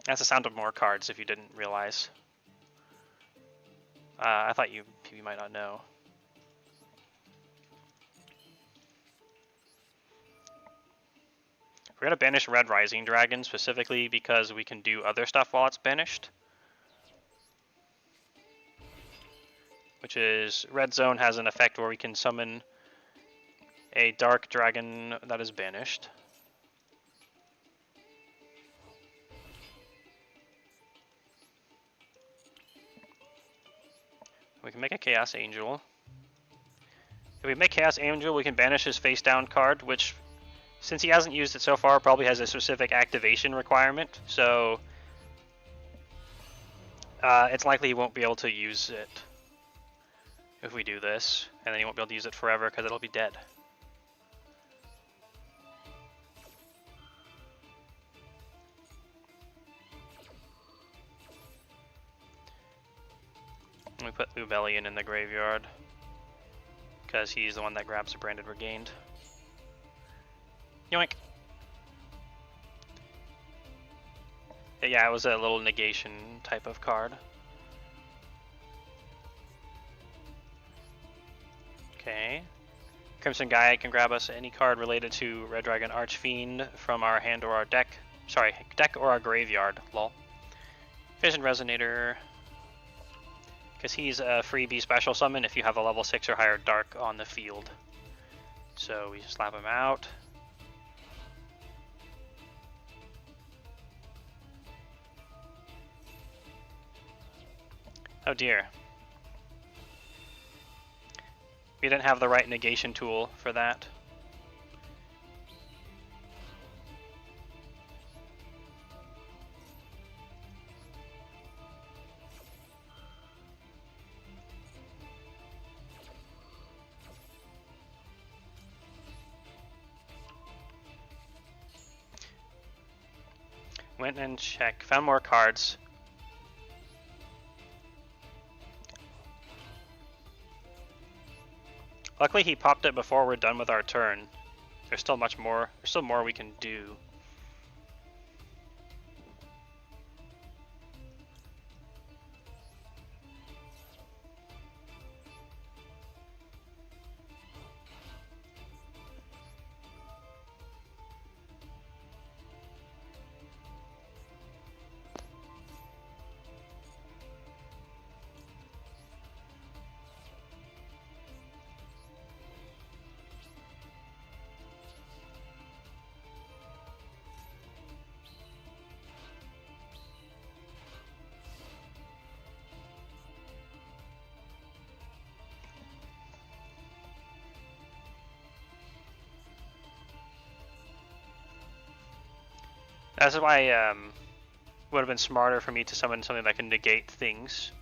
That's the sound of more cards if you didn't realize. I thought you might not know. We're going to banish Red Rising Dragon specifically because we can do other stuff while it's banished. Which is, Red Zone has an effect where we can summon a Dark Dragon that is banished. We can make a Chaos Angel. If we make Chaos Angel, we can banish his face down card, which, since he hasn't used it so far, probably has a specific activation requirement, so it's likely he won't be able to use it if we do this, and then he won't be able to use it forever because it'll be dead. We put Lubellion in the graveyard because he's the one that grabs the Branded Regained. Yoink! Yeah, it was a little negation type of card. Okay. Crimson Gaia can grab us any card related to Red Dragon Archfiend from our hand or our deck. Sorry, deck or our graveyard, lol. Vision Resonator. Because he's a freebie special summon if you have a level 6 or higher Dark on the field. So we slap him out. Oh dear. We didn't have the right negation tool for that. Went and checked, found more cards. Luckily he popped it before we're done with our turn. There's still much more, there's still more we can do. That's why it would have been smarter for me to summon something that can negate things.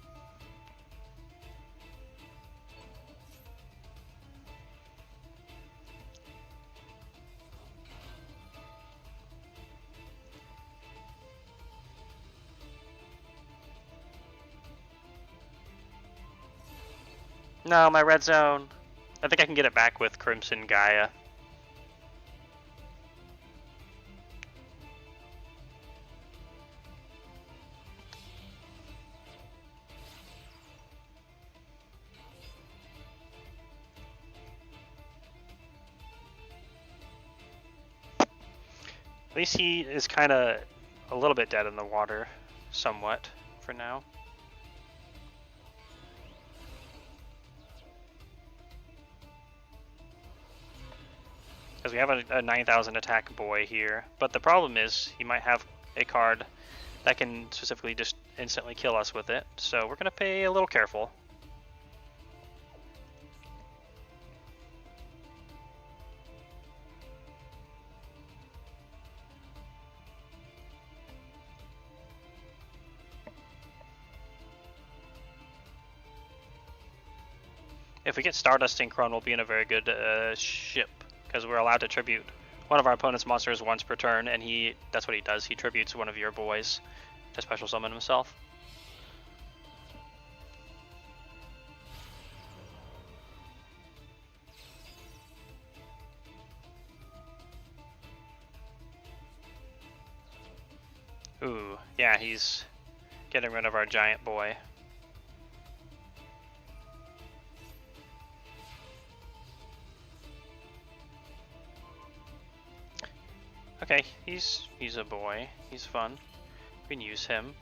No, my red zone. I think I can get it back with Crimson Gaia. At least he is kind of a little bit dead in the water, somewhat, for now. Because we have a 9,000 attack boy here, but the problem is he might have a card that can specifically just instantly kill us with it, so we're going to pay a little careful. If we get Stardust Synchron, we'll be in a very good ship, because we're allowed to tribute one of our opponent's monsters once per turn, and that's what he does. He tributes one of your boys to special summon himself. Ooh, yeah, he's getting rid of our giant boy. Okay, he's a boy. He's fun. We can use him.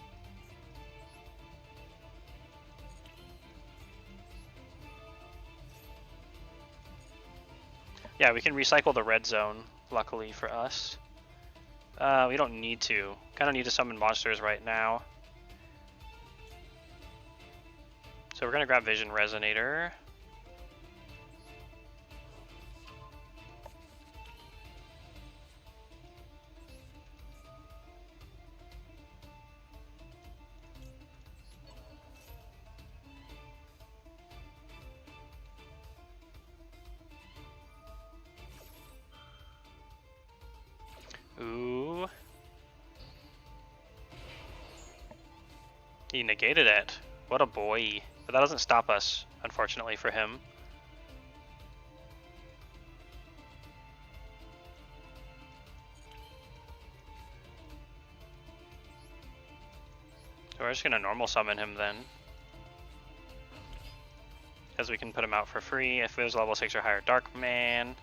Yeah, we can recycle the red zone, luckily for us. We don't need to. Kind of need to summon monsters right now. So we're gonna grab Vision Resonator. Ooh. He negated it. What a boy. But that doesn't stop us, unfortunately for him. So we're just gonna normal summon him then. Because we can put him out for free if it was level 6 or higher Dark Man.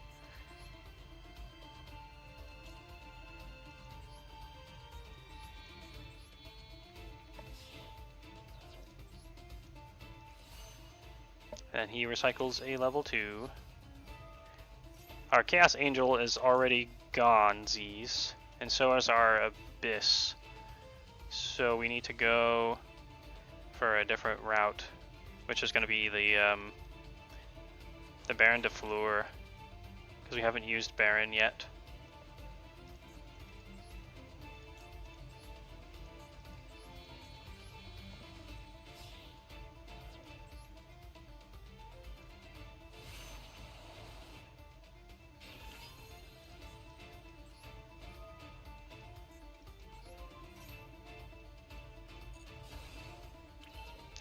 And he recycles a level 2. Our Chaos Angel is already gone, Z's. And so is our Abyss. So we need to go for a different route, which is going to be the Baron de Fleur, because we haven't used Baron yet.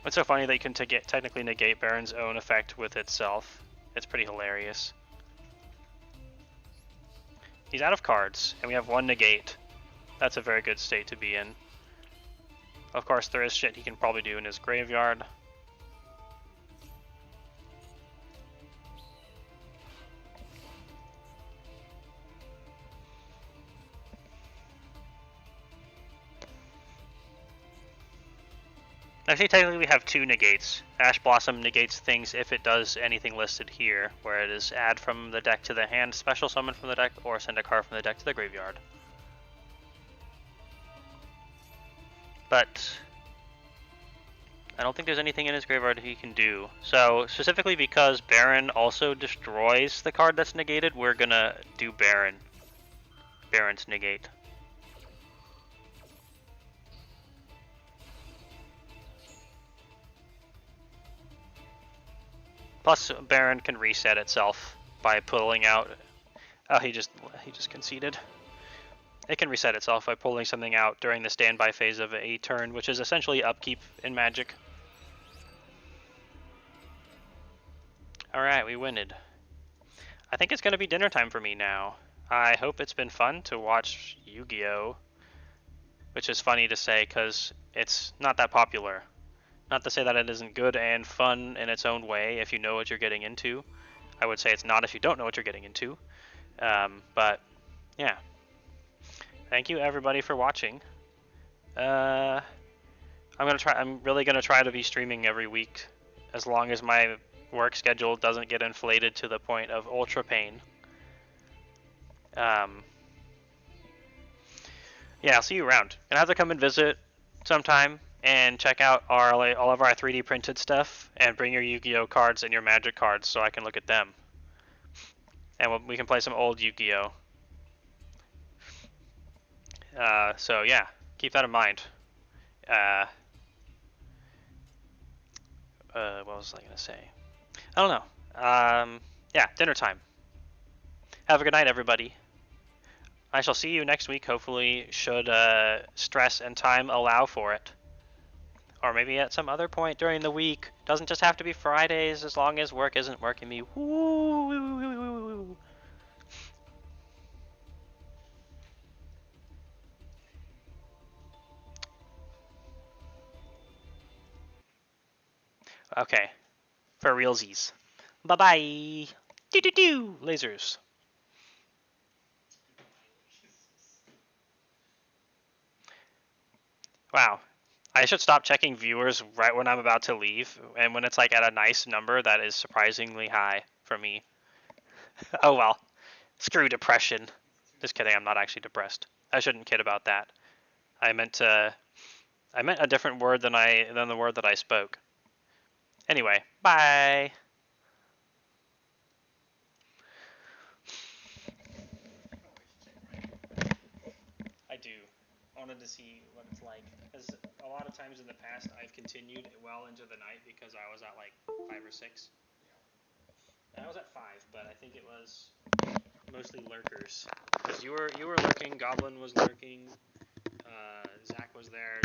It's so funny that you can technically negate Baron's own effect with itself. It's pretty hilarious. He's out of cards, and we have 1 negate. That's a very good state to be in. Of course, there is shit he can probably do in his graveyard. Actually, technically we have 2 negates. Ash Blossom negates things if it does anything listed here, where it is add from the deck to the hand, special summon from the deck, or send a card from the deck to the graveyard. But I don't think there's anything in his graveyard he can do. So, specifically because Baron also destroys the card that's negated, we're gonna do Baron. Baron's negate. Plus, Baron can reset itself by pulling out. Oh, he just conceded. It can reset itself by pulling something out during the standby phase of a turn, which is essentially upkeep in Magic. Alright, we winned. I think it's going to be dinner time for me now. I hope it's been fun to watch Yu-Gi-Oh! Which is funny to say because it's not that popular. Not to say that it isn't good and fun in its own way if you know what you're getting into. I would say it's not if you don't know what you're getting into. But, yeah. Thank you everybody for watching. I'm really gonna try to be streaming every week, as long as my work schedule doesn't get inflated to the point of ultra pain. Yeah, I'll see you around. Gonna have to come and visit sometime and check out all of our 3D printed stuff, and bring your Yu-Gi-Oh cards and your Magic cards so I can look at them. And we can play some old Yu-Gi-Oh. So yeah, keep that in mind. What was I gonna say? I don't know. Yeah, dinner time. Have a good night, everybody. I shall see you next week, hopefully, should stress and time allow for it. Or maybe at some other point during the week. Doesn't just have to be Fridays, as long as work isn't working me. Woo! Okay. For realsies. Bye-bye! Do-do-do! Lasers. Wow. I should stop checking viewers right when I'm about to leave, and when it's like at a nice number that is surprisingly high for me. Oh well. Screw depression. Just kidding, I'm not actually depressed. I shouldn't kid about that. I meant a different word than the word that I spoke. Anyway, bye. I do. I wanted to see what it's like, because a lot of times in the past I've continued well into the night because I was at like 5 or 6. I was at 5, but I think it was mostly lurkers. Because you were lurking, Goblin was lurking, Zach was there,